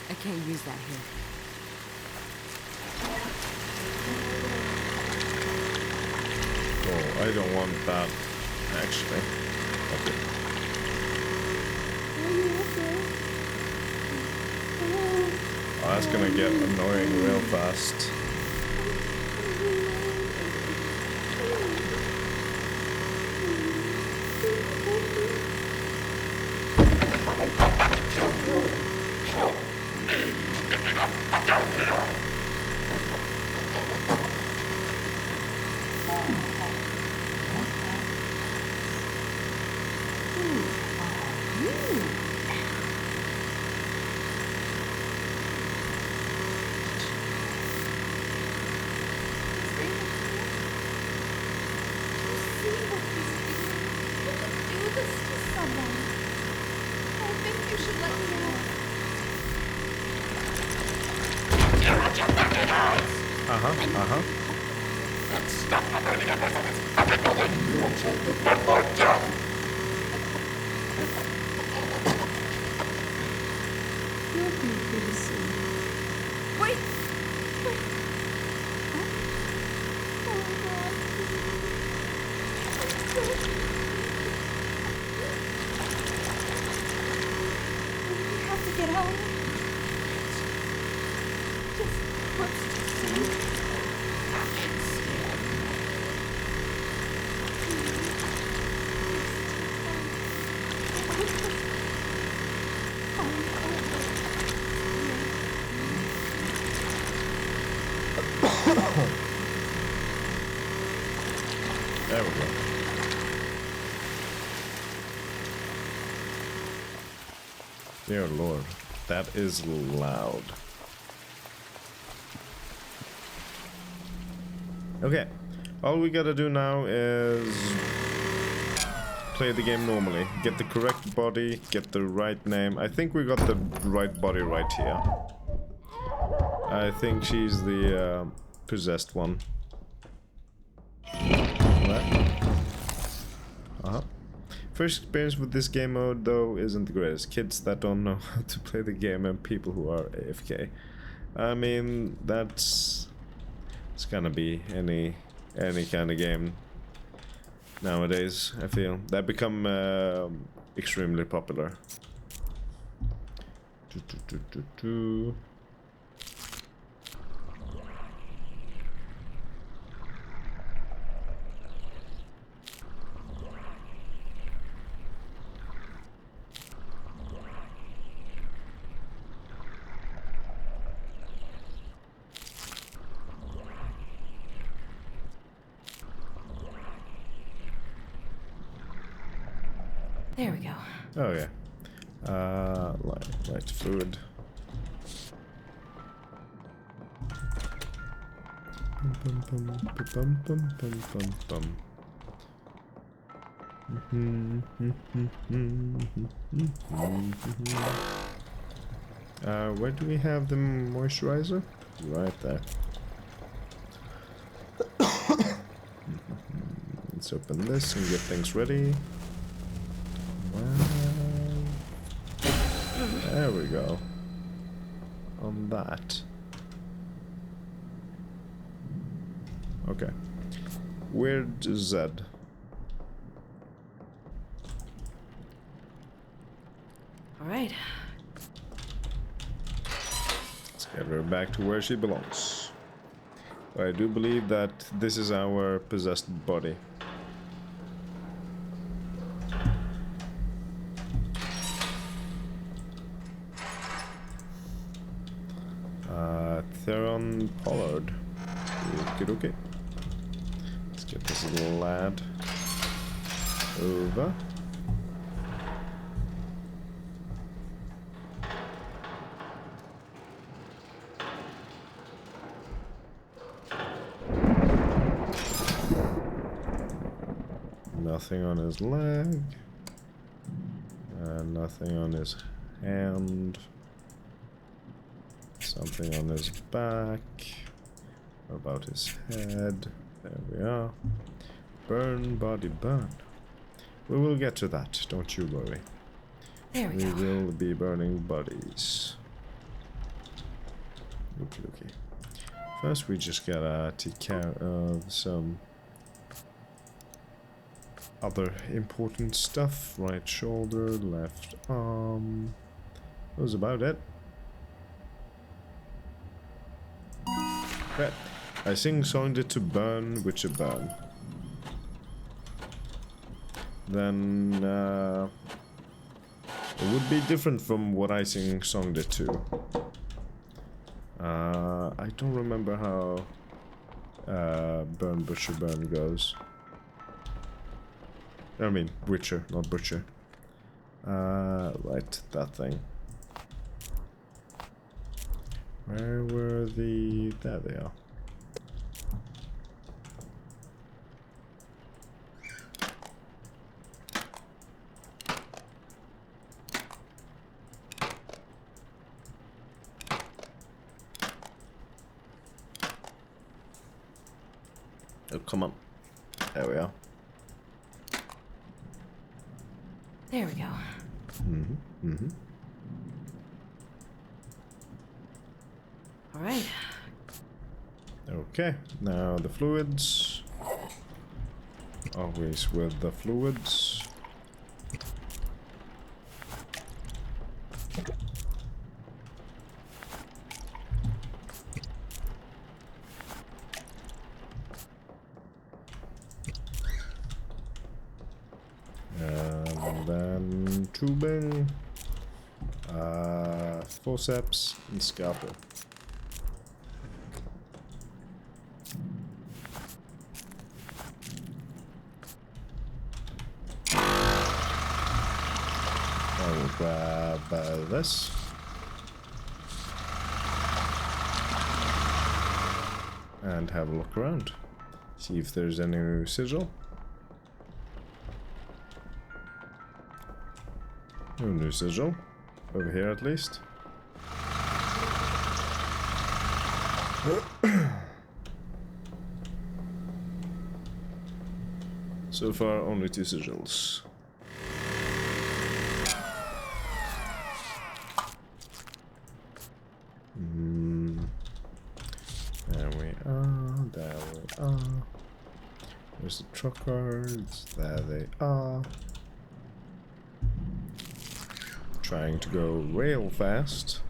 I can't use that here. Oh, I don't want that, actually. Okay. Oh, that's gonna get annoying real fast. There we go. Dear Lord, that is loud. Okay, all we gotta do now is play the game normally. Get the correct body, get the right name. I think we got the right body right here. I think she's the possessed one. First experience with this game mode though isn't the greatest. Kids that don't know how to play the game and people who are AFK. I mean, it's gonna be any kind of game nowadays. I feel that become extremely popular. There we go. Oh yeah. Light fluid. Where do we have the moisturizer? Right there. Let's open this and get things ready. There we go. On that. Okay. Where's Zed? All right. Let's get her back to where she belongs. I do believe that this is our possessed body. Theron Pollard. Okay. Let's get this little lad over. Nothing on his leg. And nothing on his hand. Something on his back. What about his head? There we are. Burn, body, burn. We will get to that, don't you worry. There we go. We will be burning bodies. Okie dokie. First we just gotta take care of some other important stuff. Right shoulder, left arm. That was about it. Right. I sing songed it to burn, which a burn. Then it would be different from what I sing songed it to. I don't remember how burn, butcher, burn goes. I mean, witcher, not butcher. Right, that thing. Where were the... There they are. Oh, come on. There we are. There we go. All right. Okay, now the fluids. Always with the fluids. And then tubing, forceps, and scalpel. I will grab this. And have a look around. See if there's any sigil. No new sigil. Over here at least. So far only 2 sigils. There we are, there we are. There's the truck cards, there they are. Trying to go real fast.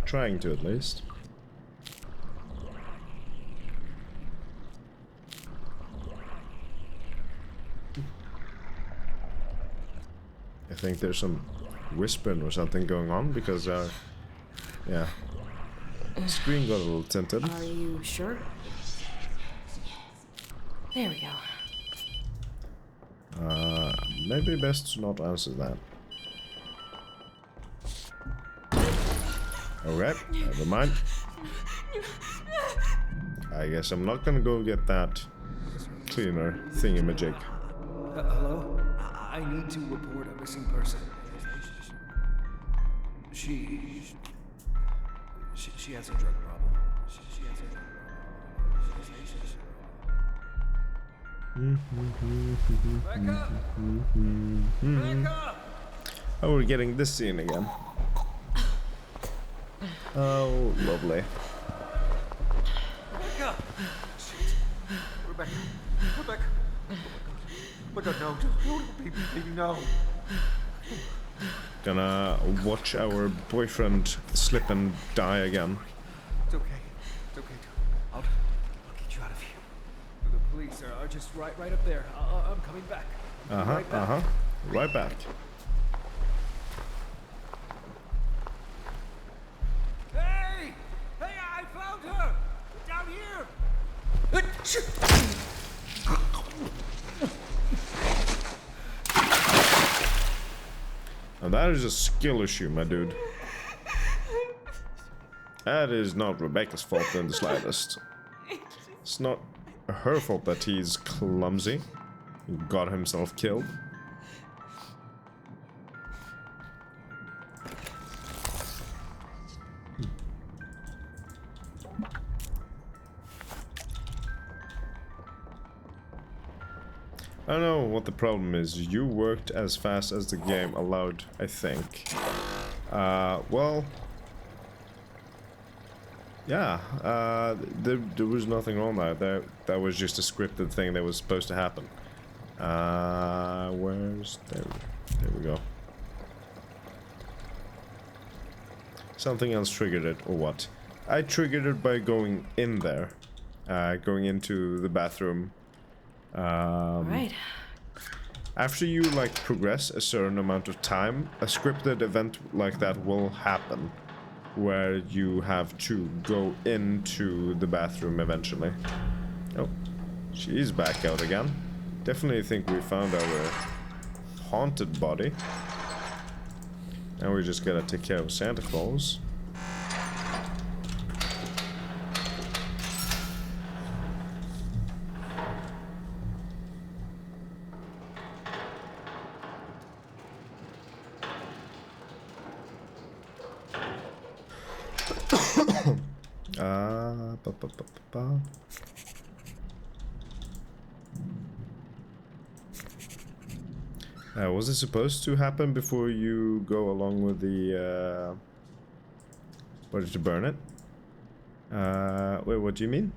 Trying to at least. I think there's some whispering or something going on because yeah. The screen got a little tinted. Are you sure? There we go. Maybe best to not answer that. Okay, never mind. I guess I'm not gonna go get that cleaner thingamajig. Hello? I need to report a missing person. She has a drug problem. She has a drug problem. Rebecca! Oh, we're getting this scene again. Oh, lovely. Rebecca! Shit. Rebecca. Rebecca. Rebecca, no. Don't, baby, no. Gonna watch our boyfriend slip and die again. It's okay. It's okay. I'll get you out of here. The police are just right up there. I'm coming back. Right back. Hey! Hey, I found her! Down here! Now that is a skill issue, my dude. That is not Rebecca's fault in the slightest. It's not her fault that he's clumsy. got himself killed. I don't know what the problem is. You worked as fast as the game allowed, I think. Well... Yeah, there was nothing wrong there. That was just a scripted thing that was supposed to happen. Where's... There we go. Something else triggered it, or what? I triggered it by going in there. Going into the bathroom. Right. After you, like, progress a certain amount of time, a scripted event like that will happen. Where you have to go into the bathroom eventually. Oh, she's back out again. Definitely think we found our haunted body. Now we just gotta take care of Santa Claus. Was it supposed to happen before you go along with the, what did you burn it? Wait, what do you mean?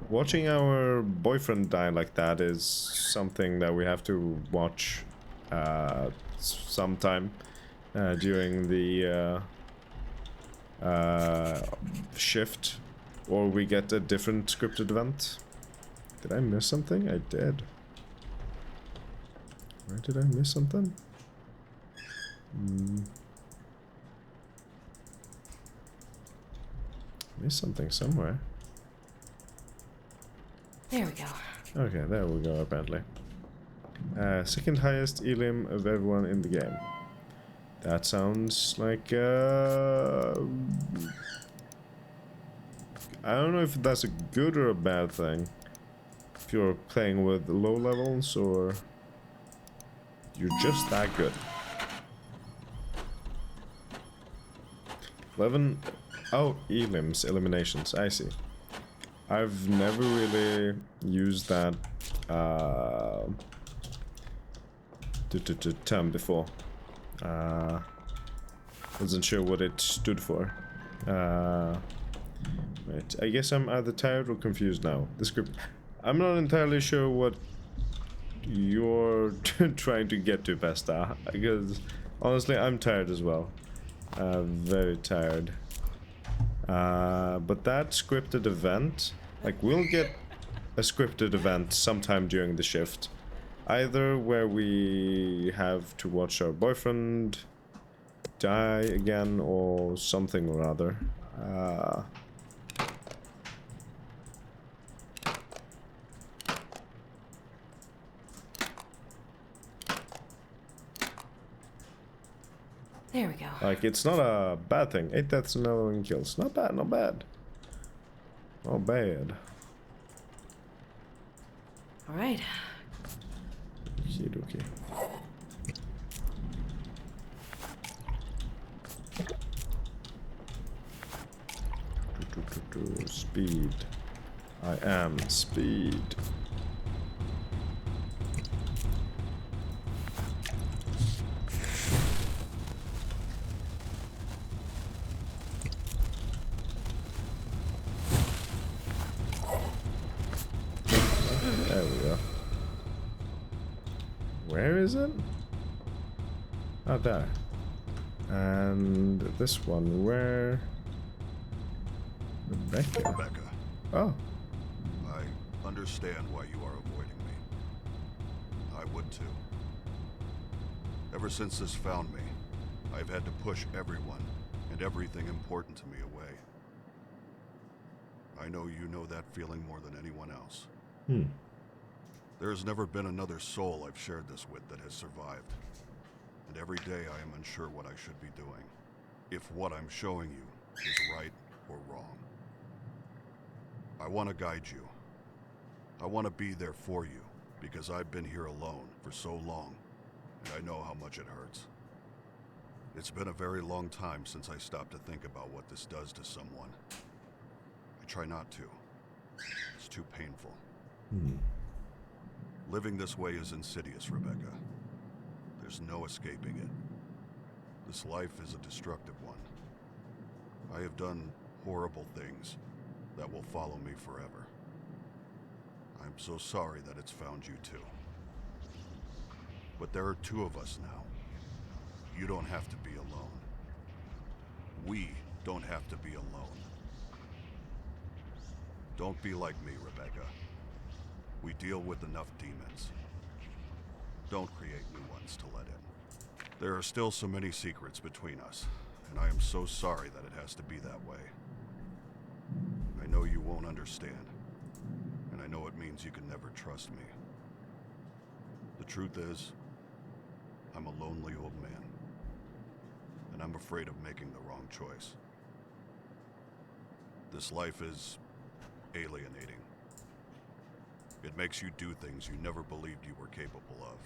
Watching our boyfriend die like that is something that we have to watch, sometime, during the, shift, or we get a different scripted event. Did I miss something? I did. Where did I miss something? Missed something somewhere. There we go. Okay, there we go, apparently. Second highest elim of everyone in the game. That sounds like, I don't know if that's a good or a bad thing. If you're playing with low levels, or you're just that good. 11... Oh, elims, eliminations, I see. I've never really used that term before. Wasn't sure what it stood for. Right, I guess I'm either tired or confused now. The script... I'm not entirely sure what you're trying to get to, Pesta, because honestly, I'm tired as well. Very tired. But that scripted event, like, we'll get a scripted event sometime during the shift. Either where we have to watch our boyfriend die again, or something or other. There we go. Like, it's not a bad thing. 8 deaths and 11 kills. Not bad, not bad. Not bad. Alright. Okie dokie. Speed. I am speed. There we go. Where is it? Oh, there. And this one, where? Rebecca. Rebecca. Oh. I understand why you are avoiding me. I would too. Ever since this found me, I've had to push everyone and everything important to me away. I know you know that feeling more than anyone else. There has never been another soul I've shared this with that has survived. And every day I am unsure what I should be doing. If what I'm showing you is right or wrong. I want to guide you. I want to be there for you, because I've been here alone for so long, and I know how much it hurts. It's been a very long time since I stopped to think about what this does to someone. I try not to. It's too painful. Living this way is insidious, Rebecca. There's no escaping it. This life is a destructive one. I have done horrible things that will follow me forever. I'm so sorry that it's found you too. But there are two of us now. You don't have to be alone. We don't have to be alone. Don't be like me, Rebecca. We deal with enough demons. Don't create new ones to let in. There are still so many secrets between us, and I am so sorry that it has to be that way. I know you won't understand, and I know it means you can never trust me. The truth is, I'm a lonely old man, and I'm afraid of making the wrong choice. This life is alienating. It makes you do things you never believed you were capable of,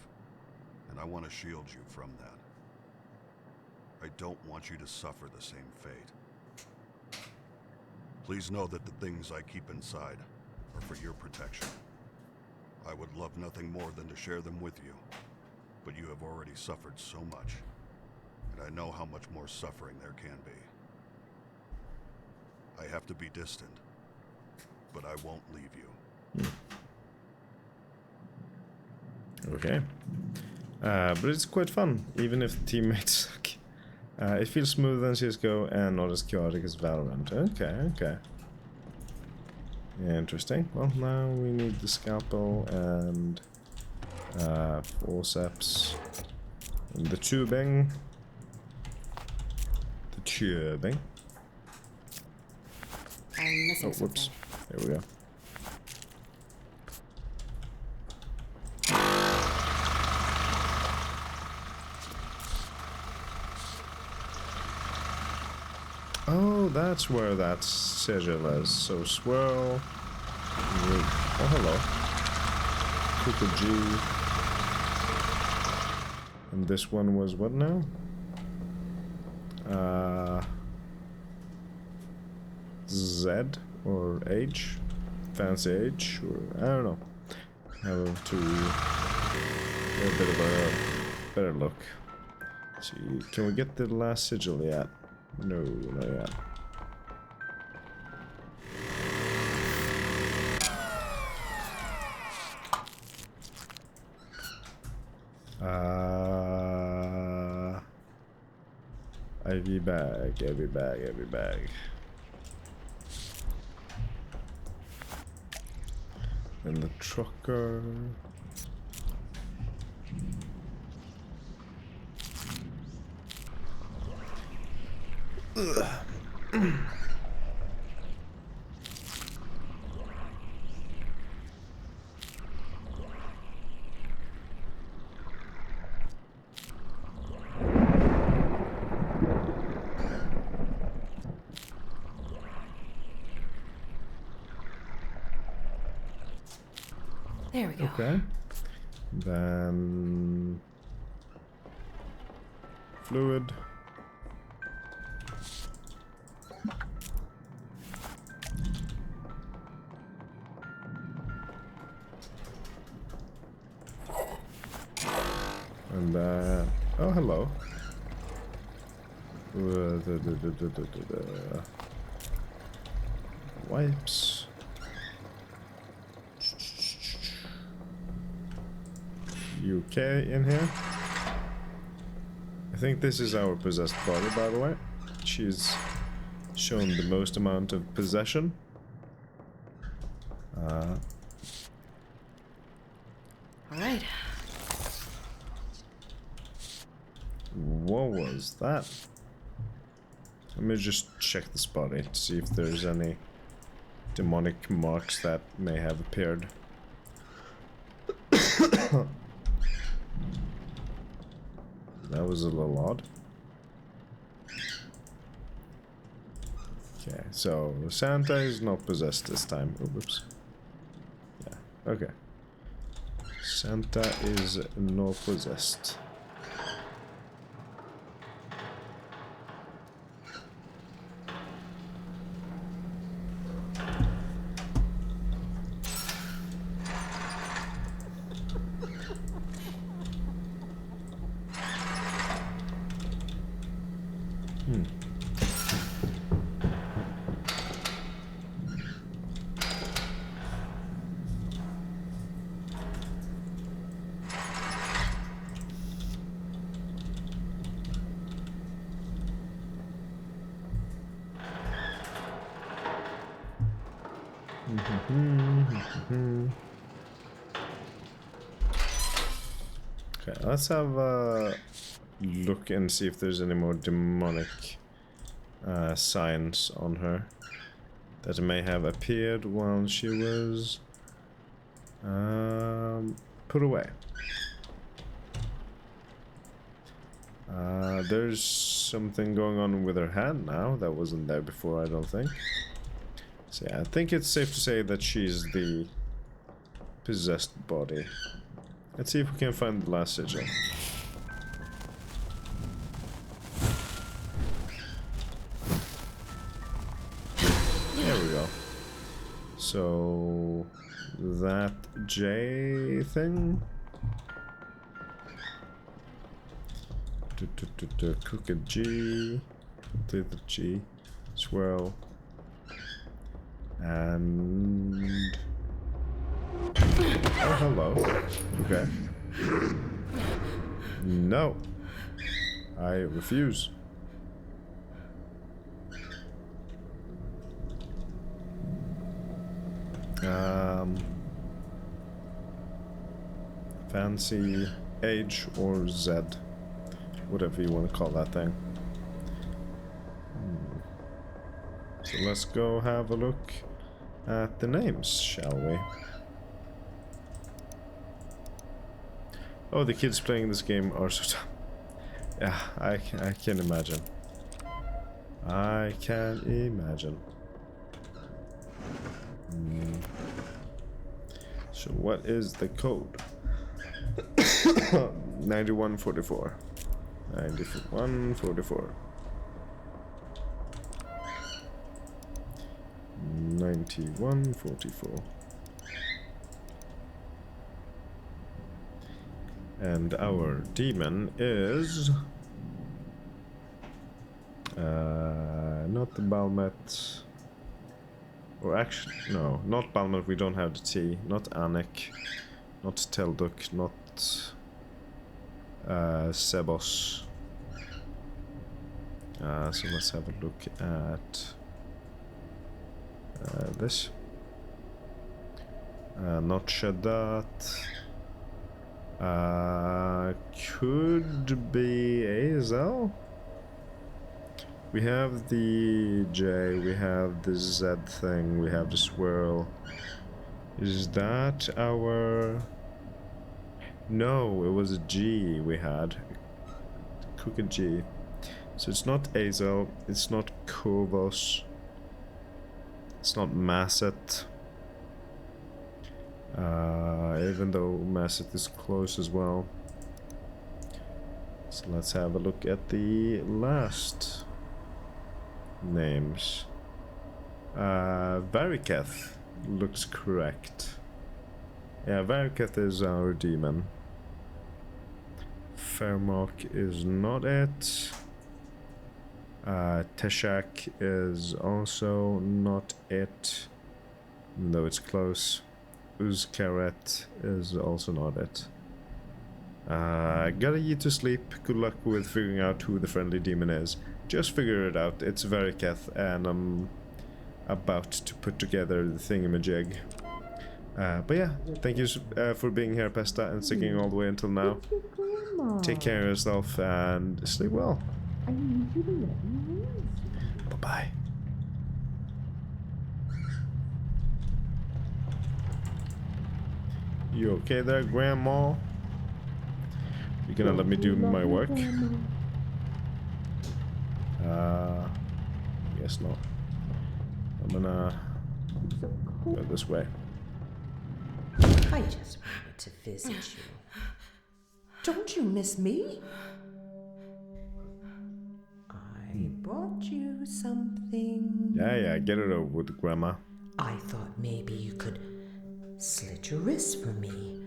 and I want to shield you from that. I don't want you to suffer the same fate. Please know that the things I keep inside are for your protection. I would love nothing more than to share them with you, but you have already suffered so much, and I know how much more suffering there can be. I have to be distant, but I won't leave you. Okay. But it's quite fun, even if the teammates suck. It feels smoother than CSGO and not as chaotic as Valorant. Okay. Interesting. Well, now we need the scalpel and forceps and the tubing. I'm missing whoops. There we go. Oh, that's where that sigil is. So swirl. Oh, hello. Click a G. And this one was what now? Z or H? Fancy H? Or I don't know. Have to get a bit of a better look. Let's see, can we get the last sigil yet? No, not yet. IV bag, every bag. And the trucker. There we go. Okay. Then fluid. And oh, hello. Wipes. UK in here. I think this is our possessed body, by the way. She's shown the most amount of possession. Alright. What was that? Let me just check this body to see if there's any demonic marks that may have appeared. That was a little odd. Okay, so Santa is not possessed this time. Oh, whoops. Yeah, okay. Santa is not possessed. Okay, let's have a look and see if there's any more demonic signs on her that may have appeared while she was put away. There's something going on with her hand now that wasn't there before, I don't think. So yeah, I think it's safe to say that she's the possessed body. Let's see if we can find the last sigil. There we go. So that J thing. Crooked G, the G, swirl, and oh, hello. Okay. No, I refuse. Fancy H or Z. Whatever you want to call that thing. So let's go have a look at the names, shall we? Oh, the kids playing this game are so dumb. Yeah, I can imagine. I can imagine. So what is the code? 9144. 9144. 9144. And our demon is not the Balmet, or actually no, not Balmet. We don't have the T. Not Anik, not Telduk, not Sebos. So let's have a look at this. Not Shadat. Could be Azel. We have the J, we have the Z thing, we have the swirl. Is that our... No, it was a G we had. Crooked G. So it's not Azel, it's not Kovos, it's not Masset. Even though Masset is close as well. So let's have a look at the last names. Variketh looks correct. Yeah, Variketh is our demon. Fairmark is not it. Teshak is also not it, though it's close. Uzkaret is also not it. Gotta you to sleep. Good luck with figuring out who the friendly demon is. Just figure it out. It's Variketh, and I'm about to put together the thingamajig. But yeah, thank you for being here, Pesta, and sticking all the way until now. Take care of yourself and sleep well. I need you to let me rest. Bye-bye. You okay there, Grandma? You gonna let me do my work? Guess not. I'm gonna go this way. I just wanted to visit you. Don't you miss me? I brought you something. Yeah, get it over with, Grandma. I thought maybe you could slit your wrist for me.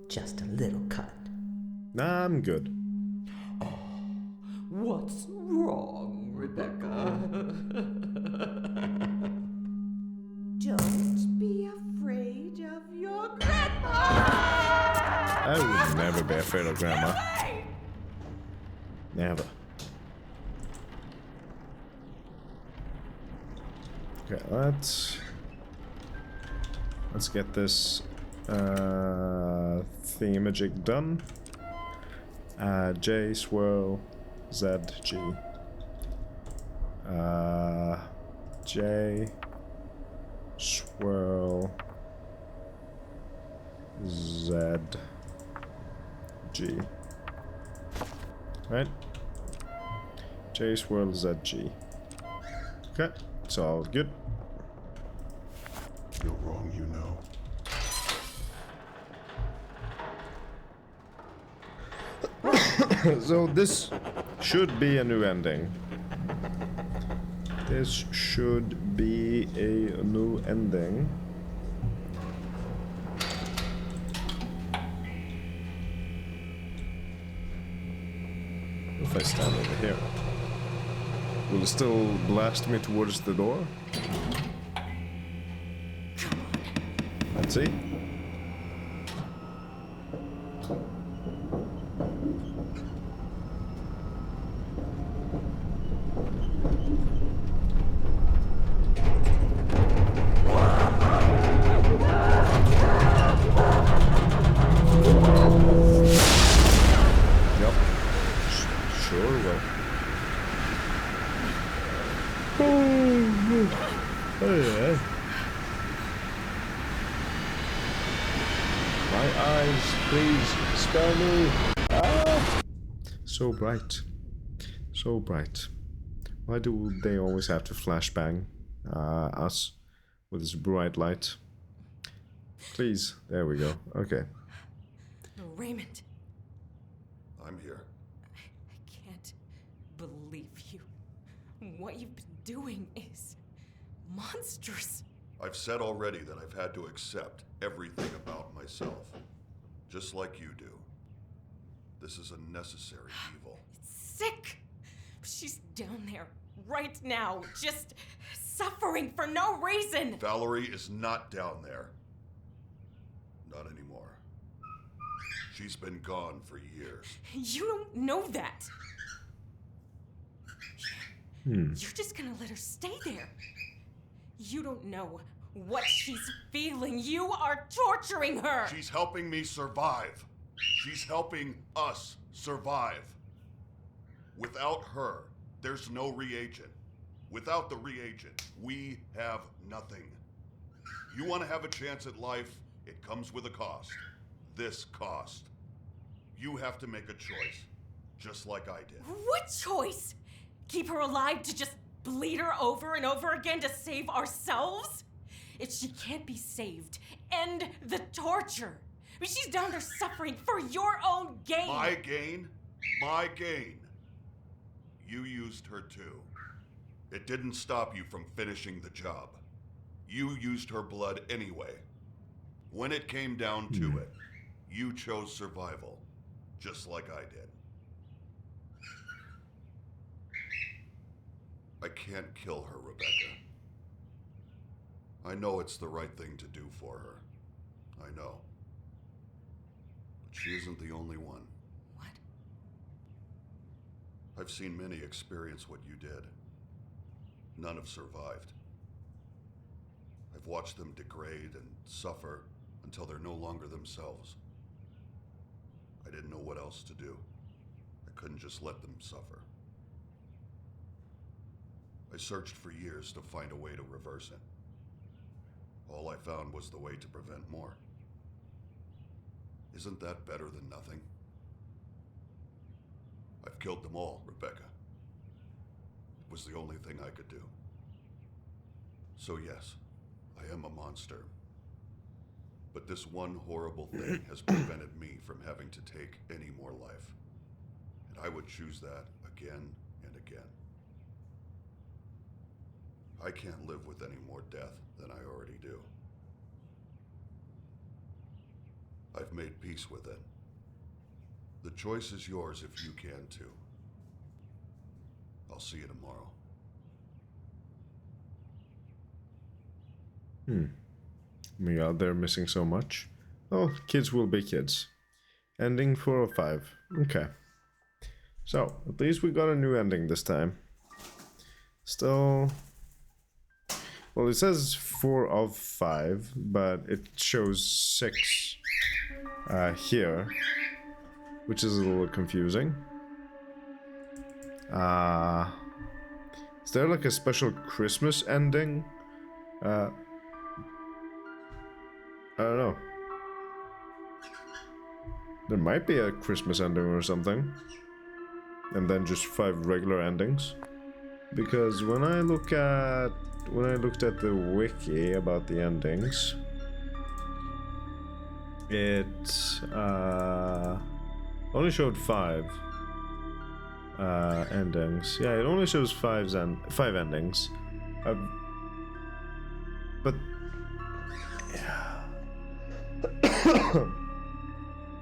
Just a little cut. Nah, I'm good. What's wrong, Rebecca? Don't be afraid of your grandma! I would never be afraid of Grandma. Never. Okay, let's get this thingamajig done. J swirl Z G. J swirl Z G. Right? J swirl Z G. Okay, it's all good. You're wrong, you know. So this should be a new ending. This should be a new ending. If I stand over here, will it still blast me towards the door? Let's see. So bright. So bright. Why do they always have to flashbang us with this bright light? Please. There we go. Okay. Raymond. I'm here. I can't believe you. What you've been doing is monstrous. I've said already that I've had to accept everything about myself. Just like you do. This is a necessary evil. It's sick. She's down there right now, just suffering for no reason. Valerie is not down there. Not anymore. She's been gone for years. You don't know that. You're just gonna let her stay there. You don't know what she's feeling. You are torturing her. She's helping me survive. She's helping us survive. Without her, there's no reagent. Without the reagent, we have nothing. You want to have a chance at life, it comes with a cost. This cost. You have to make a choice, just like I did. What choice? Keep her alive to just bleed her over and over again to save ourselves? If she can't be saved, end the torture. I mean, she's down there suffering for your own gain. My gain? My gain. You used her too. It didn't stop you from finishing the job. You used her blood anyway. When it came down to it, you chose survival, just like I did. I can't kill her, Rebecca. I know it's the right thing to do for her. I know. But she isn't the only one. What? I've seen many experience what you did. None have survived. I've watched them degrade and suffer until they're no longer themselves. I didn't know what else to do. I couldn't just let them suffer. I searched for years to find a way to reverse it. All I found was the way to prevent more. Isn't that better than nothing? I've killed them all, Rebecca. It was the only thing I could do. So yes, I am a monster. But this one horrible thing has prevented me from having to take any more life. And I would choose that again and again. I can't live with any more death than I already do. I've made peace with it. The choice is yours if you can too. I'll see you tomorrow. My god, they're missing so much. Oh, kids will be kids. Ending 4 of 5. Okay. So, at least we got a new ending this time. Still... Well, it says 4 of 5, but it shows 6 here. Which is a little confusing. Is there like a special Christmas ending? I don't know. There might be a Christmas ending or something. And then just 5 regular endings. Because when I looked at the wiki about the endings, it only showed 5 endings. Yeah, it only shows 5 endings. But yeah.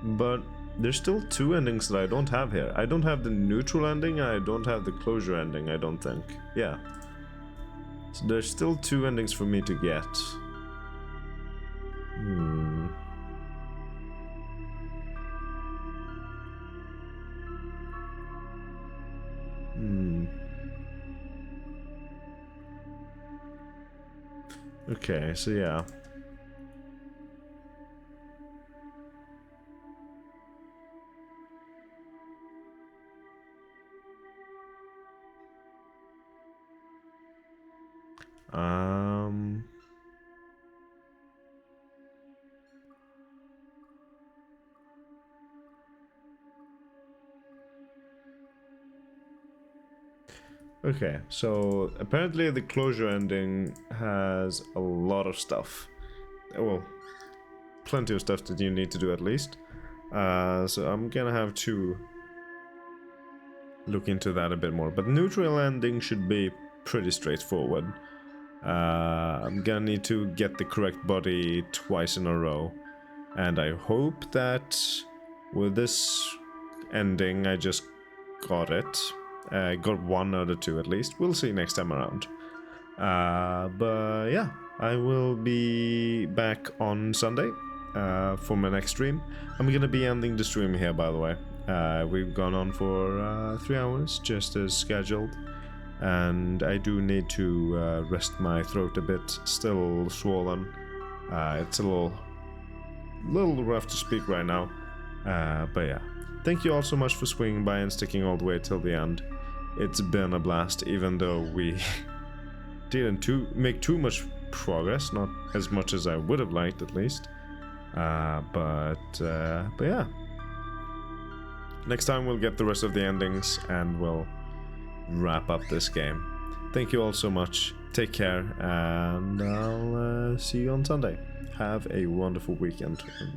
But there's still 2 endings that I don't have here. I don't have the neutral ending, and I don't have the closure ending, I don't think. Yeah. So there's still 2 endings for me to get. Okay, so yeah. Okay, so apparently the closure ending has a lot of stuff. Well, plenty of stuff that you need to do at least. So I'm gonna have to look into that a bit more. But neutral ending should be pretty straightforward. I'm gonna need to get the correct body twice in a row. And I hope that with this ending I just got it. Got 1 out of 2 at least. We'll see next time around. But yeah, I will be back on Sunday for my next stream. I'm gonna be ending the stream here, by the way. We've gone on for 3 hours, just as scheduled. And I do need to rest my throat a bit. Still swollen. It's a little rough to speak right now. But yeah. Thank you all so much for swinging by and sticking all the way till the end. It's been a blast, even though we didn't make too much progress, not as much as I would have liked at least. But yeah. Next time we'll get the rest of the endings and we'll wrap up this game. Thank you all so much. Take care, and I'll see you on Sunday. Have a wonderful weekend.